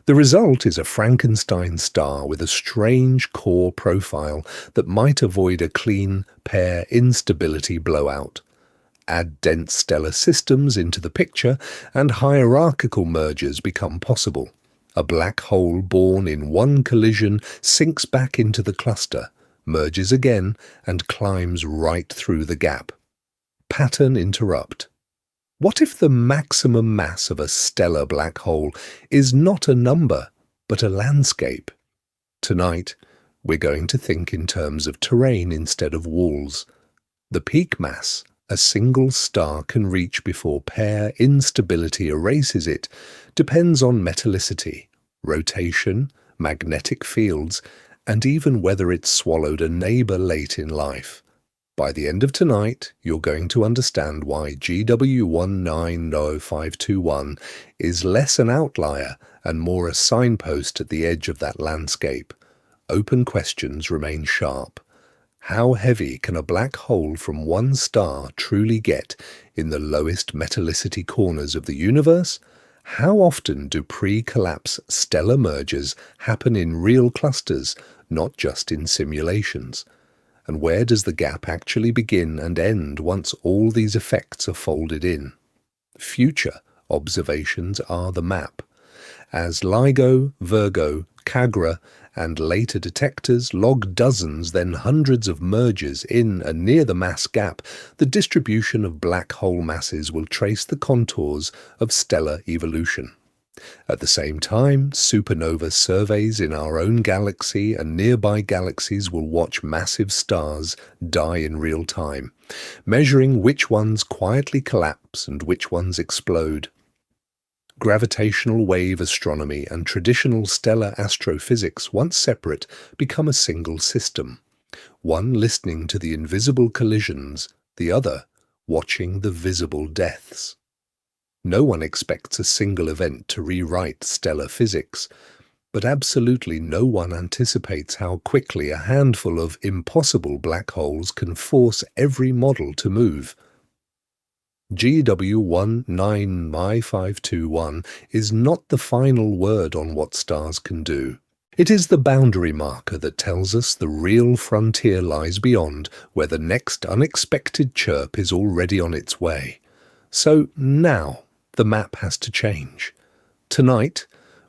The result is a Frankenstein star with a strange core profile that might avoid a clean pair instability blowout. Add dense stellar systems into the picture and hierarchical mergers become possible. A black hole born in one collision sinks back into the cluster, merges again, and climbs right through the gap. Pattern interrupt. What if the maximum mass of a stellar black hole is not a number, but a landscape? Tonight, we're going to think in terms of terrain instead of walls. The peak mass a single star can reach before pair instability erases it depends on metallicity, rotation, magnetic fields, and even whether it's swallowed a neighbour late in life. By the end of tonight, you're going to understand why GW190521 is less an outlier and more a signpost at the edge of that landscape. Open questions remain sharp. How heavy can a black hole from one star truly get in the lowest metallicity corners of the universe? How often do pre-collapse stellar mergers happen in real clusters, not just in simulations? And where does the gap actually begin and end once all these effects are folded in? Future observations are the map. As LIGO, Virgo, CAGRA, and later detectors log dozens, then hundreds of mergers in and near the mass gap, the distribution of black hole masses will trace the contours of stellar evolution. At the same time, supernova surveys in our own galaxy and nearby galaxies will watch massive stars die in real time, measuring which ones quietly collapse and which ones explode. Gravitational wave astronomy and traditional stellar astrophysics, once separate, become a single system, one listening to the invisible collisions, the other watching the visible deaths. No one expects a single event to rewrite stellar physics, but absolutely no one anticipates how quickly a handful of impossible black holes can force every model to move. GW190521 is not the final word on what stars can do. It is the boundary marker that tells us the real frontier lies beyond, where the next unexpected chirp is already on its way. So now, the map has to change. Tonight,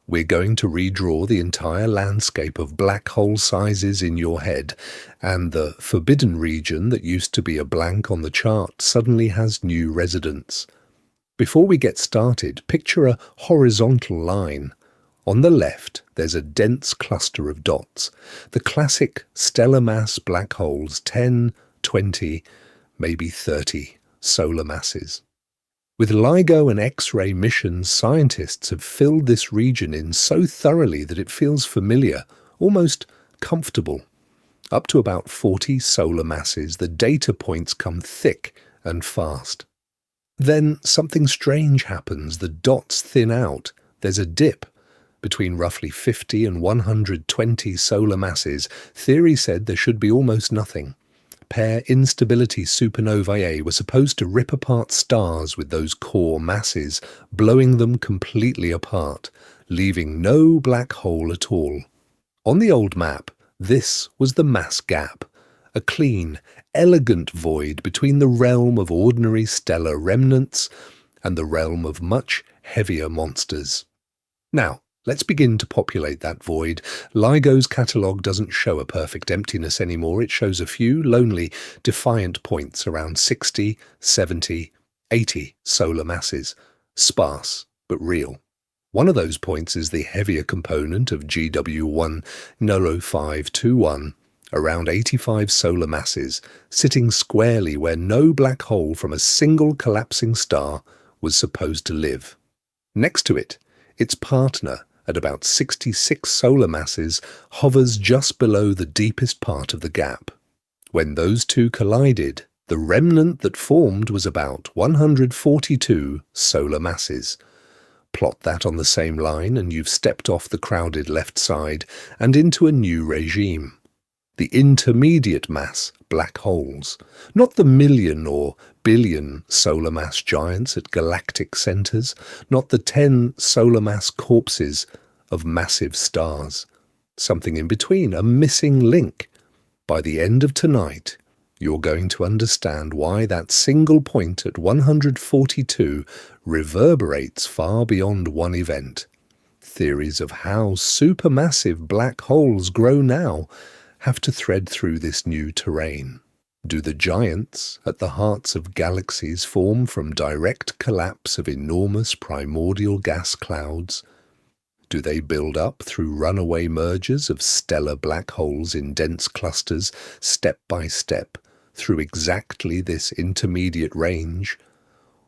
we're going to redraw the entire landscape of black hole sizes in your head, and the forbidden region that used to be a blank on the chart suddenly has new residents. Before we get started, picture a horizontal line. On the left, there's a dense cluster of dots, the classic stellar mass black holes, 10, 20, maybe 30 solar masses. With LIGO and X-ray missions, scientists have filled this region in so thoroughly that it feels familiar, almost comfortable. Up to about 40 solar masses, the data points come thick and fast. Then something strange happens. The dots thin out. There's a dip. Between roughly 50 and 120 solar masses, theory said there should be almost nothing. Pair instability supernovae were supposed to rip apart stars with those core masses, blowing them completely apart, leaving no black hole at all. On the old map, this was the mass gap, a clean, elegant void between the realm of ordinary stellar remnants and the realm of much heavier monsters. Now, let's begin to populate that void. LIGO's catalogue doesn't show a perfect emptiness anymore. It shows a few lonely, defiant points around 60, 70, 80 solar masses. Sparse, but real. One of those points is the heavier component of GW190521, around 85 solar masses, sitting squarely where no black hole from a single collapsing star was supposed to live. Next to it, its partner, at about 66 solar masses, hovers just below the deepest part of the gap. When those two collided, the remnant that formed was about 142 solar masses. Plot that on the same line and you've stepped off the crowded left side and into a new regime. The intermediate mass black holes, not the million or billion solar mass giants at galactic centres, not the 10 solar mass corpses of massive stars. Something in between, a missing link. By the end of tonight, you're going to understand why that single point at 142 reverberates far beyond one event. Theories of how supermassive black holes grow now have to thread through this new terrain. Do the giants at the hearts of galaxies form from direct collapse of enormous primordial gas clouds? Do they build up through runaway mergers of stellar black holes in dense clusters, step by step, through exactly this intermediate range?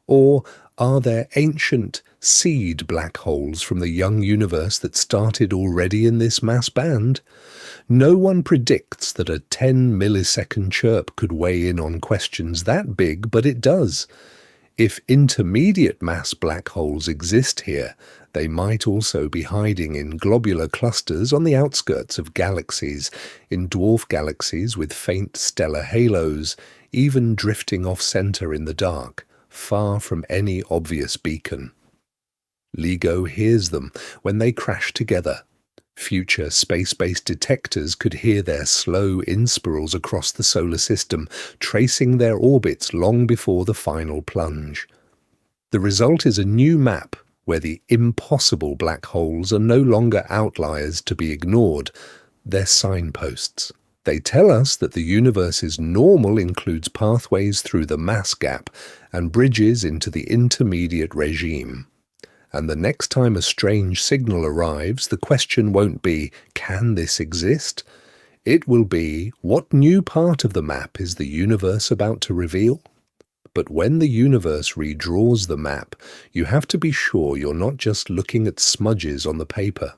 Or are there ancient seed black holes from the young universe that started already in this mass band? No one predicts that a 10 millisecond chirp could weigh in on questions that big, but it does. If intermediate mass black holes exist here, they might also be hiding in globular clusters on the outskirts of galaxies, in dwarf galaxies with faint stellar halos, even drifting off-center in the dark, far from any obvious beacon. LIGO hears them when they crash together. Future space-based detectors could hear their slow inspirals across the solar system, tracing their orbits long before the final plunge. The result is a new map where the impossible black holes are no longer outliers to be ignored. They're signposts. They tell us that the universe's normal includes pathways through the mass gap and bridges into the intermediate regime. And the next time a strange signal arrives, the question won't be, can this exist? It will be, what new part of the map is the universe about to reveal? But when the universe redraws the map, you have to be sure you're not just looking at smudges on the paper.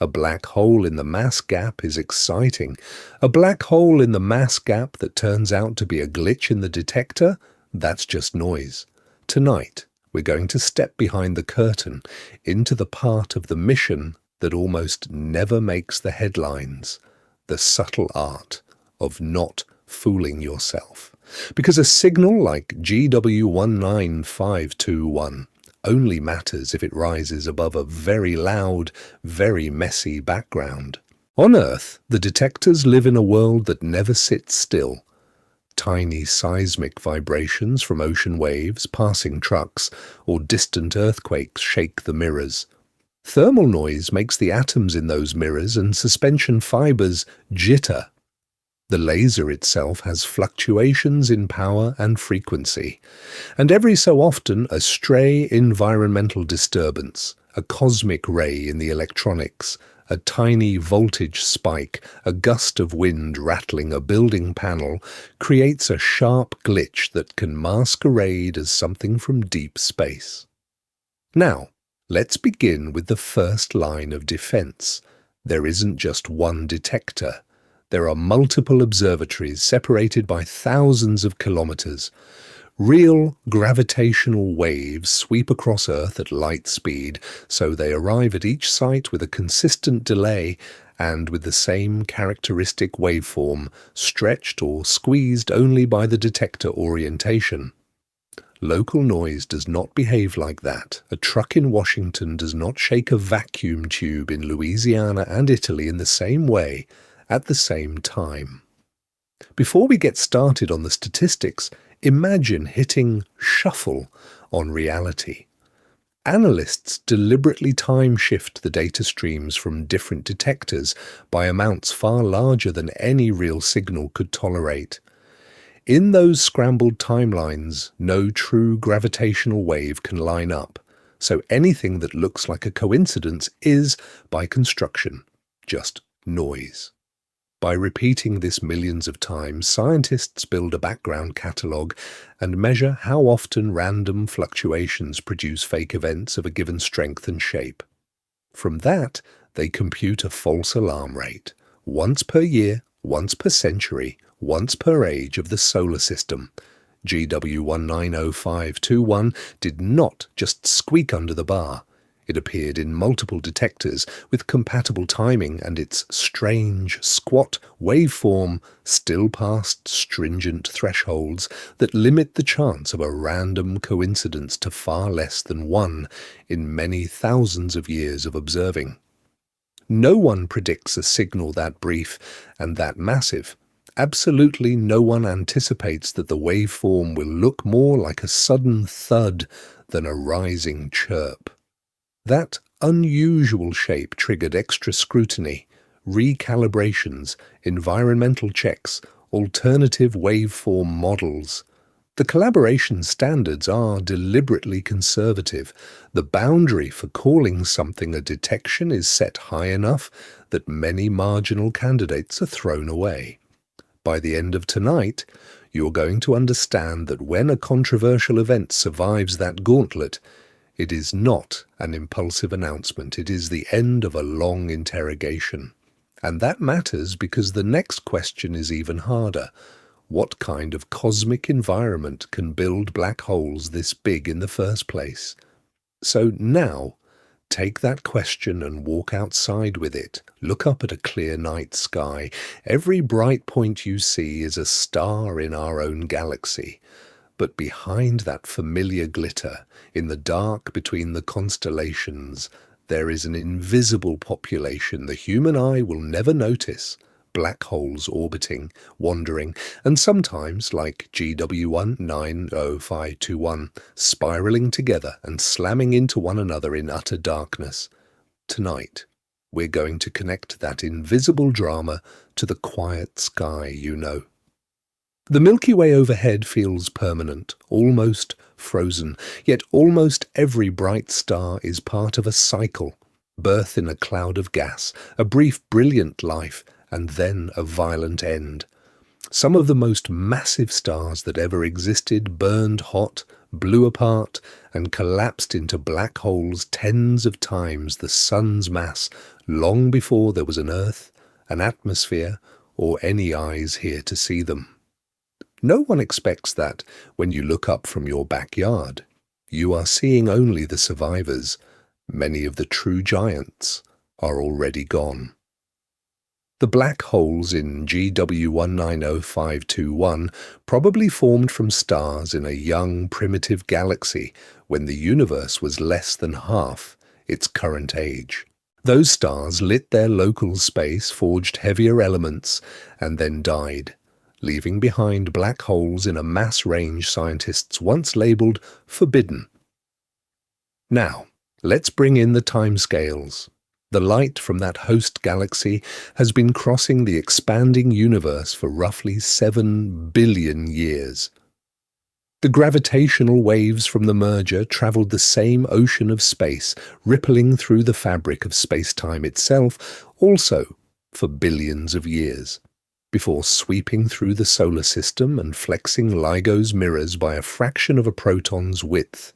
A black hole in the mass gap is exciting. A black hole in the mass gap that turns out to be a glitch in the detector, that's just noise. Tonight, we're going to step behind the curtain into the part of the mission that almost never makes the headlines, the subtle art of not fooling yourself. Because a signal like GW19521 only matters if it rises above a very loud, very messy background. On Earth, the detectors live in a world that never sits still. Tiny seismic vibrations from ocean waves, passing trucks, or distant earthquakes shake the mirrors. Thermal noise makes the atoms in those mirrors and suspension fibers jitter. The laser itself has fluctuations in power and frequency, and every so often a stray environmental disturbance, a cosmic ray in the electronics, a tiny voltage spike, a gust of wind rattling a building panel, creates a sharp glitch that can masquerade as something from deep space. Now, let's begin with the first line of defense. There isn't just one detector. There are multiple observatories separated by thousands of kilometres. Real gravitational waves sweep across Earth at light speed, so they arrive at each site with a consistent delay and with the same characteristic waveform, stretched or squeezed only by the detector orientation. Local noise does not behave like that. A truck in Washington does not shake a vacuum tube in Louisiana and Italy in the same way at the same time. Before we get started on the statistics, imagine hitting shuffle on reality. Analysts deliberately time-shift the data streams from different detectors by amounts far larger than any real signal could tolerate. In those scrambled timelines, no true gravitational wave can line up, so anything that looks like a coincidence is, by construction, just noise. By repeating this millions of times, scientists build a background catalogue and measure how often random fluctuations produce fake events of a given strength and shape. From that, they compute a false alarm rate, once per year, once per century, once per age of the solar system. GW190521 did not just squeak under the bar. It appeared in multiple detectors with compatible timing, and its strange, squat waveform still passed stringent thresholds that limit the chance of a random coincidence to far less than one in many thousands of years of observing. No one predicts a signal that brief and that massive. Absolutely no one anticipates that the waveform will look more like a sudden thud than a rising chirp. That unusual shape triggered extra scrutiny, recalibrations, environmental checks, alternative waveform models. The collaboration standards are deliberately conservative. The boundary for calling something a detection is set high enough that many marginal candidates are thrown away. By the end of tonight, you're going to understand that when a controversial event survives that gauntlet, it is not an impulsive announcement. It is the end of a long interrogation. And that matters because the next question is even harder. What kind of cosmic environment can build black holes this big in the first place? So now, take that question and walk outside with it. Look up at a clear night sky. Every bright point you see is a star in our own galaxy. But behind that familiar glitter, in the dark between the constellations, there is an invisible population the human eye will never notice. Black holes orbiting, wandering, and sometimes, like GW190521, spiraling together and slamming into one another in utter darkness. Tonight, we're going to connect that invisible drama to the quiet sky you know. The Milky Way overhead feels permanent, almost frozen, yet almost every bright star is part of a cycle. Birth in a cloud of gas, a brief brilliant life, and then a violent end. Some of the most massive stars that ever existed burned hot, blew apart, and collapsed into black holes tens of times the sun's mass long before there was an Earth, an atmosphere, or any eyes here to see them. No one expects that when you look up from your backyard. You are seeing only the survivors. Many of the true giants are already gone. The black holes in GW190521 probably formed from stars in a young, primitive galaxy when the universe was less than half its current age. Those stars lit their local space, forged heavier elements, and then died, leaving behind black holes in a mass range scientists once labelled forbidden. Now, let's bring in the timescales. The light from that host galaxy has been crossing the expanding universe for roughly 7 billion years. The gravitational waves from the merger travelled the same ocean of space, rippling through the fabric of space-time itself, also for billions of years, before sweeping through the solar system and flexing LIGO's mirrors by a fraction of a proton's width.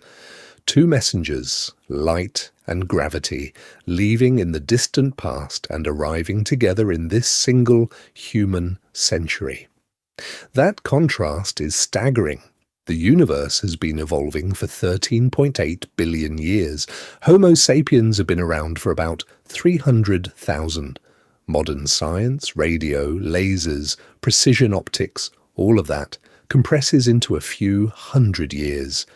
Two messengers, light and gravity, leaving in the distant past and arriving together in this single human century. That contrast is staggering. The universe has been evolving for 13.8 billion years. Homo sapiens have been around for about 300,000. Modern science, radio, lasers, precision optics, all of that compresses into a few hundred years.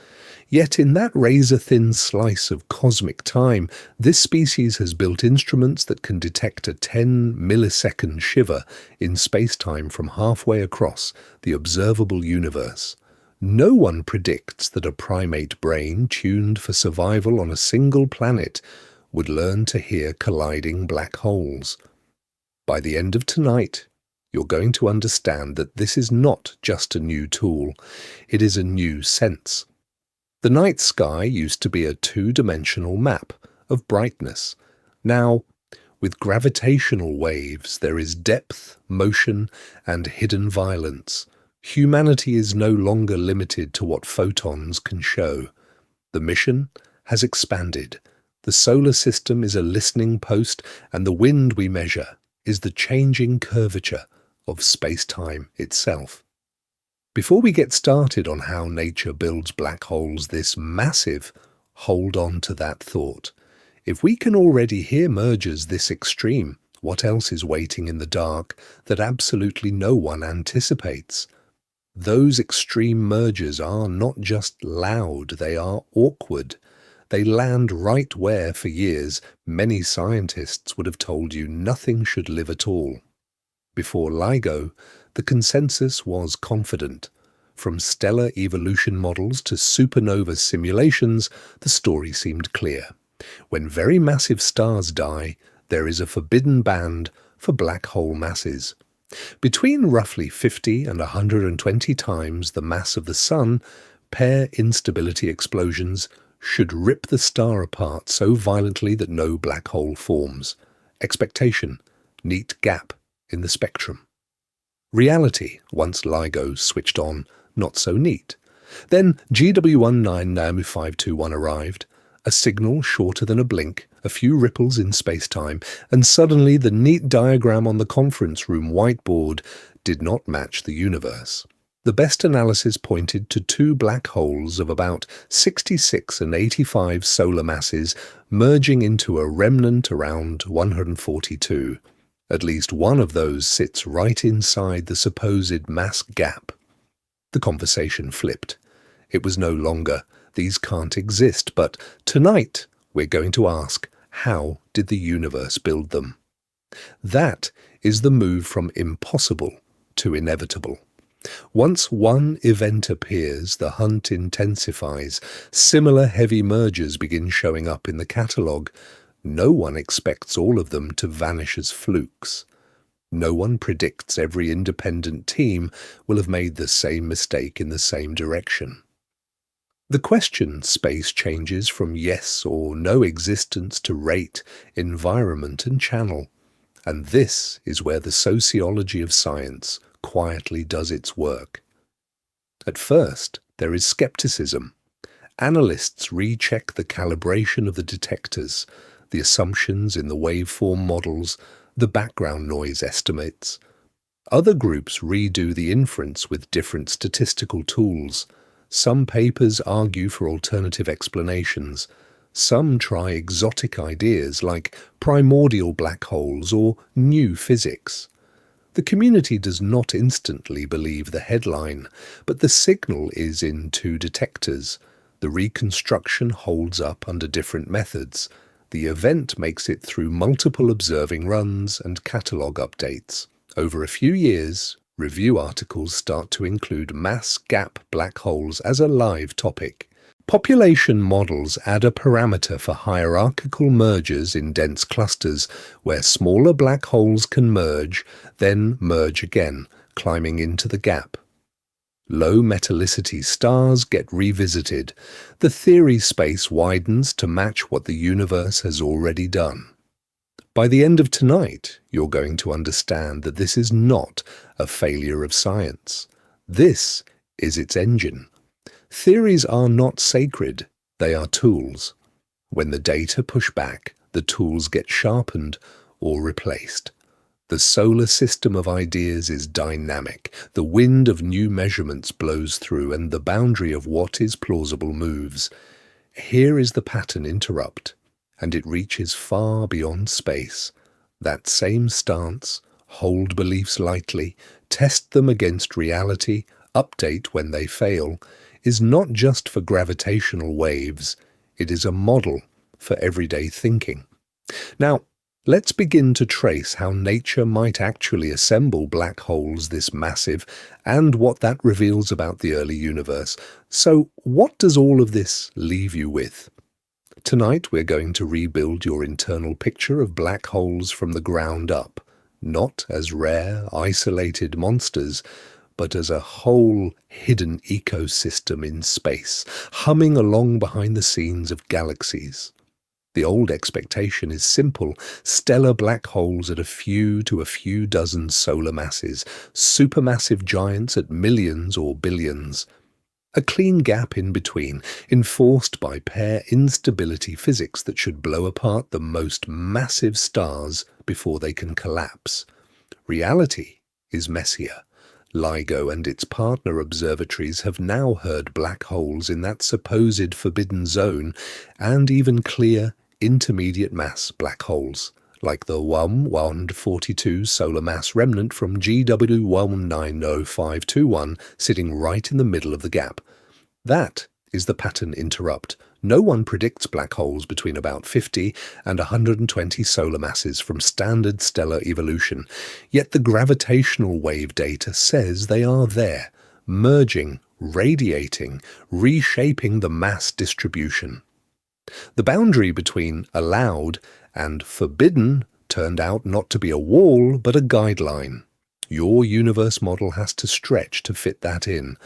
Yet in that razor-thin slice of cosmic time, this species has built instruments that can detect a 10-millisecond shiver in space-time from halfway across the observable universe. No one predicts that a primate brain tuned for survival on a single planet would learn to hear colliding black holes. By the end of tonight, you're going to understand that this is not just a new tool, it is a new sense. The night sky used to be a two-dimensional map of brightness. Now, With gravitational waves, there is depth, motion, and hidden violence. Humanity is no longer limited to what photons can show. The mission has expanded. The solar system is a listening post, and the wind we measure is the changing curvature of space-time itself. Before we get started on how nature builds black holes this massive, hold on to that thought. If we can already hear mergers this extreme, what else is waiting in the dark that absolutely no one anticipates? Those extreme mergers are not just loud, they are awkward. They land right where, for years, many scientists would have told you nothing should live at all. Before LIGO, the consensus was confident. From stellar evolution models to supernova simulations, the story seemed clear. When very massive stars die, there is a forbidden band for black hole masses. Between roughly 50 and 120 times the mass of the Sun, pair instability explosions should rip the star apart so violently that no black hole forms. Expectation, neat gap in the spectrum. Reality, once LIGO switched on, not so neat. Then GW19-521 arrived, a signal shorter than a blink, a few ripples in space-time, and suddenly the neat diagram on the conference room whiteboard did not match the universe. The best analysis pointed to two black holes of about 66 and 85 solar masses merging into a remnant around 142. At least one of those sits right inside the supposed mass gap. The conversation flipped. It was no longer, these can't exist, but tonight we're going to ask, how did the universe build them? That is the move from impossible to inevitable. Once one event appears, the hunt intensifies. Similar heavy mergers begin showing up in the catalogue. No one expects all of them to vanish as flukes. No one predicts every independent team will have made the same mistake in the same direction. The question space changes from yes or no existence to rate, environment and channel. And this is where the sociology of science quietly does its work. At first, there is skepticism. Analysts recheck the calibration of the detectors, the assumptions in the waveform models, the background noise estimates. Other groups redo the inference with different statistical tools. Some papers argue for alternative explanations. Some try exotic ideas like primordial black holes or new physics. The community does not instantly believe the headline, but the signal is in two detectors. The reconstruction holds up under different methods. The event makes it through multiple observing runs and catalogue updates. Over a few years, review articles start to include mass gap black holes as a live topic. Population models add a parameter for hierarchical mergers in dense clusters, where smaller black holes can merge, then merge again, climbing into the gap. Low metallicity stars get revisited. The theory space widens to match what the universe has already done. By the end of tonight, you're going to understand that this is not a failure of science. This is its engine. Theories are not sacred, they are tools. When the data push back, the tools get sharpened or replaced. The solar system of ideas is dynamic. The wind of new measurements blows through, and the boundary of what is plausible moves. Here is the pattern interrupt, and it reaches far beyond space. That same stance, hold beliefs lightly, test them against reality, update when they fail, is not just for gravitational waves, it is a model for everyday thinking. Now, let's begin to trace how nature might actually assemble black holes this massive and what that reveals about the early universe. So, what does all of this leave you with? Tonight we're going to rebuild your internal picture of black holes from the ground up, not as rare, isolated monsters, but as a whole hidden ecosystem in space, humming along behind the scenes of galaxies. The old expectation is simple: stellar black holes at a few dozen solar masses, supermassive giants at millions or billions. A clean gap in between, enforced by pair instability physics that should blow apart the most massive stars before they can collapse. Reality is messier. LIGO and its partner observatories have now heard black holes in that supposed forbidden zone, and even clear intermediate mass black holes, like the WAM-142 solar mass remnant from GW 190521 sitting right in the middle of the gap. That is the pattern interrupt. No one predicts black holes between about 50 and 120 solar masses from standard stellar evolution, yet the gravitational wave data says they are there, merging, radiating, reshaping the mass distribution. The boundary between allowed and forbidden turned out not to be a wall, but a guideline. Your universe model has to stretch to fit that in.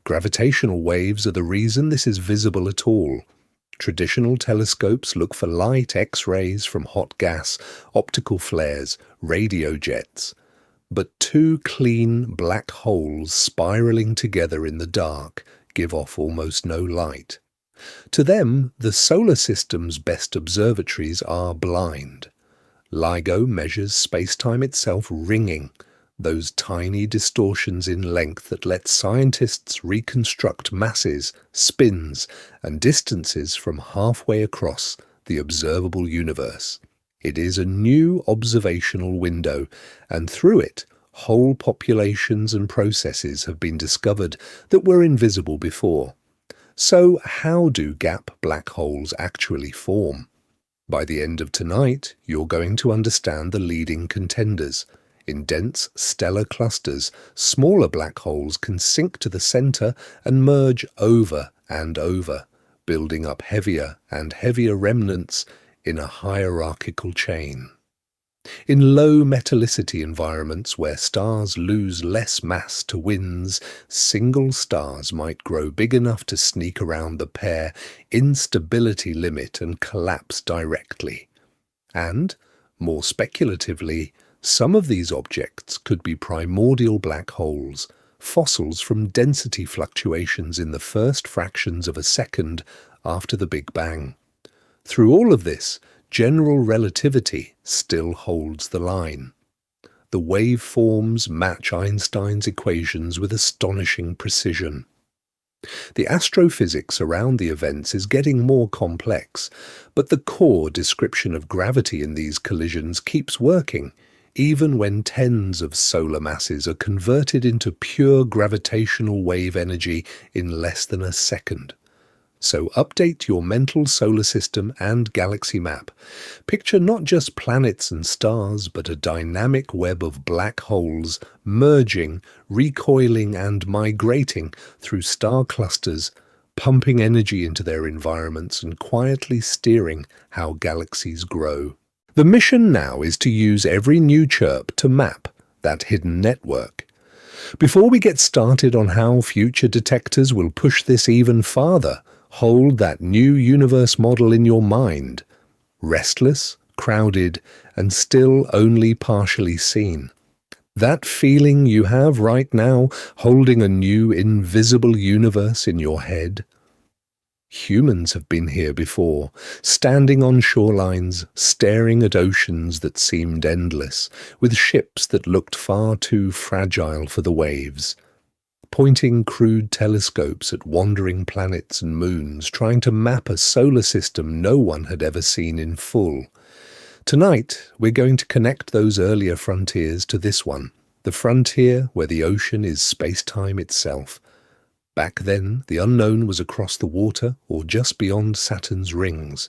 Gravitational waves are the reason this is visible at all. Traditional telescopes look for light, X-rays from hot gas, optical flares, radio jets. But two clean black holes spiraling together in the dark give off almost no light. To them, the solar system's best observatories are blind. LIGO measures space-time itself ringing, those tiny distortions in length that let scientists reconstruct masses, spins, and distances from halfway across the observable universe. It is a new observational window, and through it, whole populations and processes have been discovered that were invisible before. So how do gap black holes actually form? By the end of tonight, you're going to understand the leading contenders. In dense stellar clusters, smaller black holes can sink to the center and merge over and over, building up heavier and heavier remnants in a hierarchical chain. In low metallicity environments where stars lose less mass to winds, single stars might grow big enough to sneak around the pair instability limit and collapse directly. And, more speculatively, some of these objects could be primordial black holes, fossils from density fluctuations in the first fractions of a second after the Big Bang. Through all of this, general relativity still holds the line. The waveforms match Einstein's equations with astonishing precision. The astrophysics around the events is getting more complex, but the core description of gravity in these collisions keeps working, even when tens of solar masses are converted into pure gravitational wave energy in less than a second. So update your mental solar system and galaxy map. Picture not just planets and stars, but a dynamic web of black holes merging, recoiling and migrating through star clusters, pumping energy into their environments and quietly steering how galaxies grow. The mission now is to use every new chirp to map that hidden network. Before we get started on how future detectors will push this even farther, hold that new universe model in your mind. Restless, crowded, and still only partially seen. That feeling you have right now, holding a new invisible universe in your head. Humans have been here before, standing on shorelines, staring at oceans that seemed endless, with ships that looked far too fragile for the waves. Pointing crude telescopes at wandering planets and moons, trying to map a solar system no one had ever seen in full. Tonight, we're going to connect those earlier frontiers to this one, the frontier where the ocean is space-time itself. Back then, the unknown was across the water or just beyond Saturn's rings.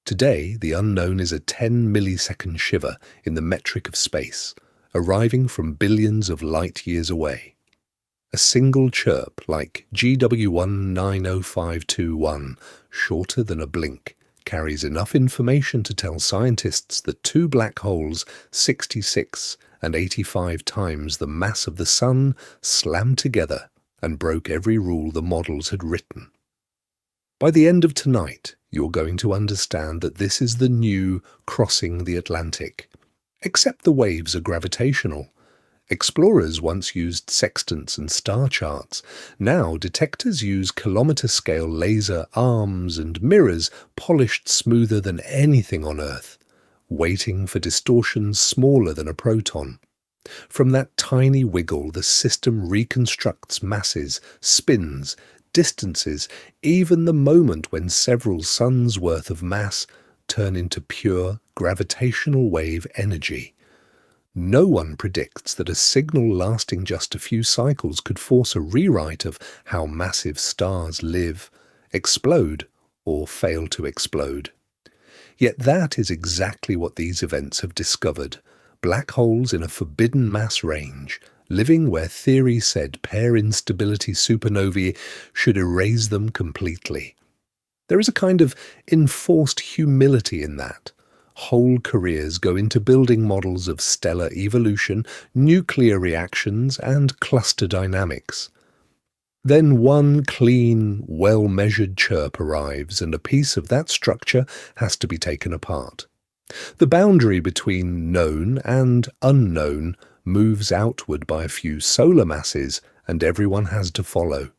Today, the unknown is a 10-millisecond shiver in the metric of space, arriving from billions of light years away. A single chirp like GW 190521, shorter than a blink, carries enough information to tell scientists that two black holes 66 and 85 times the mass of the Sun slammed together and broke every rule the models had written. By the end of tonight, you're going to understand that this is the new crossing the Atlantic. Except the waves are gravitational. Explorers once used sextants and star charts. Now detectors use kilometre-scale laser arms and mirrors polished smoother than anything on Earth, waiting for distortions smaller than a proton. From that tiny wiggle, the system reconstructs masses, spins, distances, even the moment when several suns' worth of mass turn into pure gravitational wave energy. No one predicts that a signal lasting just a few cycles could force a rewrite of how massive stars live, explode, or fail to explode. Yet that is exactly what these events have discovered. Black holes in a forbidden mass range, living where theory said pair instability supernovae should erase them completely. There is a kind of enforced humility in that. Whole careers go into building models of stellar evolution, nuclear reactions, and cluster dynamics. Then one clean, well-measured chirp arrives, and a piece of that structure has to be taken apart. The boundary between known and unknown moves outward by a few solar masses, and everyone has to follow.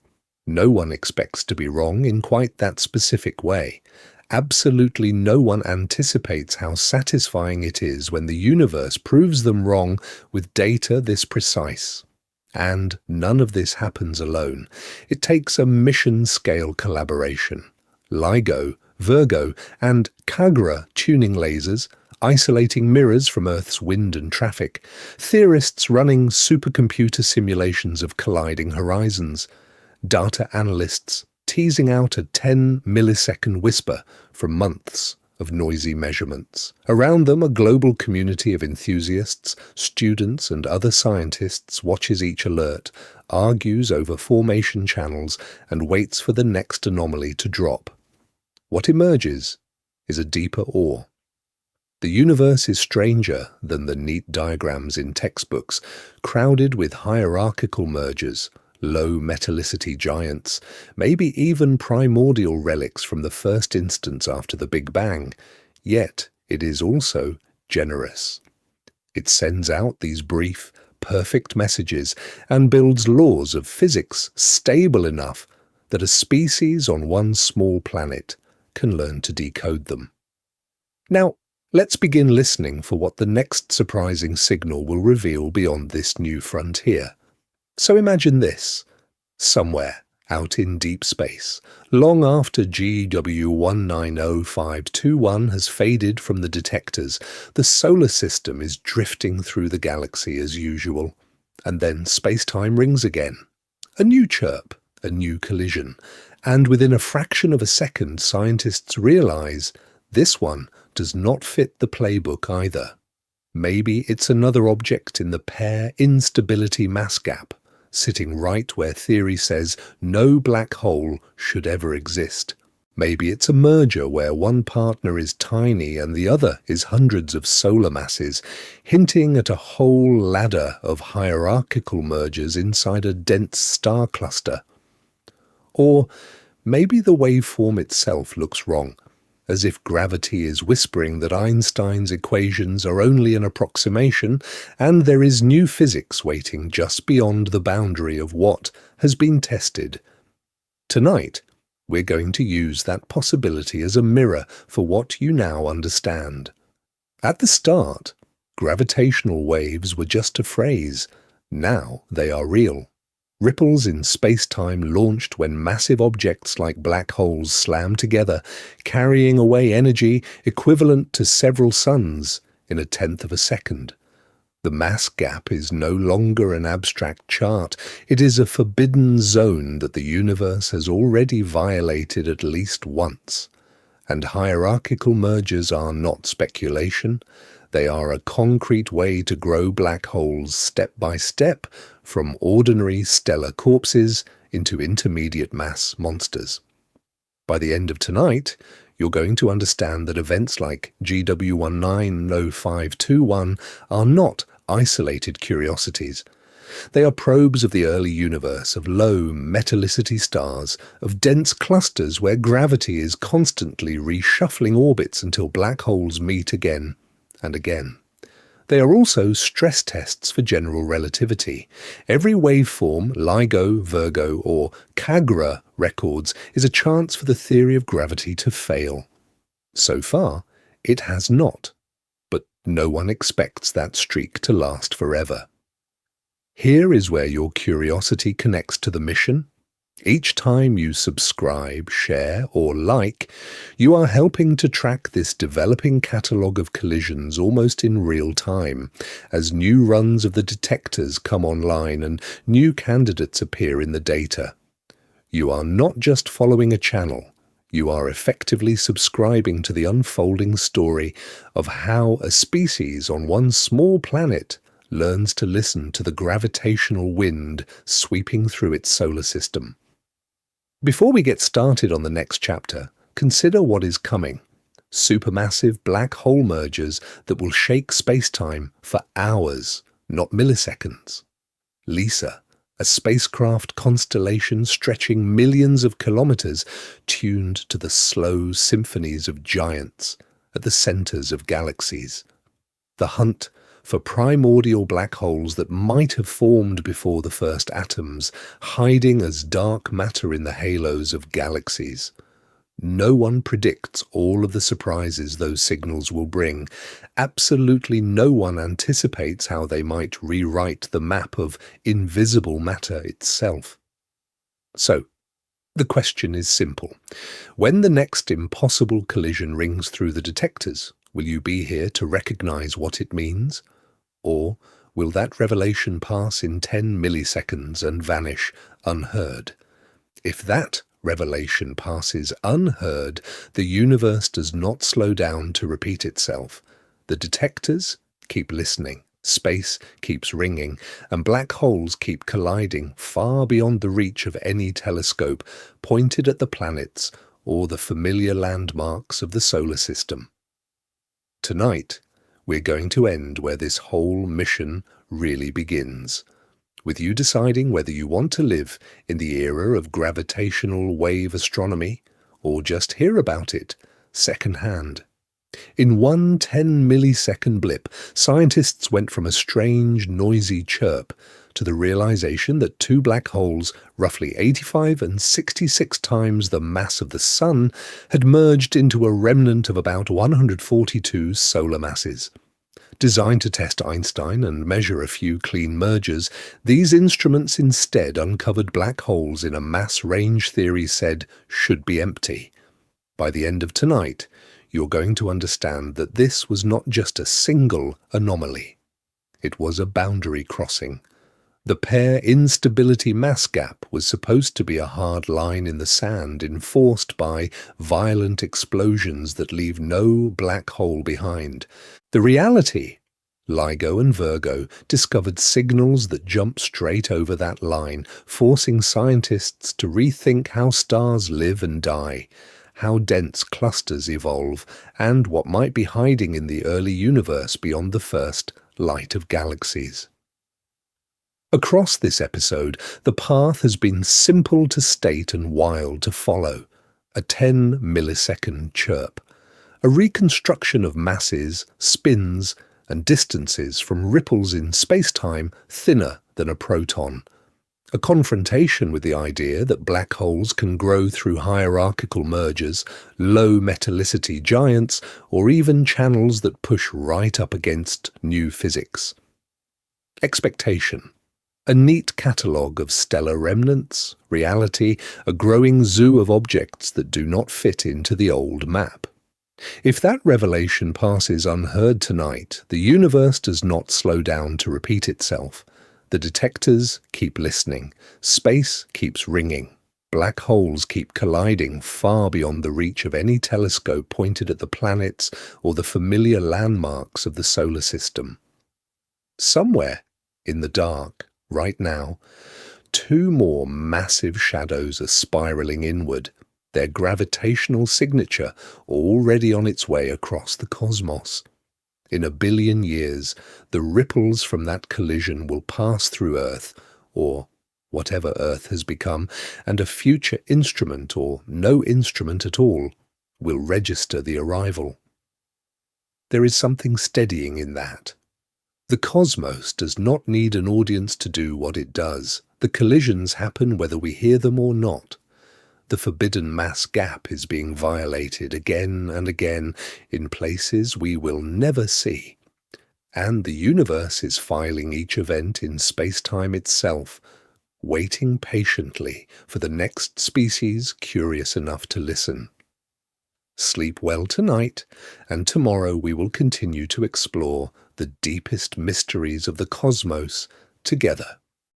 No one expects to be wrong in quite that specific way. Absolutely no one anticipates how satisfying it is when the universe proves them wrong with data this precise. And none of this happens alone. It takes a mission-scale collaboration. LIGO, Virgo, and Kagra tuning lasers, isolating mirrors from Earth's wind and traffic, theorists running supercomputer simulations of colliding horizons, data analysts teasing out a 10-millisecond whisper from months of noisy measurements. Around them, a global community of enthusiasts, students, and other scientists watches each alert, argues over formation channels, and waits for the next anomaly to drop. What emerges is a deeper awe. The universe is stranger than the neat diagrams in textbooks, crowded with hierarchical mergers, low metallicity giants, maybe even primordial relics from the first instance after the Big Bang. Yet it is also generous. It sends out these brief, perfect messages and builds laws of physics stable enough that a species on one small planet can learn to decode them. Now, let's begin listening for what the next surprising signal will reveal beyond this new frontier. So imagine this. Somewhere out in deep space, long after GW190521 has faded from the detectors, the solar system is drifting through the galaxy as usual. And then space-time rings again. A new chirp, a new collision. And within a fraction of a second, scientists realize this one does not fit the playbook either. Maybe it's another object in the pair instability mass gap, sitting right where theory says no black hole should ever exist. Maybe it's a merger where one partner is tiny and the other is hundreds of solar masses, hinting at a whole ladder of hierarchical mergers inside a dense star cluster. Or maybe the waveform itself looks wrong, as if gravity is whispering that Einstein's equations are only an approximation and there is new physics waiting just beyond the boundary of what has been tested. Tonight, we're going to use that possibility as a mirror for what you now understand. At the start, gravitational waves were just a phrase. Now they are real. Ripples in space-time launched when massive objects like black holes slam together, carrying away energy equivalent to several suns in a tenth of a second. The mass gap is no longer an abstract chart. It is a forbidden zone that the universe has already violated at least once. And hierarchical mergers are not speculation. They are a concrete way to grow black holes step by step from ordinary stellar corpses into intermediate mass monsters. By the end of tonight, you're going to understand that events like GW190521 are not isolated curiosities. They are probes of the early universe, of low metallicity stars, of dense clusters where gravity is constantly reshuffling orbits until black holes meet again and again. They are also stress tests for general relativity. Every waveform LIGO, Virgo, or CAGRA records is a chance for the theory of gravity to fail. So far, it has not, but no one expects that streak to last forever. Here is where your curiosity connects to the mission. Each time you subscribe, share, or like, you are helping to track this developing catalogue of collisions almost in real time, as new runs of the detectors come online and new candidates appear in the data. You are not just following a channel, you are effectively subscribing to the unfolding story of how a species on one small planet learns to listen to the gravitational wind sweeping through its solar system. Before we get started on the next chapter, consider what is coming. Supermassive black hole mergers that will shake space-time for hours, not milliseconds. LISA, a spacecraft constellation stretching millions of kilometres, tuned to the slow symphonies of giants at the centres of galaxies. The hunt for primordial black holes that might have formed before the first atoms, hiding as dark matter in the halos of galaxies. No one predicts all of the surprises those signals will bring. Absolutely no one anticipates how they might rewrite the map of invisible matter itself. So, the question is simple. When the next impossible collision rings through the detectors, will you be here to recognize what it means? Or will that revelation pass in 10 milliseconds and vanish unheard? If that revelation passes unheard, the universe does not slow down to repeat itself. The detectors keep listening, space keeps ringing, and black holes keep colliding far beyond the reach of any telescope pointed at the planets or the familiar landmarks of the solar system. Tonight, we're going to end where this whole mission really begins, with you deciding whether you want to live in the era of gravitational wave astronomy or just hear about it secondhand. In one 10-millisecond blip, scientists went from a strange, noisy chirp to the realization that two black holes, roughly 85 and 66 times the mass of the Sun, had merged into a remnant of about 142 solar masses. Designed to test Einstein and measure a few clean mergers, these instruments instead uncovered black holes in a mass range theory said should be empty. By the end of tonight, you're going to understand that this was not just a single anomaly. It was a boundary crossing. The pair instability mass gap was supposed to be a hard line in the sand enforced by violent explosions that leave no black hole behind. The reality, LIGO and Virgo discovered signals that jump straight over that line, forcing scientists to rethink how stars live and die, how dense clusters evolve, and what might be hiding in the early universe beyond the first light of galaxies. Across this episode, the path has been simple to state and wild to follow. A 10-millisecond chirp. A reconstruction of masses, spins, and distances from ripples in space-time thinner than a proton. A confrontation with the idea that black holes can grow through hierarchical mergers, low metallicity giants, or even channels that push right up against new physics. Expectation. A neat catalogue of stellar remnants, reality, a growing zoo of objects that do not fit into the old map. If that revelation passes unheard tonight, the universe does not slow down to repeat itself. The detectors keep listening, space keeps ringing, black holes keep colliding far beyond the reach of any telescope pointed at the planets or the familiar landmarks of the solar system. Somewhere in the dark, right now, two more massive shadows are spiraling inward, their gravitational signature already on its way across the cosmos. In 1 billion years, the ripples from that collision will pass through Earth, or whatever Earth has become, and a future instrument, or no instrument at all, will register the arrival. There is something steadying in that. The cosmos does not need an audience to do what it does. The collisions happen whether we hear them or not. The forbidden mass gap is being violated again and again in places we will never see. And the universe is filing each event in space-time itself, waiting patiently for the next species curious enough to listen. Sleep well tonight, and tomorrow we will continue to explore the deepest mysteries of the cosmos together.